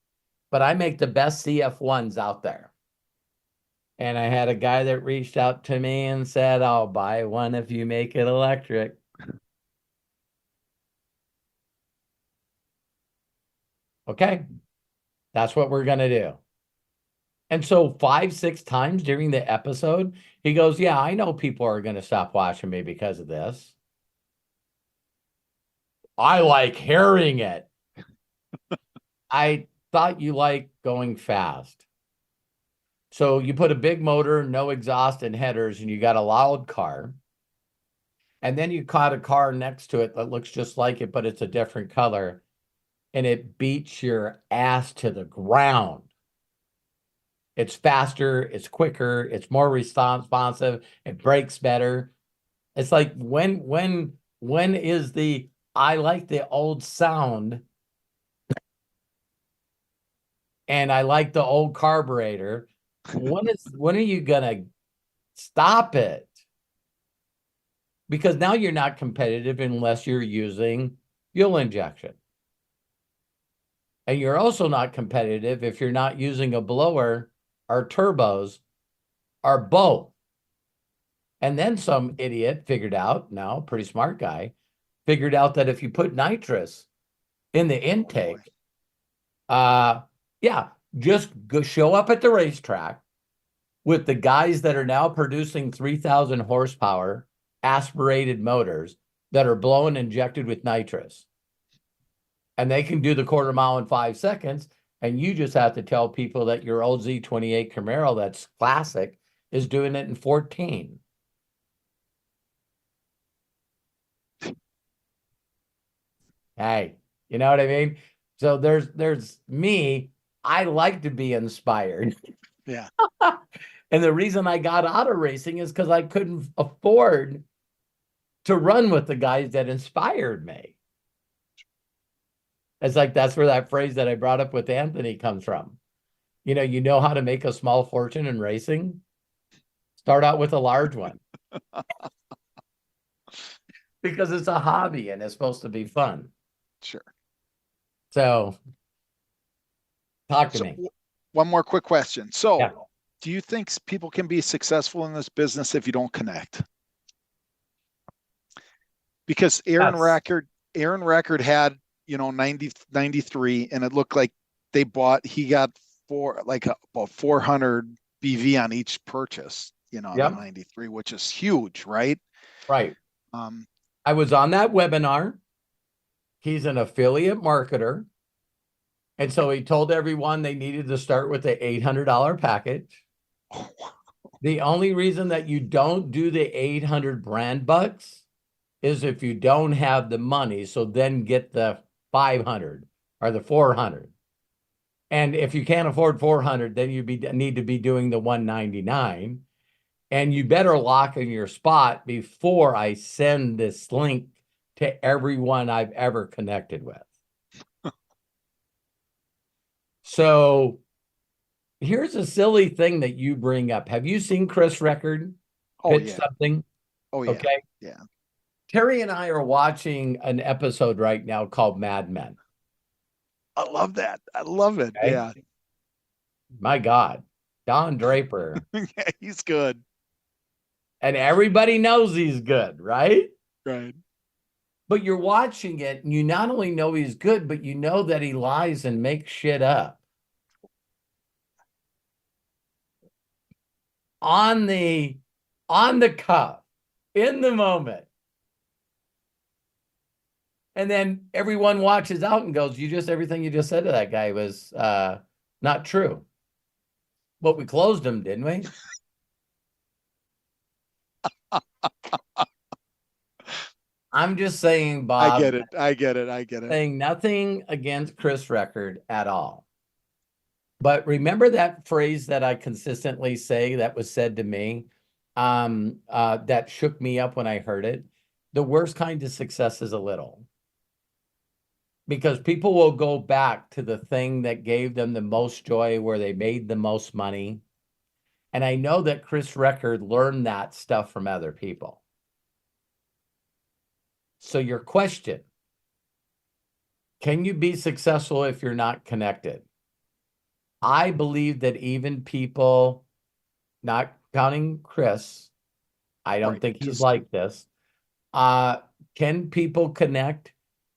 but I make the best CF1s out there. And I had a guy that reached out to me and said, I'll buy one if you make it electric. Okay, that's what we're going to do. And so 5, 6 times during the episode, he goes, yeah, I know people are going to stop watching me because of this. I like hearing it. I thought you liked going fast. So you put a big motor, no exhaust and headers, and you got a loud car. And then you caught a car next to it that looks just like it, but it's a different color. And it beats your ass to the ground. It's faster, it's quicker, it's more responsive, it brakes better. It's like when is the I like the old sound and I like the old carburetor. When are you gonna stop it? Because now you're not competitive unless you're using fuel injection. And you're also not competitive if you're not using a blower or turbos or both. And then some idiot figured out, now pretty smart guy, figured out that if you put nitrous in the intake, just go show up at the racetrack with the guys that are now producing 3,000 horsepower aspirated motors that are blowing injected with nitrous. And they can do the quarter mile in 5 seconds. And you just have to tell people that your old Z28 Camaro that's classic is doing it in 14. Hey, you know what I mean? So there's me. I like to be inspired. Yeah. And the reason I got out of racing is because I couldn't afford to run with the guys that inspired me. It's like that's where that phrase that I brought up with Anthony comes from. You know how to make a small fortune in racing? Start out with a large one. Because it's a hobby and it's supposed to be fun. Sure. So talk to me. One more quick question. So Yeah. do you think people can be successful in this business if you don't connect? Because Aaron Rackard had, 93, and it looked like he got about 400 BV on each purchase, Yep. 93, which is huge, right? Right. I was on that webinar. He's an affiliate marketer. And so he told everyone they needed to start with the $800 package. The only reason that you don't do the 800 brand bucks is if you don't have the money. So then get the 500 or the 400. And if you can't afford 400, then you need to be doing the 199. And you better lock in your spot before I send this link to everyone I've ever connected with. So here's a silly thing that you bring up. Have you seen Chris Record pitch something? Oh, yeah. Okay. Yeah. Terry and I are watching an episode right now called Mad Men. I love that. I love it. Okay? Yeah. My God. Don Draper. Yeah, he's good. And everybody knows he's good, right? Right. But you're watching it and you not only know he's good, but you know that he lies and makes shit up. On the cuff, in the moment. And then everyone watches out and goes, everything you just said to that guy was not true. But we closed him, didn't we? I'm just saying, Bob. I get it. Saying nothing against Chris Record at all. But remember that phrase that I consistently say that was said to me that shook me up when I heard it? The worst kind of success is a little. Because people will go back to the thing that gave them the most joy, where they made the most money. And I know that Chris Record learned that stuff from other people. So your question, can you be successful if you're not connected? I believe that even people, not counting Chris, I don't think he's like this. Can people connect?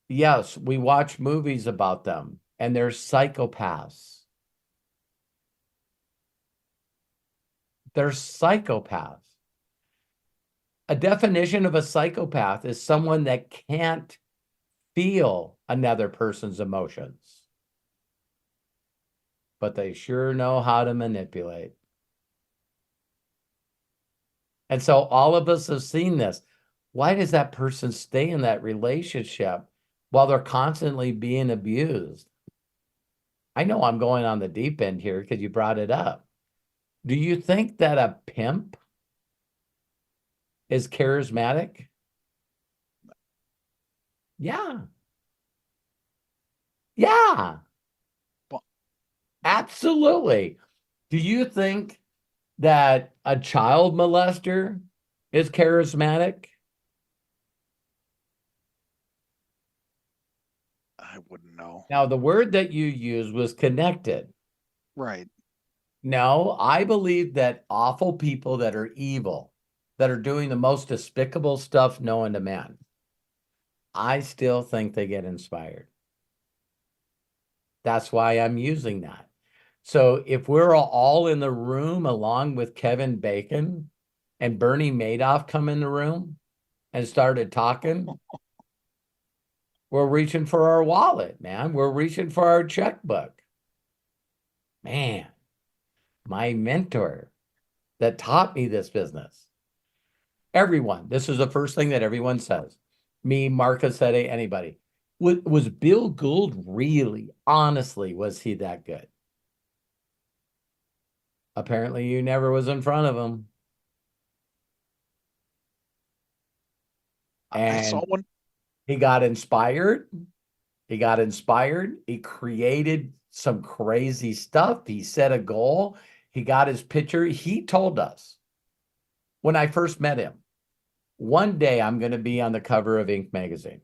Yes, we watch movies about them, and they're psychopaths. They're psychopaths. A definition of a psychopath is someone that can't feel another person's emotions, but they sure know how to manipulate. And so all of us have seen this. Why does that person stay in that relationship while they're constantly being abused? I know I'm going on the deep end here because you brought it up. Do you think that a pimp is charismatic? Yeah. Yeah. Absolutely. Do you think that a child molester is charismatic? I wouldn't know. Now, the word that you used was connected. Right. No, I believe that awful people that are evil, that are doing the most despicable stuff known to man, I still think they get inspired. That's why I'm using that. So if we're all in the room along with Kevin Bacon and Bernie Madoff come in the room and started talking, we're reaching for our wallet, man. We're reaching for our checkbook. Man, my mentor that taught me this business. Everyone, this is the first thing that everyone says. Me, Marcus said it, anybody. Was Bill Gould really, honestly, was he that good? Apparently you never was in front of him. And I saw one. He got inspired. He got inspired. He created some crazy stuff. He set a goal. He got his picture. He told us when I first met him, one day I'm going to be on the cover of Inc. magazine.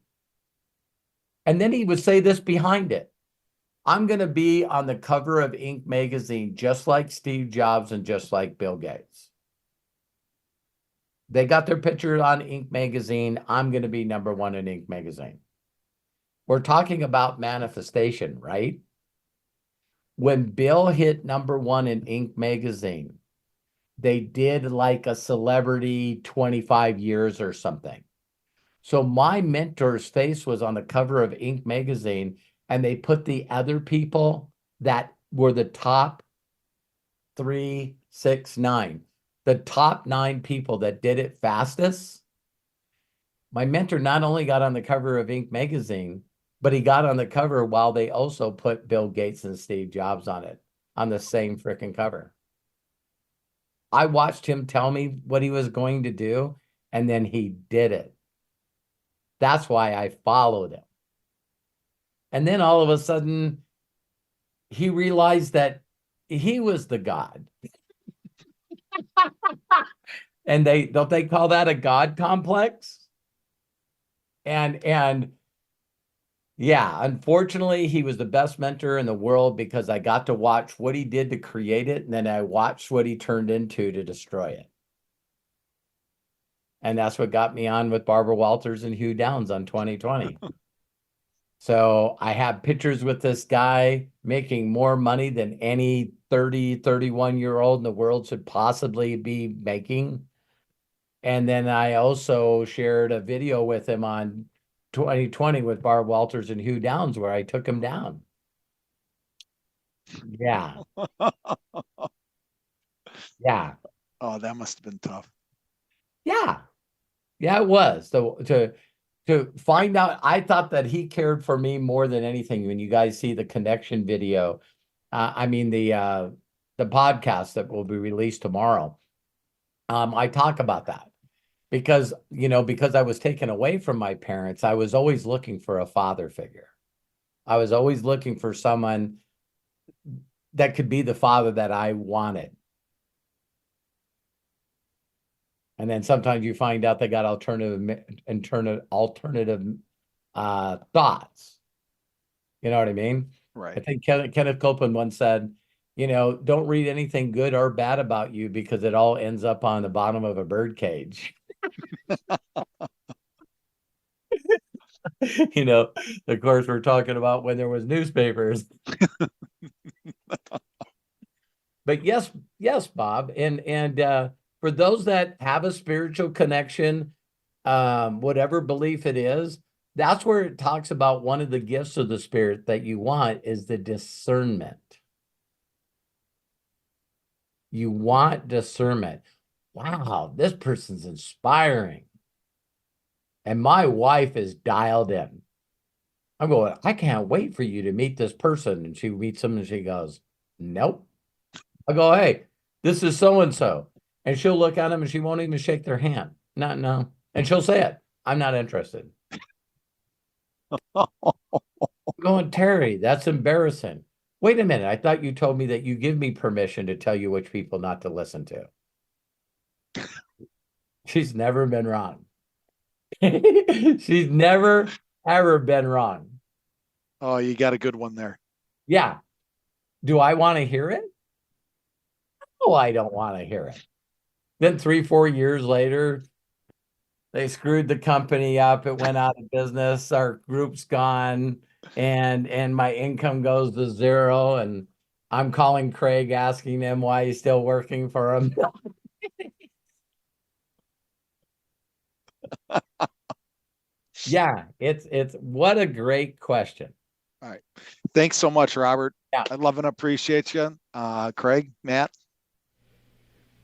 And then he would say this behind it. I'm going to be on the cover of Inc. magazine, just like Steve Jobs and just like Bill Gates. They got their picture on Inc. magazine. I'm going to be #1 in Inc. magazine. We're talking about manifestation, right? When Bill hit #1 in Inc. magazine, they did like a celebrity 25 years or something. So my mentor's face was on the cover of Inc. magazine, and they put the other people that were the top 3, 6, 9. The top 9 people that did it fastest. My mentor not only got on the cover of Inc. magazine, but he got on the cover while they also put Bill Gates and Steve Jobs on it, on the same freaking cover. I watched him tell me what he was going to do, and then he did it. That's why I followed him. And then all of a sudden, he realized that he was the God. And they call that a God complex? And yeah, unfortunately, he was the best mentor in the world because I got to watch what he did to create it, and then I watched what he turned into to destroy it. And that's what got me on with Barbara Walters and Hugh Downs on 2020. So I have pictures with this guy making more money than any 30, 31-year-old in the world should possibly be making. And then I also shared a video with him on 2020 with Barb Walters and Hugh Downs where I took him down. Yeah. Yeah. Oh, that must have been tough. Yeah. Yeah, it was. So to find out, I thought that he cared for me more than anything. When you guys see the connection video, I mean the podcast that will be released tomorrow, I talk about that. Because, because I was taken away from my parents, I was always looking for a father figure. I was always looking for someone that could be the father that I wanted. And then sometimes you find out they got alternative thoughts. You know what I mean? Right. I think Kenneth Copeland once said, don't read anything good or bad about you because it all ends up on the bottom of a bird cage. Of course, we're talking about when there was newspapers. But yes, Bob, and for those that have a spiritual connection, whatever belief it is, that's where it talks about one of the gifts of the Spirit that you want is the discernment. You want discernment. Wow, this person's inspiring. And my wife is dialed in. I'm going, I can't wait for you to meet this person. And she meets him and she goes, nope. I go, hey, this is so-and-so. And she'll look at him and she won't even shake their hand. No. And she'll say it. I'm not interested. I'm going, Terry, that's embarrassing. Wait a minute. I thought you told me that you give me permission to tell you which people not to listen to. She's never been wrong. She's never, ever been wrong. Oh, you got a good one there. Yeah. Do I want to hear it? No, I don't want to hear it. Then 3-4 years later, they screwed the company up. It went out of business. Our group's gone, and my income goes to zero. And I'm calling Craig, asking him why he's still working for him. Yeah, it's what a great question. All right. Thanks so much, Robert. Yeah. I love and appreciate you. Craig, Matt.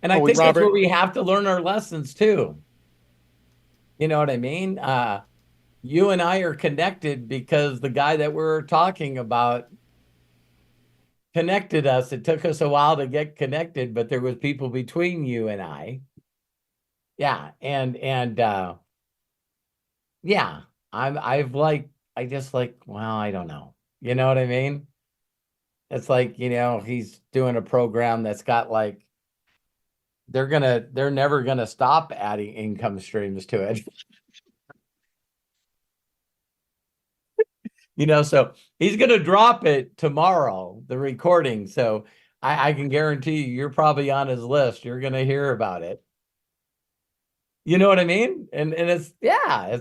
And I think that's where we have to learn our lessons too. You know what I mean? You and I are connected because the guy that we're talking about connected us. It took us a while to get connected, but there was people between you and I. Yeah, and yeah, I just like, well, I don't know. You know what I mean? It's like, he's doing a program that's got like, they're never gonna stop adding income streams to it. So he's gonna drop it tomorrow, the recording. So I can guarantee you're probably on his list. You're gonna hear about it. You know what I mean? And it's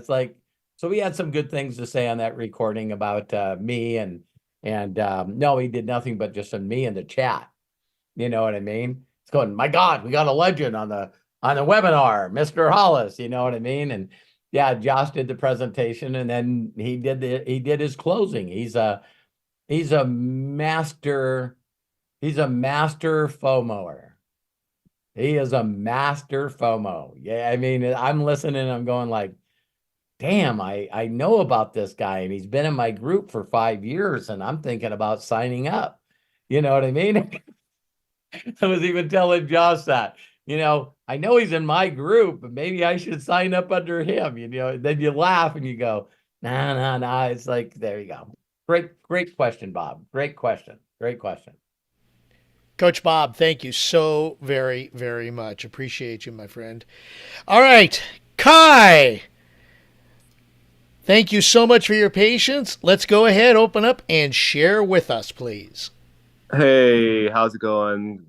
like, so we had some good things to say on that recording about me and no, he did nothing but just on me in the chat. You know what I mean? It's going, my God, we got a legend on the webinar, Mr. Hollis. You know what I mean? And yeah, Josh did the presentation, and then he did his closing. He's a master FOMOer. He is a master FOMO. Yeah, I mean, I'm listening, I'm going like, damn, I know about this guy, and he's been in my group for 5 years, and I'm thinking about signing up. You know what I mean? I was even telling Josh that. I know he's in my group, but maybe I should sign up under him, then you laugh and you go, nah. It's like, there you go. Great question, Bob. Great question. Coach Bob, thank you so very, very much. Appreciate you, my friend. All right, Kai. Thank you so much for your patience. Let's go ahead, open up, and share with us, please. Hey, how's it going?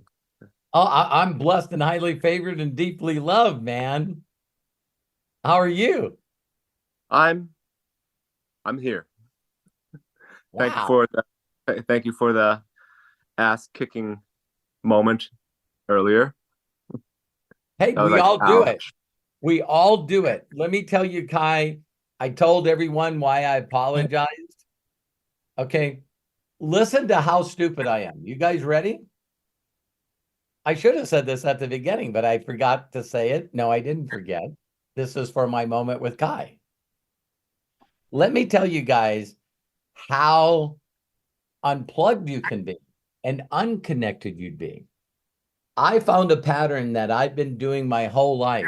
Oh, I'm blessed and highly favored and deeply loved, man. How are you? I'm here. Wow. Thank you for the ass kicking moment earlier. Hey, I was we like, all do it. ouch. We all do it. Let me tell you, Kai, I told everyone why I apologized. Okay. Listen to how stupid I am. You guys ready? I should have said this at the beginning, but I forgot to say it. No, I didn't forget. This is for my moment with Kai. Let me tell you guys how unplugged you can be and unconnected you'd be. I found a pattern that I've been doing my whole life,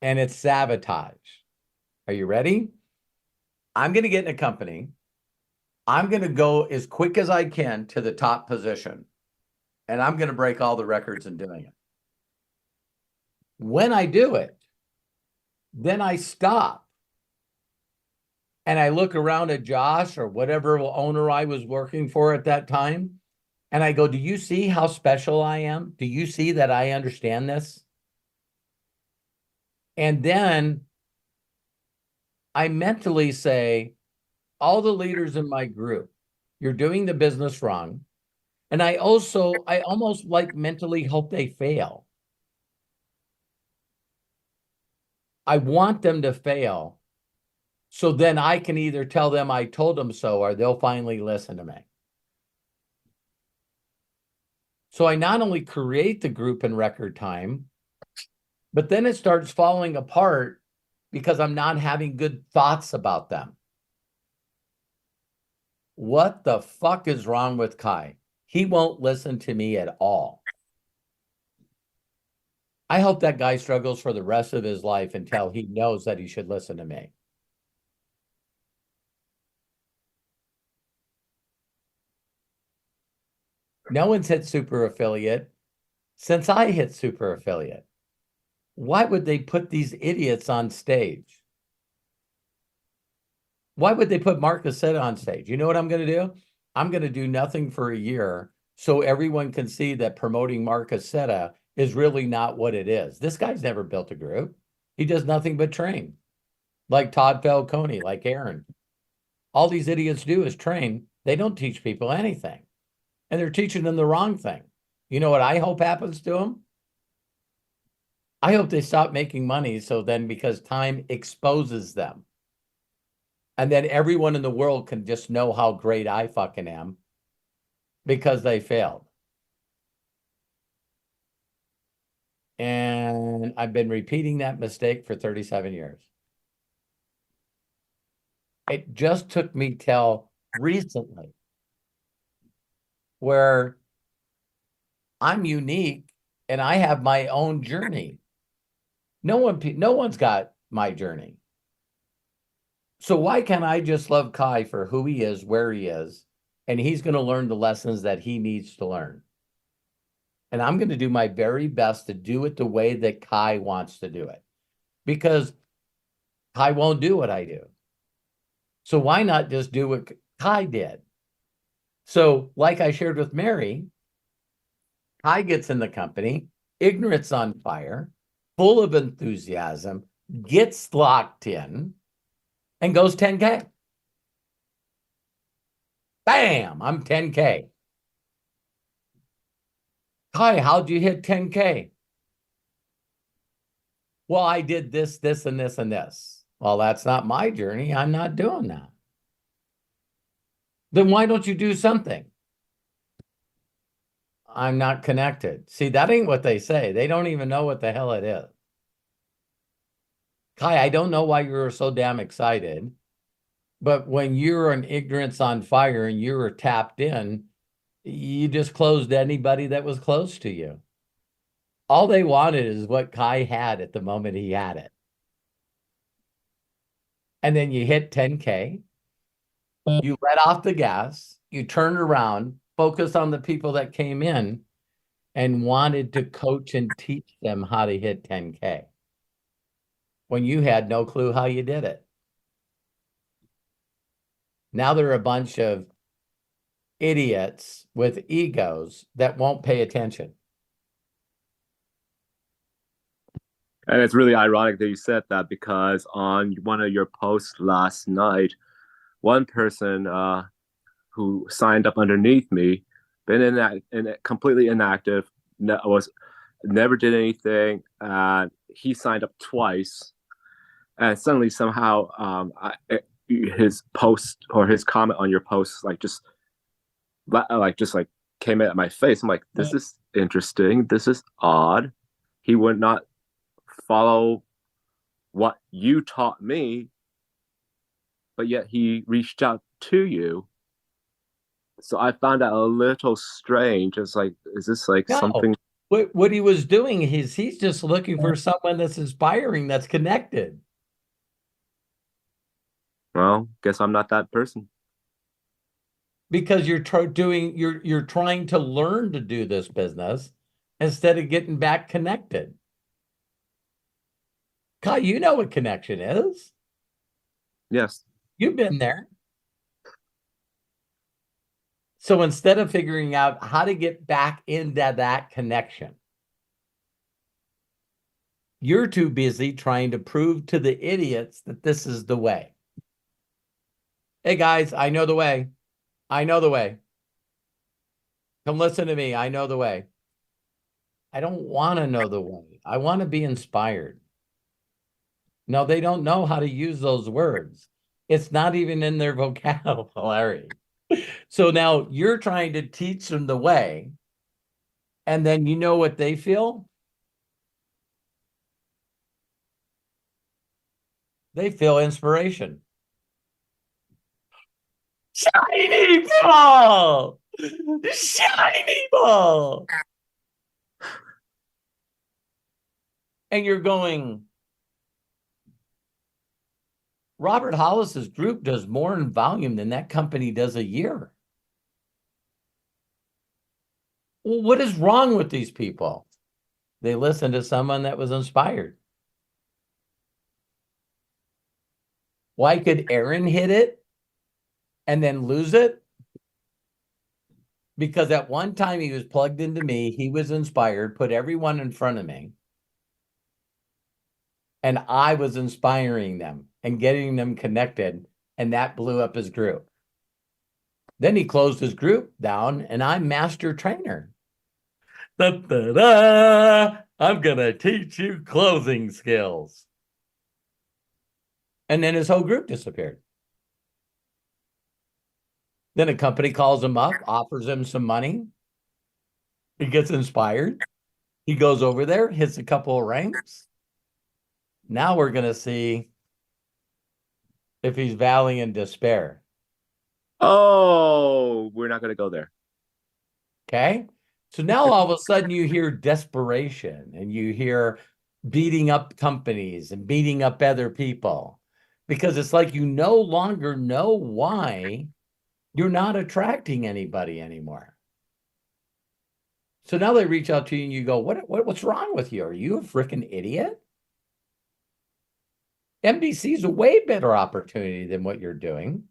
and it's sabotage. Are you ready? I'm going to get in a company. I'm going to go as quick as I can to the top position, and I'm going to break all the records in doing it. When I do it, then I stop. And I look around at Josh or whatever owner I was working for at that time, and I go, do you see how special I am? Do you see that I understand this? And then I mentally say, all the leaders in my group, you're doing the business wrong. And I almost like mentally hope they fail. I want them to fail. So then I can either tell them I told them so, or they'll finally listen to me. So I not only create the group in record time, but then it starts falling apart because I'm not having good thoughts about them. What the fuck is wrong with Kai? He won't listen to me at all. I hope that guy struggles for the rest of his life until he knows that he should listen to me. No one's hit super affiliate since I hit super affiliate. Why would they put these idiots on stage? Why would they put Mark Cassetta on stage? You know what I'm going to do? I'm going to do nothing for a year so everyone can see that promoting Mark Cassetta is really not what it is. This guy's never built a group. He does nothing but train. Like Todd Falcone, like Aaron. All these idiots do is train. They don't teach people anything. And they're teaching them the wrong thing. You know what I hope happens to them? I hope they stop making money so then because time exposes them. And then everyone in the world can just know how great I fucking am because they failed. And I've been repeating that mistake for 37 years. It just took me till recently where I'm unique and I have my own journey. No one's got my journey. So why can't I just love Kai for who he is, where he is, and he's going to learn the lessons that he needs to learn. And I'm going to do my very best to do it the way that Kai wants to do it, because Kai won't do what I do. So why not just do what Kai did? So like I shared with Mary, Kai gets in the company, ignorance on fire, full of enthusiasm, gets locked in, and goes 10K. Bam, I'm 10K. Kai, how'd you hit 10K? Well, I did this, this, and this, and this. Well, that's not my journey. I'm not doing that. Then why don't you do something? I'm not connected. See, that ain't what they say. They don't even know what the hell it is. Kai, I don't know why you were so damn excited, but when you're an ignorance on fire and you were tapped in, you just closed anybody that was close to you. All they wanted is what Kai had at the moment he had it. And then you hit 10K, you let off the gas, you turned around, focused on the people that came in and wanted to coach and teach them how to hit 10K when you had no clue how you did it. Now they're a bunch of idiots with egos that won't pay attention. And it's really ironic that you said that, because on one of your posts last night, one person who signed up underneath me, been completely inactive, never did anything. He signed up twice, and suddenly somehow his post or his comment on your post just came at my face. I'm like, this is interesting. This is odd. He would not follow what you taught me, but yet he reached out to you. So I found that a little strange. It's like, is this like something? What he was doing is he's just looking for someone that's inspiring, that's connected. Well, guess I'm not that person. Because you're trying to learn to do this business instead of getting back connected. Kai, you know what connection is. Yes. You've been there. So instead of figuring out how to get back into that connection, you're too busy trying to prove to the idiots that this is the way. Hey guys, I know the way. I know the way. Come listen to me. I know the way. I don't want to know the way. I want to be inspired. No, they don't know how to use those words. It's not even in their vocabulary. So now you're trying to teach them the way, and then you know what they feel? They feel inspiration. Shiny ball! Shiny ball! And you're going, Robert Hollis's group does more in volume than that company does a year. Well, what is wrong with these people? They listened to someone that was inspired. Why could Aaron hit it and then lose it? Because at one time he was plugged into me, he was inspired, put everyone in front of me, and I was inspiring them and getting them connected, and that blew up his group. Then he closed his group down, and I'm master trainer. Da-da-da! I'm going to teach you closing skills. And then his whole group disappeared. Then a company calls him up, offers him some money. He gets inspired. He goes over there, hits a couple of ranks. Now we're going to see if he's valley in despair. Oh, we're not going to go there. Okay. So now all of a sudden you hear desperation and you hear beating up companies and beating up other people, because it's like you no longer know why you're not attracting anybody anymore. So now they reach out to you and you go, what's wrong with you? Are you a freaking idiot? MDC is a way better opportunity than what you're doing.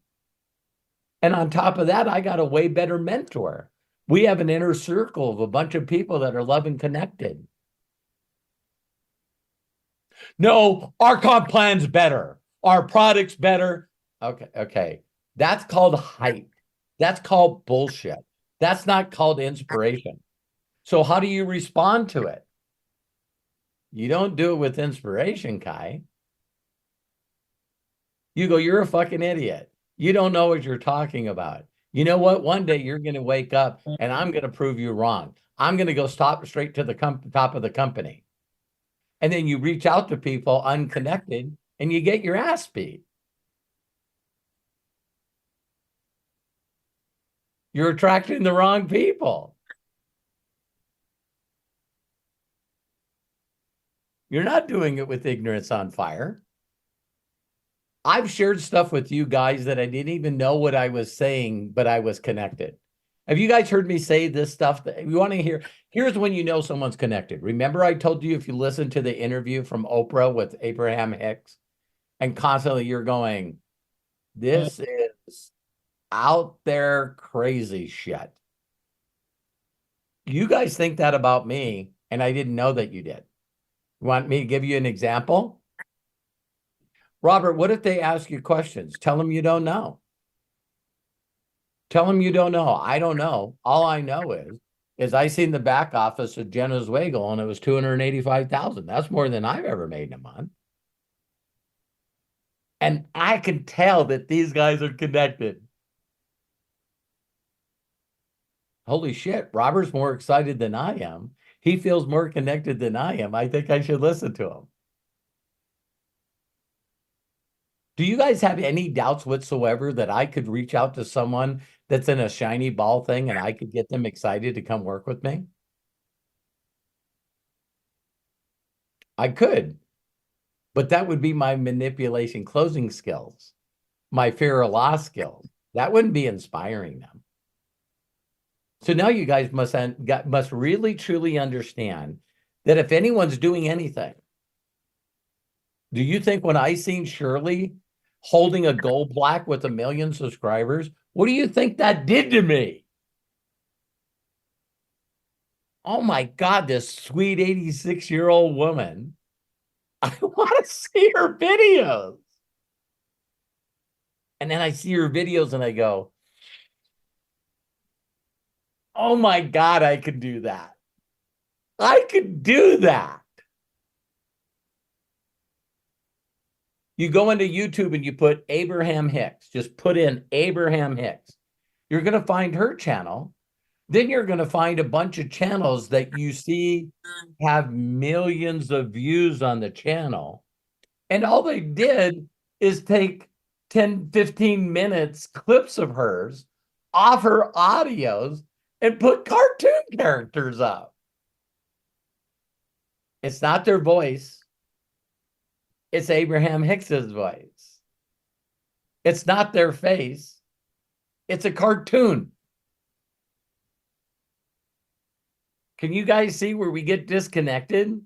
And on top of that, I got a way better mentor. We have an inner circle of a bunch of people that are love and connected. No, our comp plan's better. Our product's better. Okay. That's called hype. That's called bullshit. That's not called inspiration. So how do you respond to it? You don't do it with inspiration, Kai. You go, you're a fucking idiot. You don't know what you're talking about. You know what? One day you're going to wake up and I'm going to prove you wrong. I'm going to go straight to the top of the company. And then you reach out to people unconnected and you get your ass beat. You're attracting the wrong people. You're not doing it with ignorance on fire. I've shared stuff with you guys that I didn't even know what I was saying, but I was connected. Have you guys heard me say this stuff that you want to hear? Here's when you know someone's connected. Remember, I told you if you listen to the interview from Oprah with Abraham Hicks, and constantly you're going, this is out there crazy shit. You guys think that about me, and I didn't know that you did. You want me to give you an example? Robert, what if they ask you questions? Tell them you don't know. Tell them you don't know. I don't know. All I know is I seen the back office of Jenna's Wagel and it was $285,000. That's more than I've ever made in a month. And I can tell that these guys are connected. Holy shit, Robert's more excited than I am. He feels more connected than I am. I think I should listen to him. Do you guys have any doubts whatsoever that I could reach out to someone that's in a shiny ball thing and I could get them excited to come work with me? I could, but that would be my manipulation closing skills, my fear of loss skills. That wouldn't be inspiring them. So now you guys must really truly understand that if anyone's doing anything, do you think when I seen Shirley holding a gold plaque with 1 million subscribers, what do you think that did to me? Oh my God, this sweet 86-year-old woman. I want to see her videos. And then I see her videos and I go, oh my God, I could do that. I could do that. You go into YouTube and you put Abraham Hicks, just put in Abraham Hicks. You're going to find her channel. Then you're going to find a bunch of channels that you see have millions of views on the channel. And all they did is take 10, 15 minutes clips of hers off her audios and put cartoon characters up. It's not their voice. It's Abraham Hicks's voice. It's not their face. It's a cartoon. Can you guys see where we get disconnected?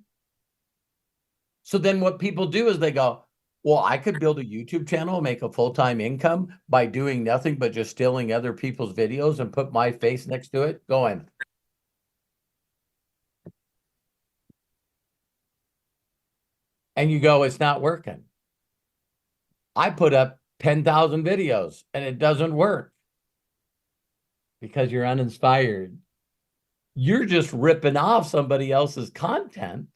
So then what people do is they go, well, I could build a YouTube channel and make a full-time income by doing nothing but just stealing other people's videos and put my face next to it, going. And you go, it's not working. I put up 10,000 videos and it doesn't work because you're uninspired. You're just ripping off somebody else's content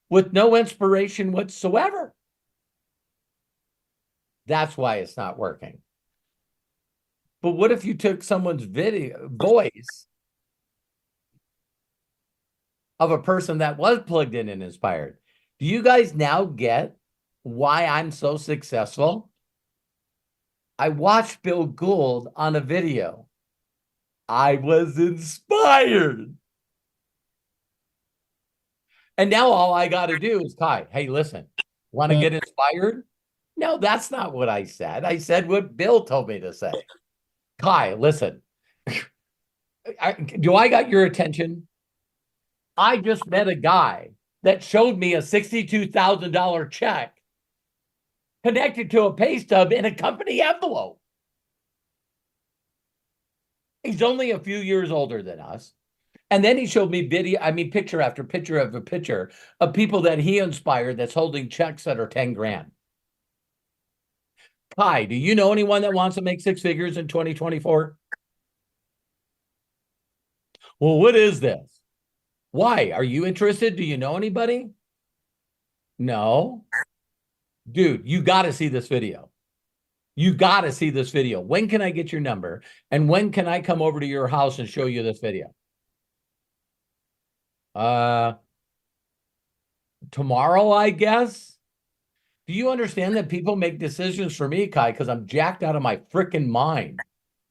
with no inspiration whatsoever. That's why it's not working. But what if you took someone's voice of a person that was plugged in and inspired? Do you guys now get why I'm so successful? I watched Bill Gould on a video. I was inspired. And now all I got to do is, Kai, hey, listen, want to get inspired? No, that's not what I said. I said what Bill told me to say. Kai, listen, do I got your attention? I just met a guy that showed me a $62,000 check connected to a pay stub in a company envelope. He's only a few years older than us. And then he showed me picture after picture of a picture of people that he inspired that's holding checks that are 10 grand. Kai, do you know anyone that wants to make 6 figures in 2024? Well, what is this? Why? Are you interested? Do you know anybody? No. Dude, you got to see this video. You got to see this video. When can I get your number? And when can I come over to your house and show you this video? Tomorrow, I guess. Do you understand that people make decisions for me, Kai, because I'm jacked out of my freaking mind?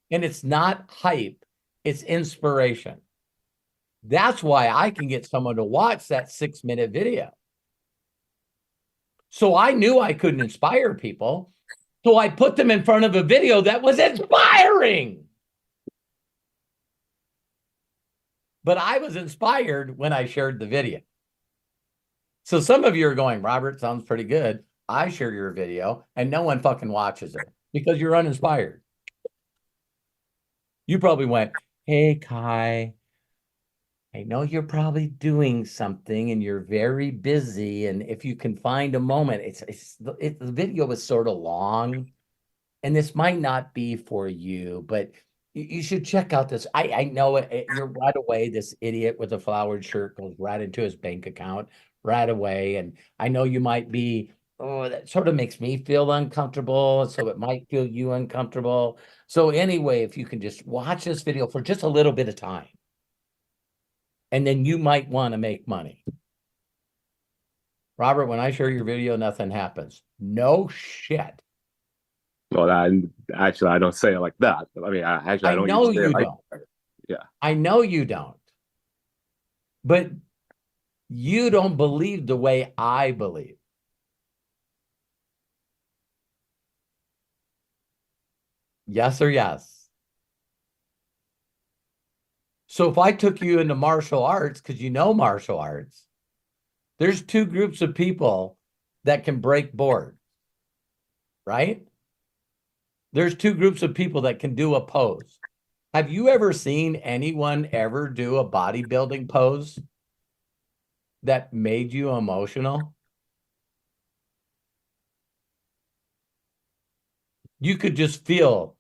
And it's not hype. It's inspiration. That's why I can get someone to watch that 6-minute video. So I knew I couldn't inspire people. So I put them in front of a video that was inspiring. But I was inspired when I shared the video. So some of you are going, Robert, sounds pretty good. I share your video and no one fucking watches it because you're uninspired. You probably went, hey, Kai, I know you're probably doing something and you're very busy. And if you can find a moment, the video is sort of long and this might not be for you, but you should check out this. I know you're right away. This idiot with a flowered shirt goes right into his bank account right away. And I know you might be, oh, that sort of makes me feel uncomfortable. So it might feel you uncomfortable. So anyway, if you can just watch this video for just a little bit of time, and then you might want to make money. Robert, when I share your video, nothing happens. No shit. Well, I don't say it like that. I mean, I don't know say you it like, don't. yeah. I know you don't. But you don't believe the way I believe. Yes or yes? So if I took you into martial arts, because you know martial arts, there's two groups of people that can break boards, right? There's two groups of people that can do a pose. Have you ever seen anyone ever do a bodybuilding pose that made you emotional? You could just feel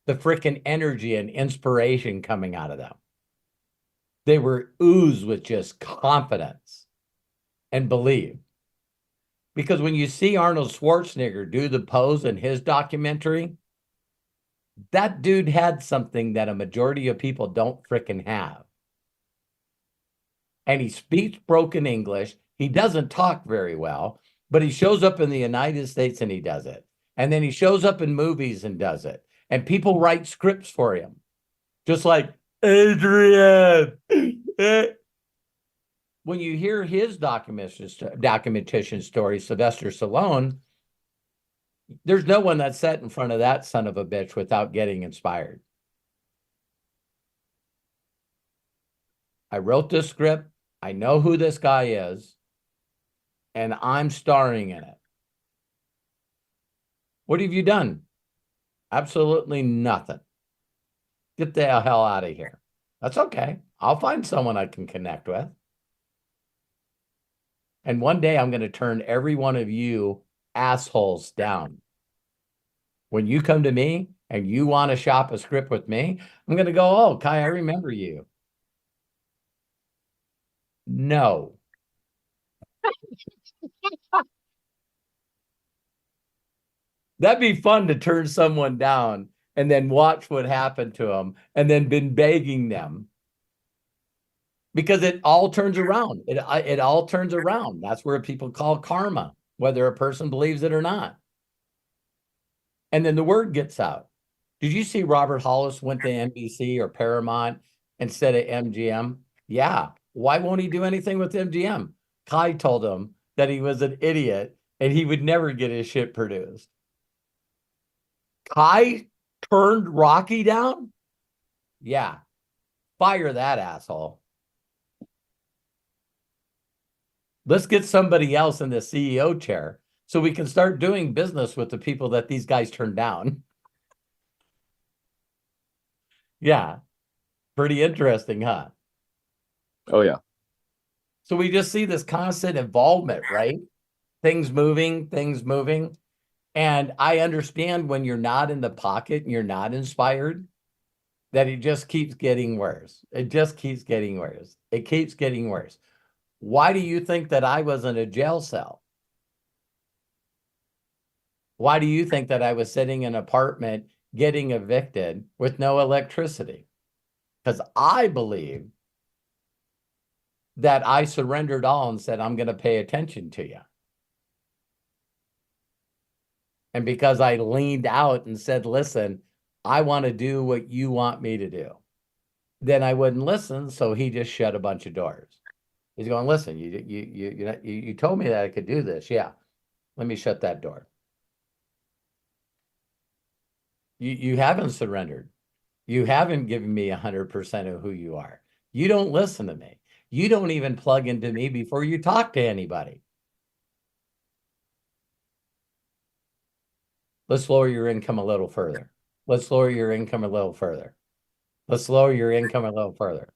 the freaking energy and inspiration coming out of them. They were oozed with just confidence and belief. Because when you see Arnold Schwarzenegger do the pose in his documentary, that dude had something that a majority of people don't freaking have. And he speaks broken English. He doesn't talk very well, but he shows up in the United States and he does it. And then he shows up in movies and does it. And people write scripts for him. Just like, Adrian. When you hear his documentation story, Sylvester Stallone, there's no one that sat in front of that son of a bitch without getting inspired. I wrote this script. I know who this guy is, and I'm starring in it. What have you done? Absolutely nothing. Get the hell out of here. That's okay. I'll find someone I can connect with. And one day I'm going to turn every one of you assholes down. When you come to me and you want to shop a script with me, I'm going to go, oh, Kai, I remember you. No. That'd be fun to turn someone down and then watch what happened to them and then been begging them. Because it all turns around. It all turns around. That's where people call karma, whether a person believes it or not. And then the word gets out. Did you see Robert Hollis went to NBC or Paramount instead of MGM? Yeah. Why won't he do anything with MGM? Kai told him that he was an idiot and he would never get his shit produced. Kai turned Rocky down? Yeah. Fire that asshole. Let's get somebody else in the CEO chair so we can start doing business with the people that these guys turned down. Yeah. Pretty interesting, huh? Oh, yeah. So we just see this constant involvement, right? Things moving. And I understand when you're not in the pocket and you're not inspired, that it just keeps getting worse. It just keeps getting worse. It keeps getting worse. Why do you think that I was in a jail cell? Why do you think that I was sitting in an apartment getting evicted with no electricity? Because I believe that I surrendered all and said, I'm going to pay attention to you. And because I leaned out and said, listen, I want to do what you want me to do, then I wouldn't listen. So he just shut a bunch of doors. He's going, listen, you told me that I could do this. Yeah. Let me shut that door. You haven't surrendered. You haven't given me 100% of who you are. You don't listen to me. You don't even plug into me before you talk to anybody. Let's lower your income a little further. Let's lower your income a little further. Let's lower your income a little further.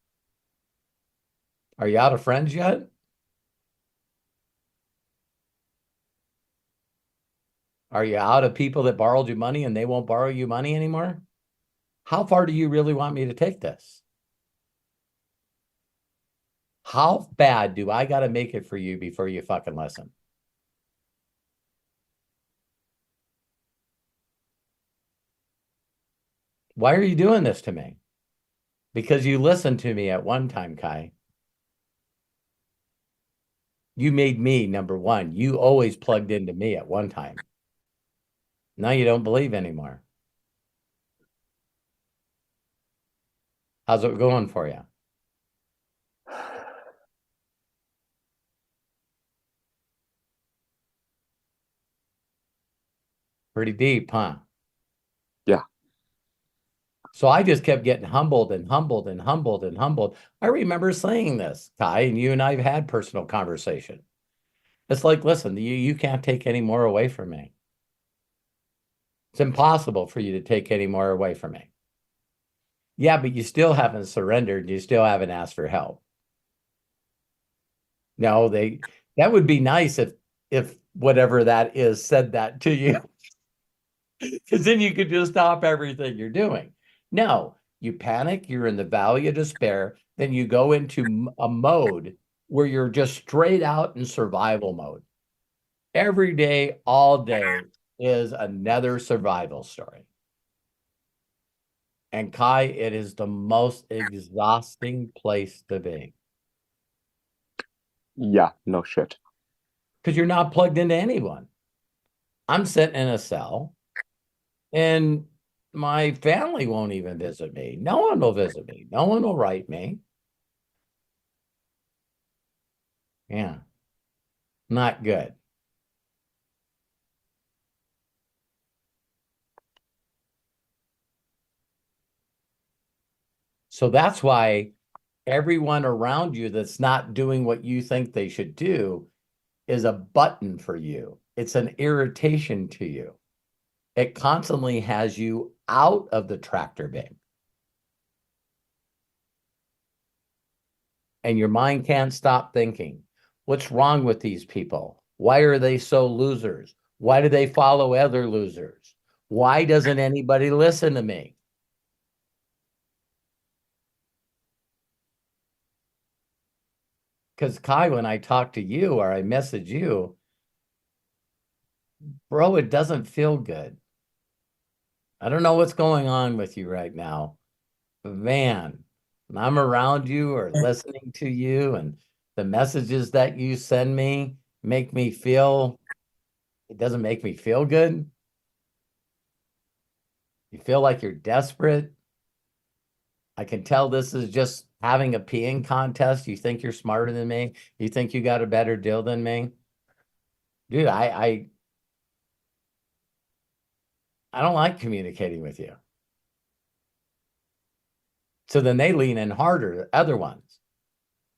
Are you out of friends yet? Are you out of people that borrowed you money and they won't borrow you money anymore? How far do you really want me to take this? How bad do I got to make it for you before you fucking listen? Why are you doing this to me? Because you listened to me at one time, Kai. You made me number one. You always plugged into me at one time. Now you don't believe anymore. How's it going for you? Pretty deep, huh? Yeah. So I just kept getting humbled and humbled and humbled and humbled. I remember saying this, Kai, and you and I have had personal conversation. It's like, listen, you can't take any more away from me. It's impossible for you to take any more away from me. Yeah, but you still haven't surrendered. You still haven't asked for help. No, that would be nice if whatever that is said that to you. Because then you could just stop everything you're doing. No, you panic, you're in the valley of despair, then you go into a mode where you're just straight out in survival mode. Every day, all day is another survival story. And Kai, it is the most exhausting place to be. Yeah, no shit. Because you're not plugged into anyone. I'm sitting in a cell and my family won't even visit me. No one will visit me. No one will write me. Yeah. Not good. So that's why everyone around you that's not doing what you think they should do is a button for you. It's an irritation to you. It constantly has you out of the tractor beam. And your mind can't stop thinking, what's wrong with these people? Why are they so losers? Why do they follow other losers? Why doesn't anybody listen to me? Because Kai, when I talk to you or I message you, bro, it doesn't feel good. I don't know what's going on with you right now, but man, when I'm around you or listening to you and the messages that you send me make me feel, it doesn't make me feel good. You feel like you're desperate. I can tell this is just having a peeing contest. You think you're smarter than me. You think you got a better deal than me. Dude, I don't like communicating with you. So then they lean in harder, other ones.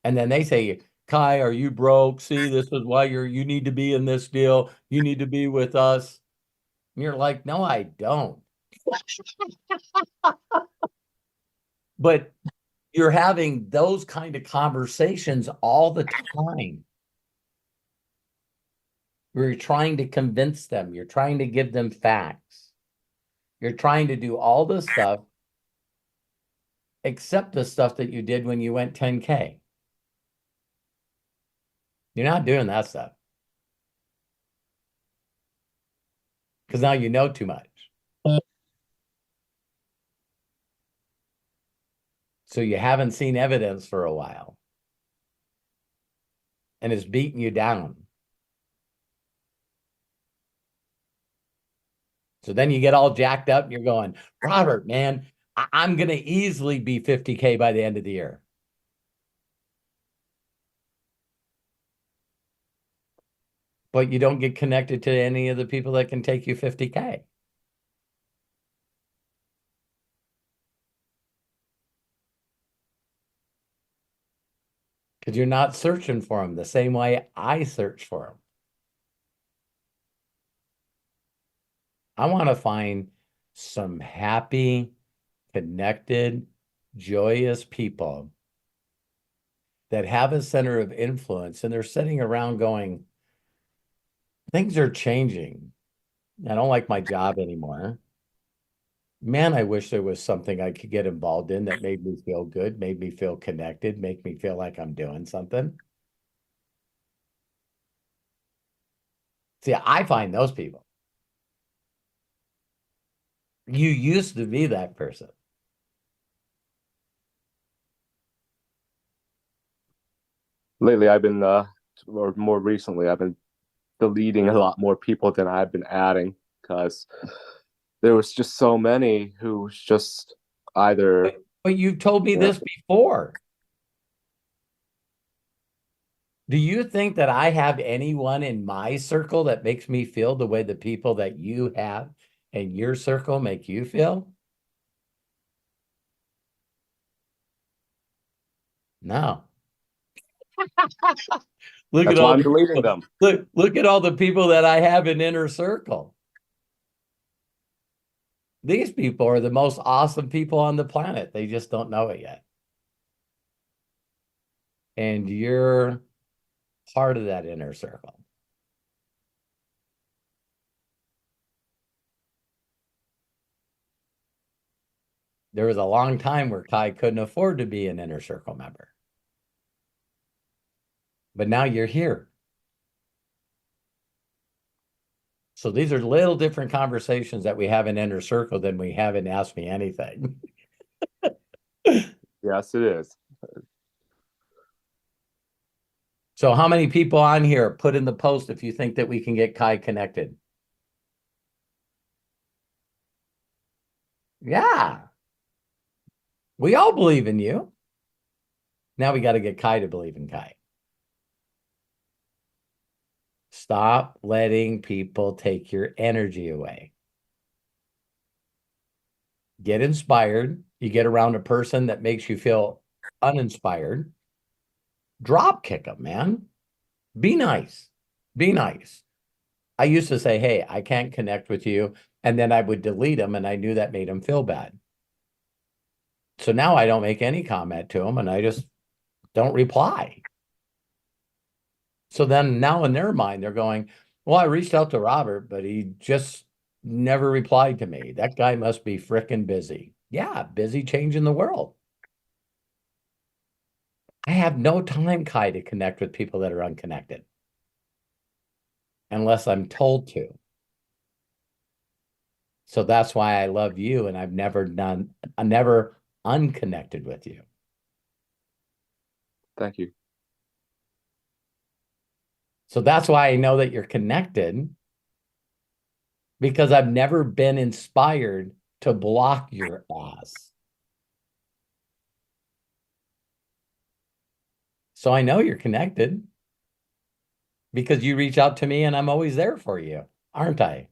And then they say, Kai, are you broke? See, this is why you need to be in this deal. You need to be with us. And you're like, no, I don't. But you're having those kind of conversations all the time. You're trying to convince them. You're trying to give them facts. You're trying to do all this stuff except the stuff that you did when you went 10K. You're not doing that stuff. Because now you know too much. So you haven't seen evidence for a while. And it's beating you down. So then you get all jacked up and you're going, Robert, man, I'm going to easily be 50K by the end of the year. but you don't get connected to any of the people that can take you 50K. Because you're not searching for them the same way I search for them. I want to find some happy, connected, joyous people that have a center of influence, and they're sitting around going, things are changing. I don't like my job anymore. Man, I wish there was something I could get involved in that made me feel good, made me feel connected, make me feel like I'm doing something. See, I find those people. You used to be that person. Lately, I've been, or more recently, I've been deleting a lot more people than I've been adding because there was just so many who just either. But you've told me this before. Do you think that I have anyone in my circle that makes me feel the way the people that you have in your circle make you feel? No. Look That's at why all I'm the deleting people, them. look at all the people that I have in inner circle. These people are the most awesome people on the planet. They just don't know it yet. And you're part of that inner circle. There was a long time where Kai couldn't afford to be an inner circle member. But now you're here. So these are little different conversations that we have in inner circle than we have in Ask Me Anything. Yes, it is. So how many people on here put in the post if you think that we can get Kai connected? Yeah. We all believe in you. Now we got to get Kai to believe in Kai. Stop letting people take your energy away. Get inspired. You get around a person that makes you feel uninspired. Drop kick them, man. Be nice. Be nice. I used to say, hey, I can't connect with you. And then I would delete them, and I knew that made them feel bad. So now I don't make any comment to them, and I just don't reply. So then now in their mind, they're going, well, I reached out to Robert, but he just never replied to me. That guy must be frickin' busy. Yeah, busy changing the world. I have no time, Kai, to connect with people that are unconnected unless I'm told to. So that's why I love you, and I'm never unconnected with you. Thank you. So that's why I know that you're connected, because I've never been inspired to block your ass. So I know you're connected because you reach out to me and I'm always there for you, aren't I?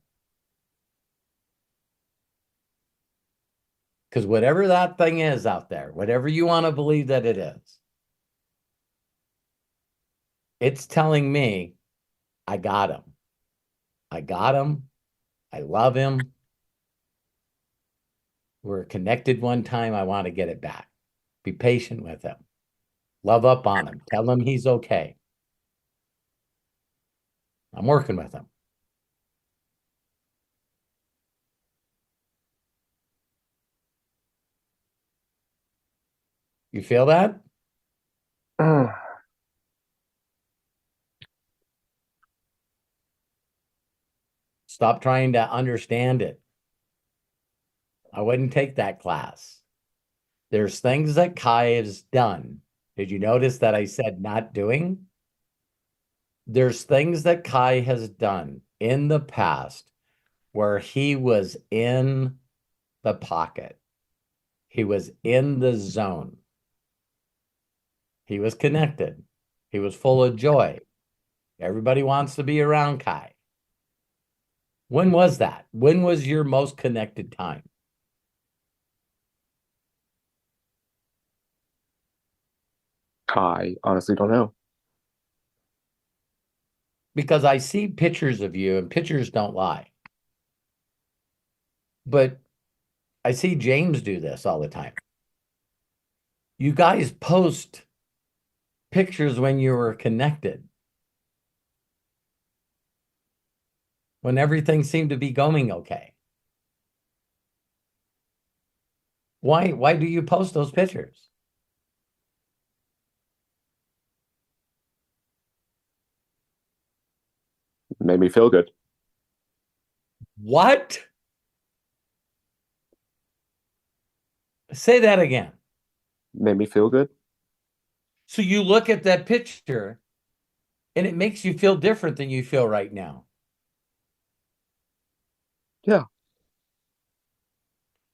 Because whatever that thing is out there, whatever you want to believe that it is, it's telling me, I got him. I got him. I love him. We're connected one time. I want to get it back. Be patient with him. Love up on him. Tell him he's okay. I'm working with him. You feel that? Stop trying to understand it. I wouldn't take that class. There's things that Kai has done. Did you notice that I said not doing? There's things that Kai has done in the past where he was in the pocket. He was in the zone. He was connected. He was full of joy. Everybody wants to be around Kai. When was that? When was your most connected time? I honestly don't know. Because I see pictures of you, and pictures don't lie. But I see James do this all the time. You guys post pictures when you were connected, when everything seemed to be going okay. Why do you post those pictures? Made me feel good. What? Say that again. Made me feel good. So you look at that picture and it makes you feel different than you feel right now. Yeah.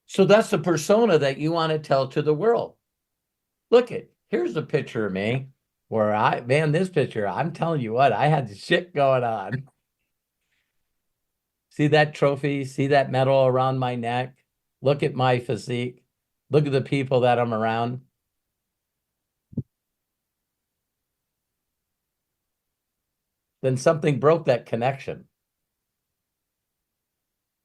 So that's the persona that you want to tell to the world. Look here's a picture of me where this picture, I'm telling you what, I had shit going on. See that trophy? See that medal around my neck? Look at my physique. Look at the people that I'm around. Then something broke that connection.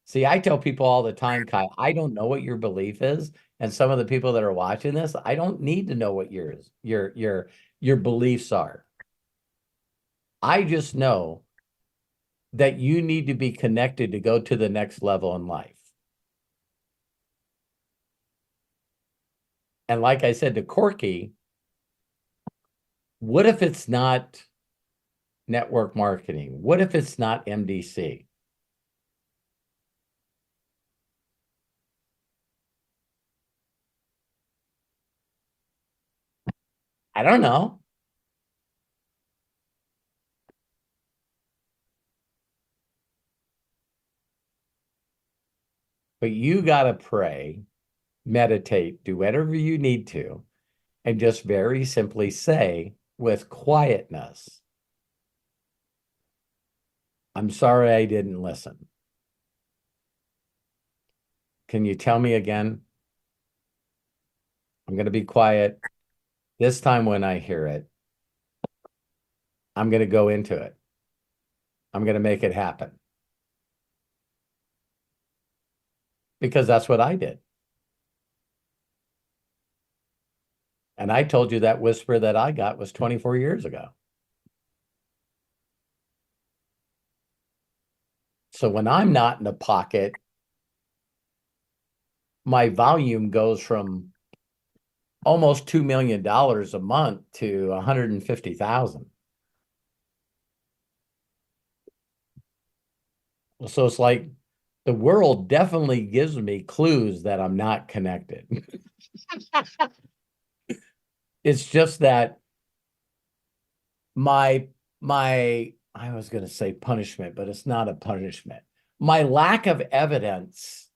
See, I tell people all the time, Kai, I don't know what your belief is. And some of the people that are watching this, I don't need to know what your beliefs are. I just know that you need to be connected to go to the next level in life. And like I said to Corky, what if it's not network marketing? What if it's not MDC? I don't know. But you got to pray, meditate, do whatever you need to, and just very simply say with quietness, I'm sorry I didn't listen. Can you tell me again? I'm going to be quiet. This time when I hear it, I'm going to go into it. I'm going to make it happen. Because that's what I did. And I told you that whisper that I got was 24 years ago. So when I'm not in the pocket, my volume goes from almost $2 million a month to 150,000. So it's like the world definitely gives me clues that I'm not connected. It's just that my I was going to say punishment, but it's not a punishment. My lack of evidence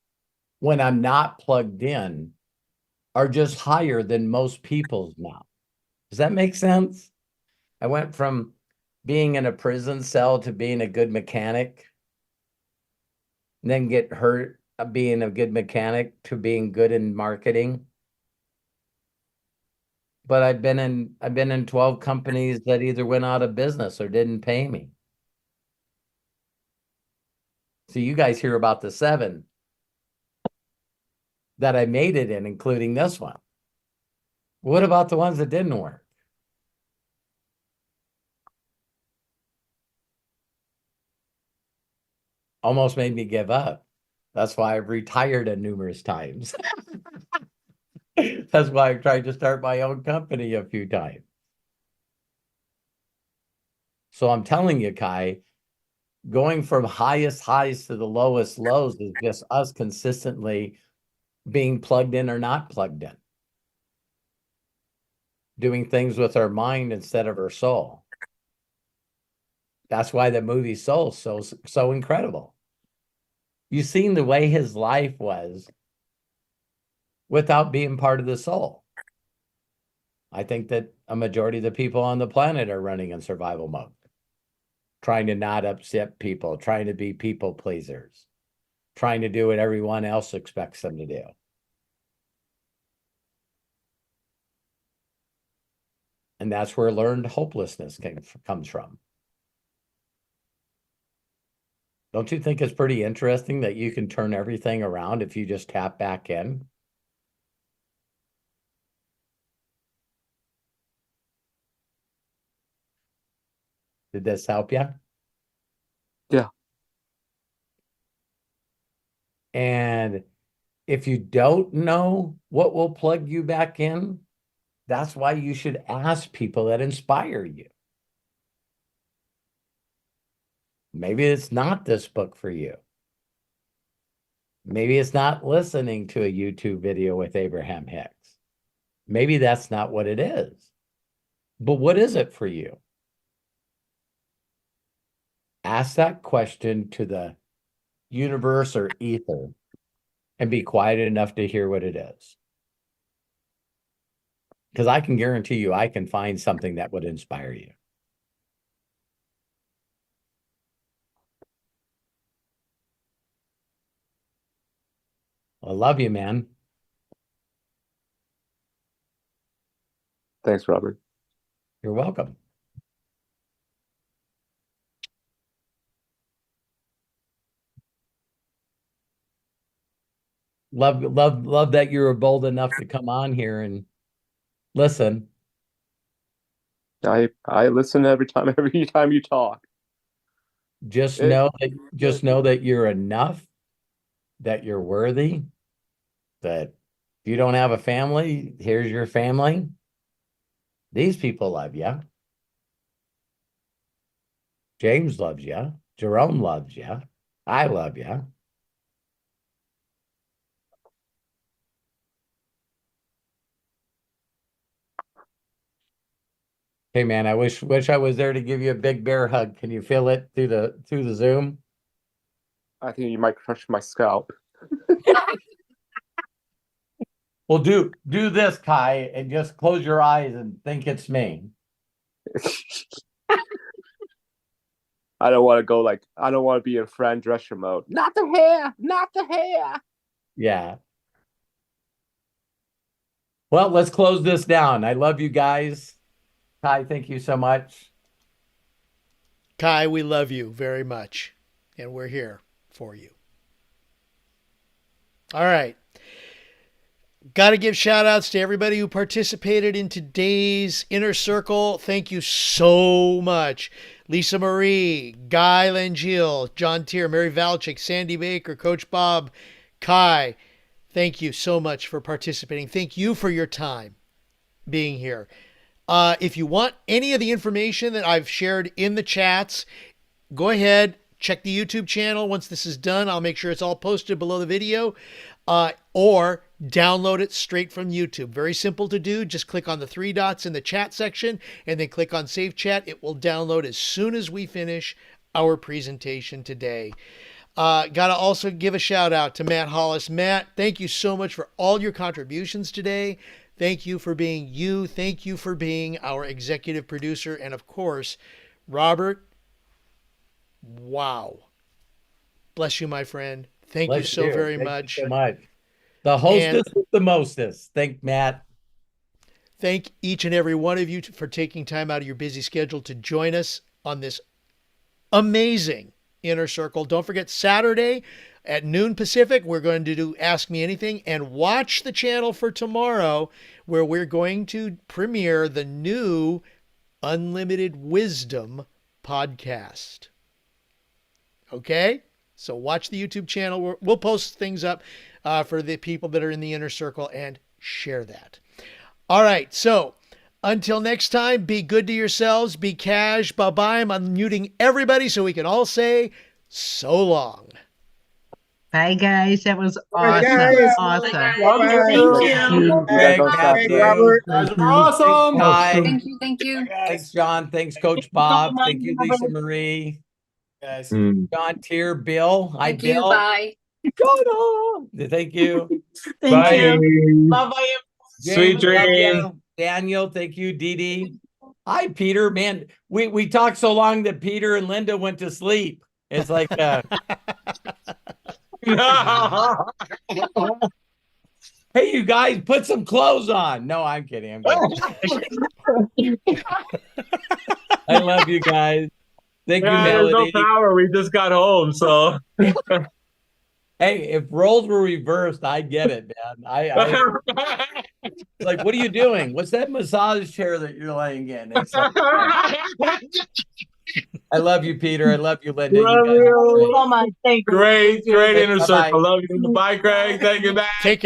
when I'm not plugged in are just higher than most people's now. Does that make sense? I went from being in a prison cell to being a good mechanic, and then get hurt being a good mechanic to being good in marketing. But I've been in 12 companies that either went out of business or didn't pay me. So you guys hear about the 7 that I made it in, including this one. What about the ones that didn't work? Almost made me give up. That's why I've retired numerous times. That's why I've tried to start my own company a few times. So I'm telling you, Kai, going from highest highs to the lowest lows is just us consistently being plugged in or not plugged in. Doing things with our mind instead of our soul. That's why the movie Soul is so incredible. You've seen the way his life was without being part of the soul. I think that a majority of the people on the planet are running in survival mode. trying to not upset people, trying to be people pleasers, trying to do what everyone else expects them to do. And that's where learned hopelessness comes from. Don't you think it's pretty interesting that you can turn everything around if you just tap back in? Did this help you? Yeah. And if you don't know what will plug you back in, that's why you should ask people that inspire you. Maybe it's not this book for you. Maybe it's not listening to a YouTube video with Abraham Hicks. Maybe that's not what it is. But what is it for you? Ask that question to the universe or ether and be quiet enough to hear what it is. Because I can guarantee you, I can find something that would inspire you. I love you, man. Thanks, Robert. You're welcome. Love that you were bold enough to come on here and listen. I listen every time you talk. Just know that you're enough, that you're worthy, that if you don't have a family, here's your family. These people love you. James loves you. Jerome loves you. I love you. Hey man, I wish I was there to give you a big bear hug. Can you feel it through the Zoom? I think you might crush my scalp. Well, do this, Kai, and just close your eyes and think it's me. I don't want to be in Fran Drescher mode. Not the hair, not the hair. Yeah. Well, let's close this down. I love you guys. Kai, thank you so much. Kai, we love you very much, and we're here for you. All right. Got to give shout outs to everybody who participated in today's Inner Circle. Thank you so much. Lisa Marie, Guy Langille, John Tier, Mary Valchik, Sandy Baker, Coach Bob, Kai. Thank you so much for participating. Thank you for your time being here. If you want any of the information that I've shared in the chats, go ahead, check the YouTube channel. Once this is done, I'll make sure it's all posted below the video, or download it straight from YouTube. Very simple to do. Just click on the three dots in the chat section and then click on Save Chat. It will download as soon as we finish our presentation today. Got to also give a shout out to Matt Hollis. Matt, thank you so much for all your contributions today. Thank you for being you. Thank you for being our executive producer. And of course, Robert, wow. Bless you, my friend. Thank you so very much. Thank you so much. The hostess with the mostest. Thank Matt. Thank each and every one of you for taking time out of your busy schedule to join us on this amazing Inner Circle. Don't forget, Saturday at noon Pacific, we're going to do Ask Me Anything, and watch the channel for tomorrow, where we're going to premiere the new Unlimited Wisdom podcast. Okay? So watch the YouTube channel. We'll post things up for the people that are in the Inner Circle and share that. All right. So until next time, be good to yourselves. Be cash. Bye-bye. I'm unmuting everybody so we can all say so long. Bye, guys. That was Bye, awesome. guys. Awesome. Bye. Thank you. Greg, Matthew. Robert. Guys are awesome. Kai. Thank you. Thanks, John. Thanks, Coach Bob. Thank you, Lisa Marie. Guys. John Tier, Bill. Hi, Thank you. Bill. Bye. Thank you. Bye. Love you. Sweet James, love dreams. you. Daniel, thank you. Dee Dee. Hi, Peter. Man, we talked so long that Peter and Linda went to sleep. It's like, hey, you guys, put some clothes on. No, I'm kidding. I love you guys. Thank you, there's no Melody. power. We just got home, so. Hey, if roles were reversed, I get it, man. Like, what are you doing? What's that massage chair that you're laying in? It's like, I love you, Peter. I love you, Linda. Love You guys are you. great. So much. Thank you. Great Hey, inner circle. bye-bye. Love you. Bye, Craig. Thank you, man. Take